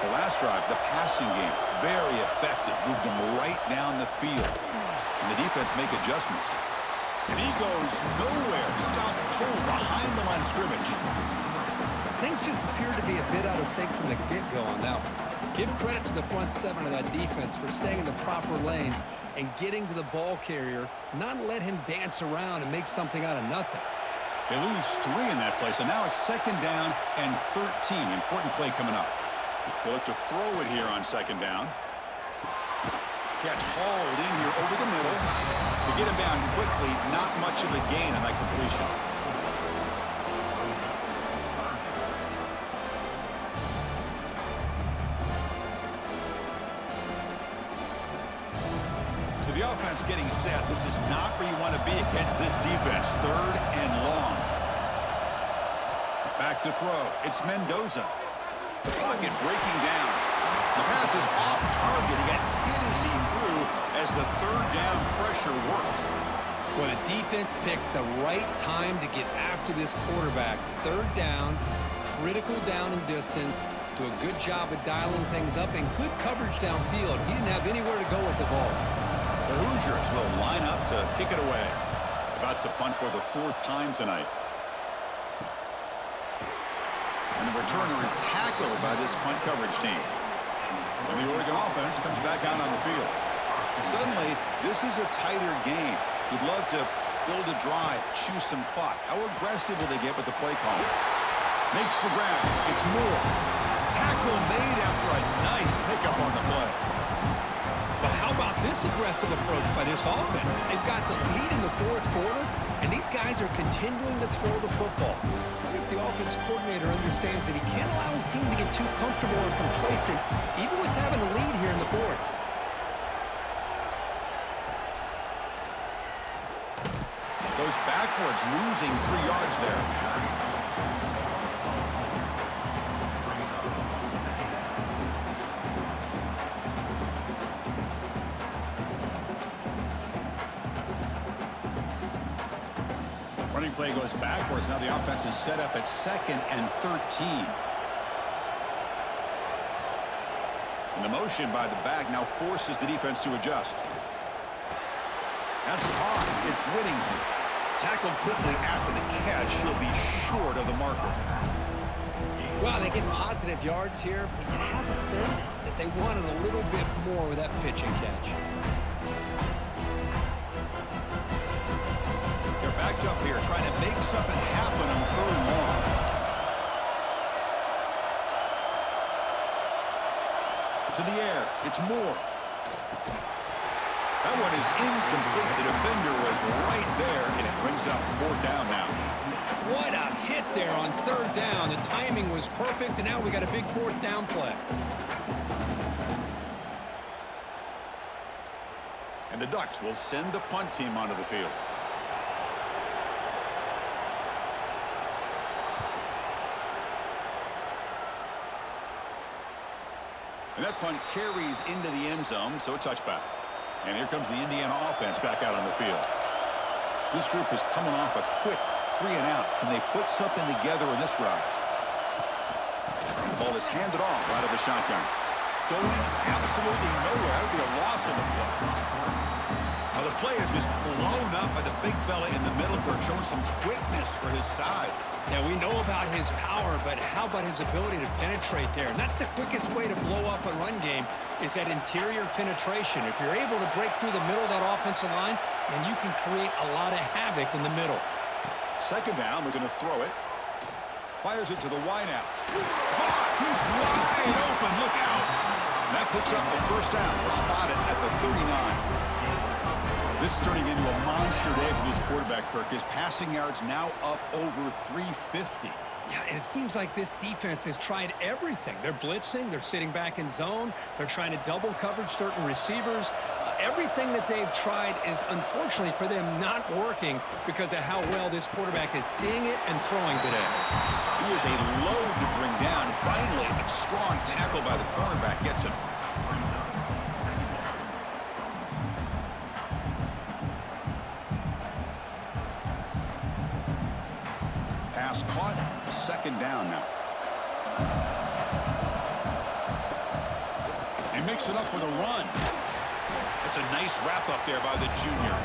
The last drive, the passing game, very effective. Moved them right down the field. And the defense make adjustments. And he goes nowhere. Stop cold behind the line of scrimmage. Things just appear to be a bit out of sync from the get-go on that one. Give credit to the front 7 of that defense for staying in the proper lanes and getting to the ball carrier, not let him dance around and make something out of nothing. They lose 3 in that play, so now it's 2nd down and 13. Important play coming up. They look to throw it here on 2nd down. Catch hauled in here over the middle. To get him down quickly, not much of a gain on that completion. So the offense getting set. This is not where you want to be against this defense. 3rd and long. Back to throw. It's Mendoza. The pocket breaking down. The pass is off target. He got hit as he threw as the 3rd down pressure works. Well, the defense picks the right time to get after this quarterback. 3rd down, critical down and distance. Do a good job of dialing things up and good coverage downfield. He didn't have anywhere to go with the ball. The Hoosiers will line up to kick it away. About to punt for the 4th time tonight. And the returner is tackled by this punt coverage team. And the Oregon offense comes back out on the field. Suddenly, this is a tighter game. You'd love to build a drive, choose some clock. How aggressive will they get with the play call? Makes the grab. It's Moore. Tackle made after a nice pickup on the play. But how about this aggressive approach by this offense? They've got the lead in the 4th quarter, and these guys are continuing to throw the football. I wonder if the offense coordinator understands that he can't allow his team to get too comfortable or complacent, even with having a lead here in the 4th. Goes backwards, losing 3 yards there. Running play goes backwards. Now the offense is set up at 2nd and 13. And the motion by the back now forces the defense to adjust. That's caught. It's Whittington. Tackled quickly after the catch. He'll be short of the marker. Well, they get positive yards here, but you have a sense that they wanted a little bit more with that pitch and catch. They're back backed up here, trying to make something happen on 3rd and long. To the air, it's Moore. That one is incomplete. The defender was right there, and it brings up 4th down now. What a hit there on 3rd down. The timing was perfect, and now we got a big 4th down play. And the Ducks will send the punt team onto the field. And that punt carries into the end zone, so a touchback. And here comes the Indiana offense back out on the field. This group is coming off a quick 3-and-out. Can they put something together in this drive? The ball is handed off out of the shotgun. Going absolutely nowhere. That would be a loss on the play. Now the play is just blown up by the big fella in the middle, showing some quickness for his size. Yeah, we know about his power, but how about his ability to penetrate there? And that's the quickest way to blow up a run game, is that interior penetration. If you're able to break through the middle of that offensive line, then you can create a lot of havoc in the middle. 2nd down, we're going to throw it. Fires it to the wideout. Caught! He's wide open. Look out! And that picks up a 1st down. We'll spot it at the 39. This is turning into a monster day for this quarterback, Kirk. His passing yards now up over 350. Yeah, and it seems like this defense has tried everything. They're blitzing. They're sitting back in zone. They're trying to double coverage certain receivers. Everything that they've tried is, unfortunately for them, not working because of how well this quarterback is seeing it and throwing today. He is a load to bring down. Finally, a strong tackle by the cornerback gets him. Pass caught. 2nd down now. He mixes it up with a run. It's a nice wrap-up there by the junior.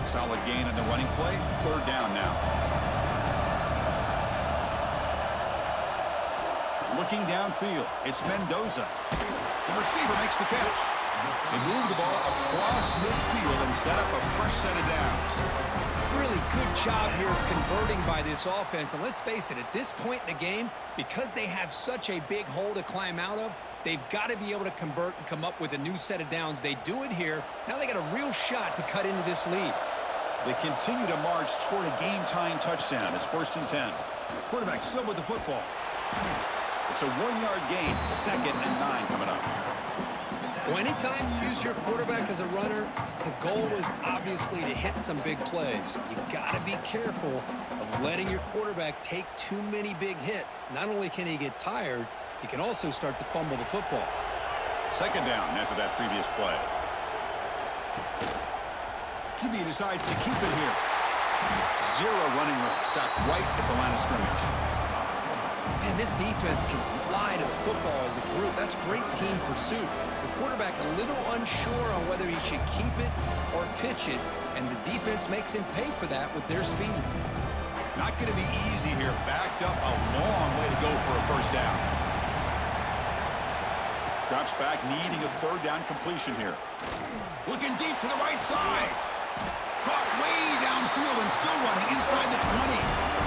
Solid gain on the running play. 3rd down now. Looking downfield, it's Mendoza. The receiver makes the catch. They move the ball across midfield and set up a fresh set of downs. Really good job here of converting by this offense. And let's face it, at this point in the game, because they have such a big hole to climb out of, they've got to be able to convert and come up with a new set of downs. They do it here. Now they got a real shot to cut into this lead. They continue to march toward a game-tying touchdown. It's 1st and 10. Quarterback still with the football. It's a 1-yard gain. 2nd and 9 coming up. Well, anytime you use your quarterback as a runner, the goal is obviously to hit some big plays. You've got to be careful of letting your quarterback take too many big hits. Not only can he get tired, he can also start to fumble the football. 2nd down after that previous play. QB decides to keep it here. 0 running room. Stopped right at the line of scrimmage. Man, this defense can fly to the football as a group. That's great team pursuit. The quarterback a little unsure on whether he should keep it or pitch it, and the defense makes him pay for that with their speed. Not going to be easy here. Backed up a long way to go for a 1st down. Drops back, needing a 3rd down completion here. Looking deep to the right side. Caught way downfield and still running inside the 20.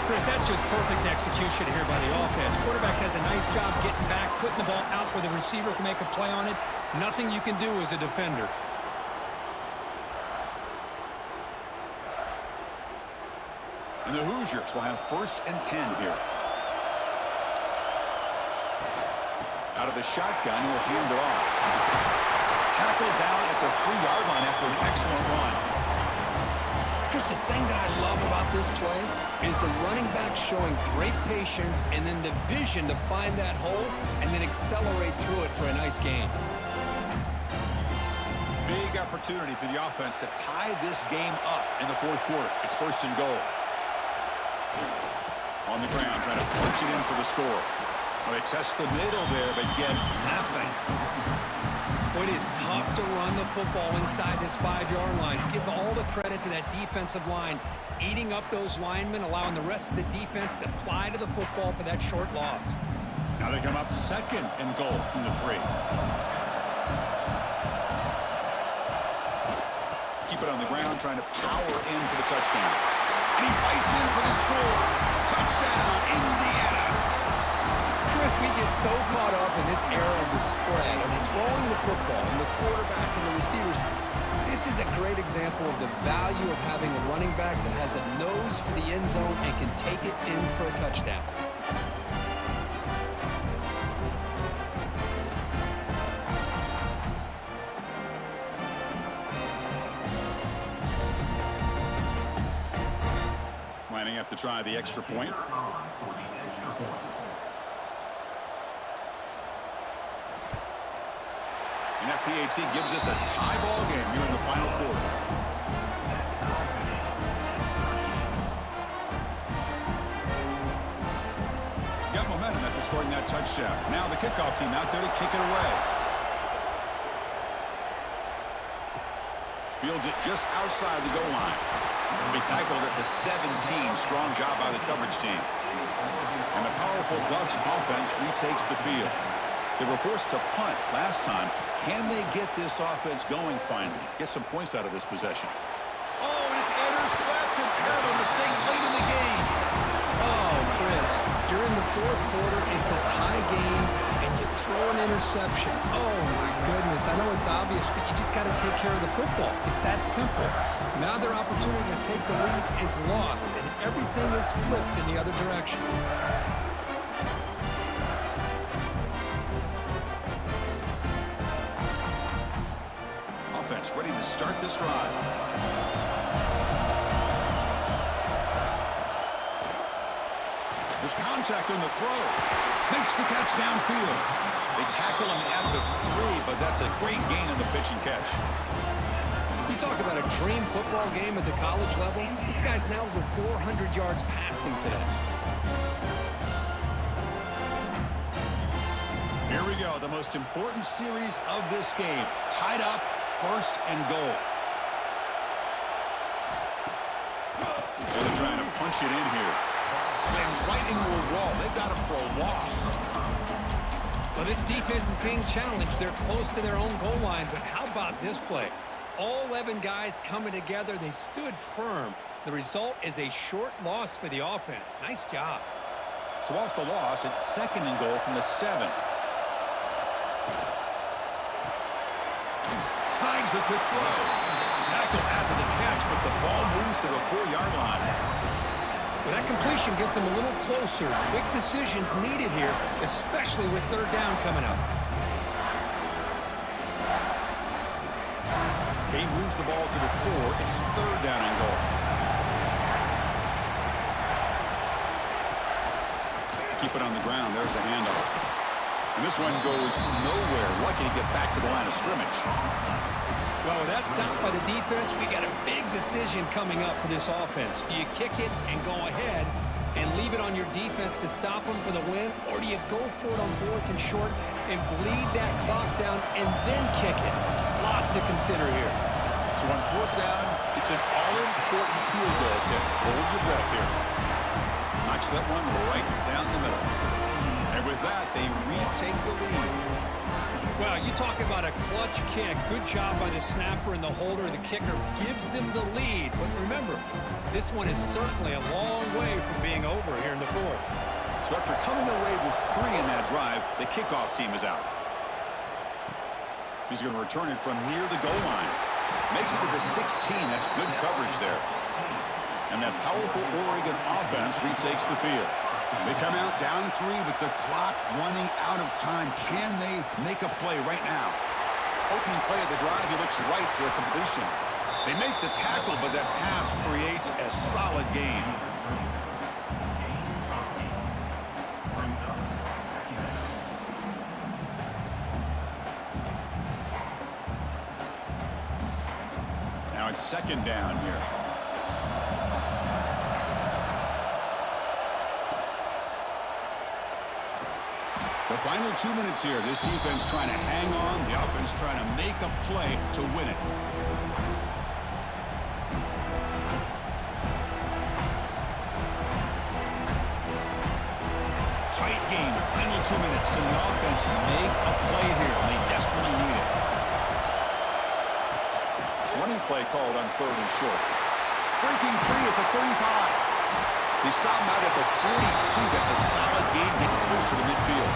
Chris, that's just perfect execution here by the offense. Quarterback does a nice job getting back, putting the ball out where the receiver can make a play on it. Nothing you can do as a defender. And the Hoosiers will have 1st and 10 here. Out of the shotgun, will hand it off. Tackled down at the 3-yard line after an excellent run. Chris, the thing that I love about this play is the running back showing great patience and then the vision to find that hole and then accelerate through it for a nice gain. Big opportunity for the offense to tie this game up in the 4th quarter. It's 1st and goal. On the ground, trying to punch it in for the score. Well, they test the middle there, but get nothing. Well, it is tough to run the football inside this 5-yard line. Give all the credit to that defensive line, eating up those linemen, allowing the rest of the defense to fly to the football for that short loss. Now they come up 2nd and goal from the 3. Keep it on the ground, trying to power in for the touchdown. And he fights in for the score. Touchdown, Indiana. Chris, we get so caught up in this era of the spread, of throwing the football, and the quarterback and the receivers. This is a great example of the value of having a running back that has a nose for the end zone and can take it in for a touchdown. Lining up to try the extra point. And that PAT gives us a tie ball game here in the final quarter. Got momentum after scoring that touchdown. Now the kickoff team out there to kick it away. Fields it just outside the goal line. He tackled at the 17. Strong job by the coverage team. And the powerful Ducks offense retakes the field. They were forced to punt last time. Can they get this offense going finally? Get some points out of this possession. Oh, and it's intercepted. Terrible mistake late in the game. Oh, Chris, you're in the 4th quarter. It's a tie game, and you throw an interception. Oh, my goodness. I know it's obvious, but you just got to take care of the football. It's that simple. Now their opportunity to take the lead is lost, and everything is flipped in the other direction. Offense ready to start this drive. There's contact on the throw. Makes the catch downfield. They tackle him at the 3, but that's a great gain on the pitch and catch. You talk about a dream football game at the college level. This guy's now over 400 yards passing today. Here we go, the most important series of this game. Tied up, 1st and goal. Oh, they're trying to punch it in here. Slams right into a wall. They've got him for a loss. Well, this defense is being challenged. They're close to their own goal line, but how about this play? All 11 guys coming together. They stood firm. The result is a short loss for the offense. Nice job. So off the loss, it's 2nd and goal from the 7. Slides the quick throw. Tackle after the catch, but the ball moves to the 4-yard line. Well, that completion gets him a little closer. Quick decisions needed here, especially with 3rd down coming up. He moves the ball to the 4. It's 3rd down and goal. Keep it on the ground. There's the handoff. And this one goes nowhere. Lucky to get back to the line of scrimmage. Well, with that stop by the defense, we got a big decision coming up for this offense. Do you kick it and go ahead and leave it on your defense to stop them for the win, or do you go for it on 4th and short and bleed that clock down and then kick it? A lot to consider here. So on 4th down, it's an all-important field goal attempt. Hold your breath here. Knocks that one right down the middle. And with that, they retake the lead. Well, you talk about a clutch kick. Good job by the snapper and the holder. The kicker gives them the lead. But remember, this one is certainly a long way from being over here in the 4th. So after coming away with 3 in that drive, the kickoff team is out. He's going to return it from near the goal line. Makes it to the 16. That's good coverage there. And that powerful Oregon offense retakes the field. They come out down 3 with the clock running out of time. Can they make a play right now? Opening play of the drive, he looks right for a completion. They make the tackle, but that pass creates a solid gain. Now it's 2nd down here. The Final 2 minutes here. This defense trying to hang on. The offense trying to make a play to win it. Tight game. Final 2 minutes. Can the offense make a play here? They desperately need it. Running play called on 3rd and short. Breaking free at the 35. They stop him out at the 42. That's a solid gain, getting closer to midfield.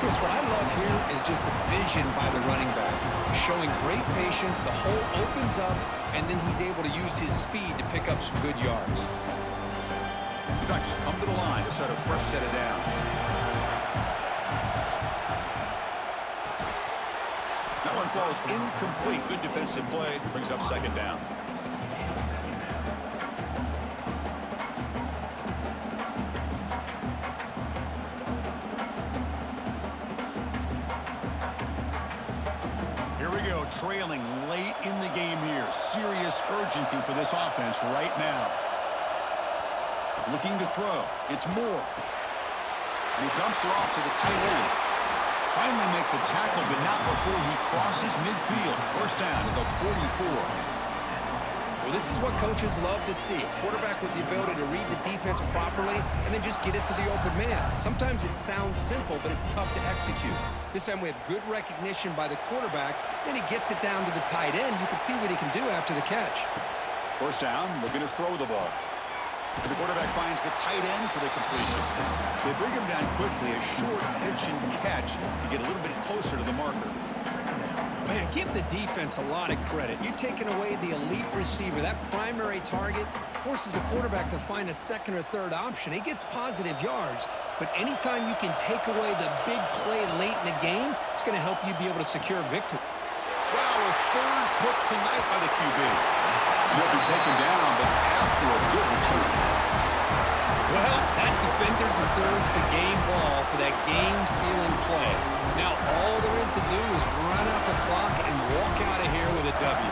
Chris, what I love here is just the vision by the running back. Showing great patience, the hole opens up, and then he's able to use his speed to pick up some good yards. The Ducks come to the line to set a fresh set of downs. That one falls incomplete. Good defensive play. Brings up 2nd down. Trailing late in the game here. Serious urgency for this offense right now. Looking to throw. It's Moore. And he dumps it off to the tight end. Finally make the tackle, but not before he crosses midfield. First down to the 44. Well, this is what coaches love to see. A quarterback with the ability to read the defense properly and then just get it to the open man. Sometimes it sounds simple, but it's tough to execute. This time we have good recognition by the quarterback. Then he gets it down to the tight end. You can see what he can do after the catch. First down, looking to throw the ball. And the quarterback finds the tight end for the completion. They bring him down quickly, a short pitch and catch to get a little bit closer to the marker. Man, give the defense a lot of credit. You're taking away the elite receiver. That primary target forces the quarterback to find a 2nd or 3rd option. He gets positive yards, but anytime you can take away the big play late in the game, it's going to help you be able to secure a victory. Wow, a 3rd pick tonight by the QB. He'll be taken down, but after a good return. Well, that defender deserves the game ball for that game-sealing play. Now, all there is to do is run out the clock and walk out of here with a W.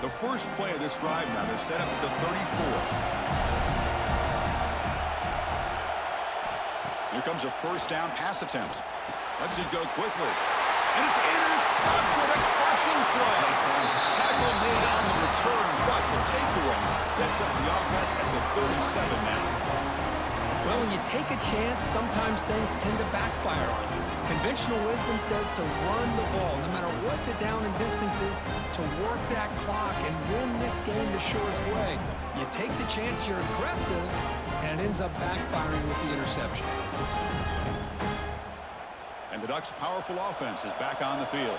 The first play of this drive now, they're set up at the 34. Here comes a first down pass attempt. Let's it go quickly. And it's intercepted, a crushing play. Tackle made on the return, but the takeaway sets up the offense at the 37 now. Well, when you take a chance, sometimes things tend to backfire on you. Conventional wisdom says to run the ball, no matter what the down and distance is, to work that clock and win this game the surest way. You take the chance, you're aggressive, and it ends up backfiring with the interception. And the Ducks' powerful offense is back on the field.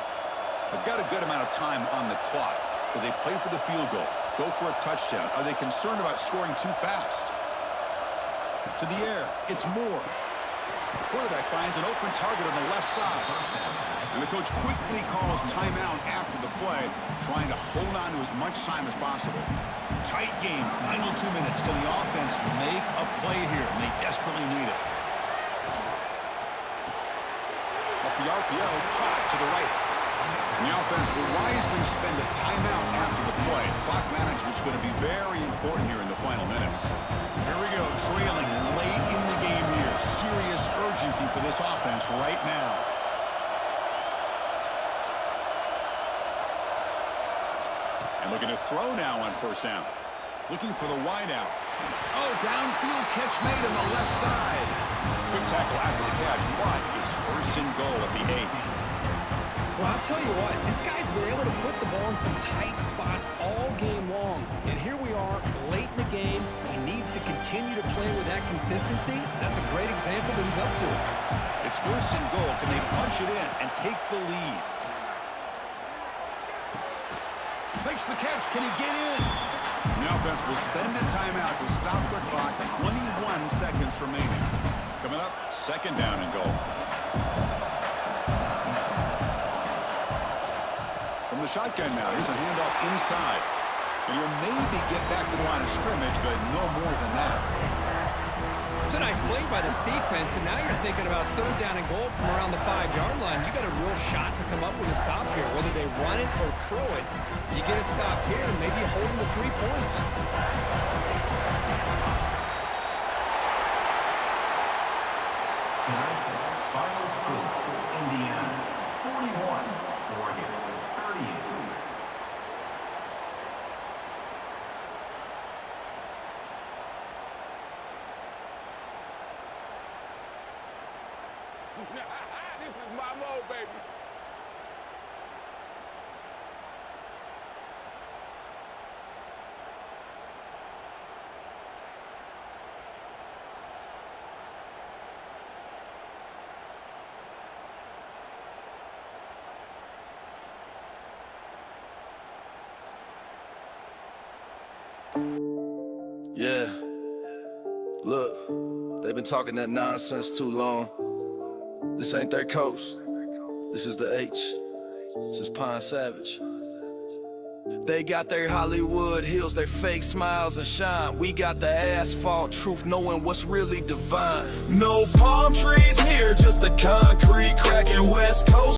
They've got a good amount of time on the clock. Do they play for the field goal? Go for a touchdown? Are they concerned about scoring too fast? To the air, it's Moore. The quarterback finds an open target on the left side. And the coach quickly calls timeout after the play, trying to hold on to as much time as possible. Tight game, final 2 minutes. Can the offense make a play here? And they desperately need it. Off the RPO, caught to the right. And the offense will wisely spend a timeout after the play. Clock management is going to be very important here in the final minutes. Here we go, trailing late in the game here. Serious urgency for this offense right now. And looking to throw now on first down. Looking for the wideout. Oh, downfield catch made on the left side. Good tackle after the catch, but it's first and goal at the 8. Well, I'll tell you what, this guy's been able to put the ball in some tight spots all game long. And here we are, late in the game. He needs to continue to play with that consistency. That's a great example that he's up to it. It's first and goal. Can they punch it in and take the lead? Makes the catch. Can he get in? The offense will spend a timeout to stop the clock. 21 seconds remaining. Coming up, second down and goal. From the shotgun now, here's a handoff inside. And he'll maybe get back to the line of scrimmage, but no more than that. It's a nice play by this defense, and now you're thinking about third down and goal from around the 5-yard line. You got a real shot to come up with a stop here. Whether they run it or throw it, you get a stop here, and maybe hold them to 3 points. Tonight's final score, Indiana 41, Oregon 38. This is my mode, baby. Yeah, look, they've been talking that nonsense too long. This ain't their coach. This is the H. This is Pine Savage. They got their Hollywood hills, their fake smiles and shine. We got the asphalt truth, knowing what's really divine. No palm trees here, just the concrete cracking West Coast.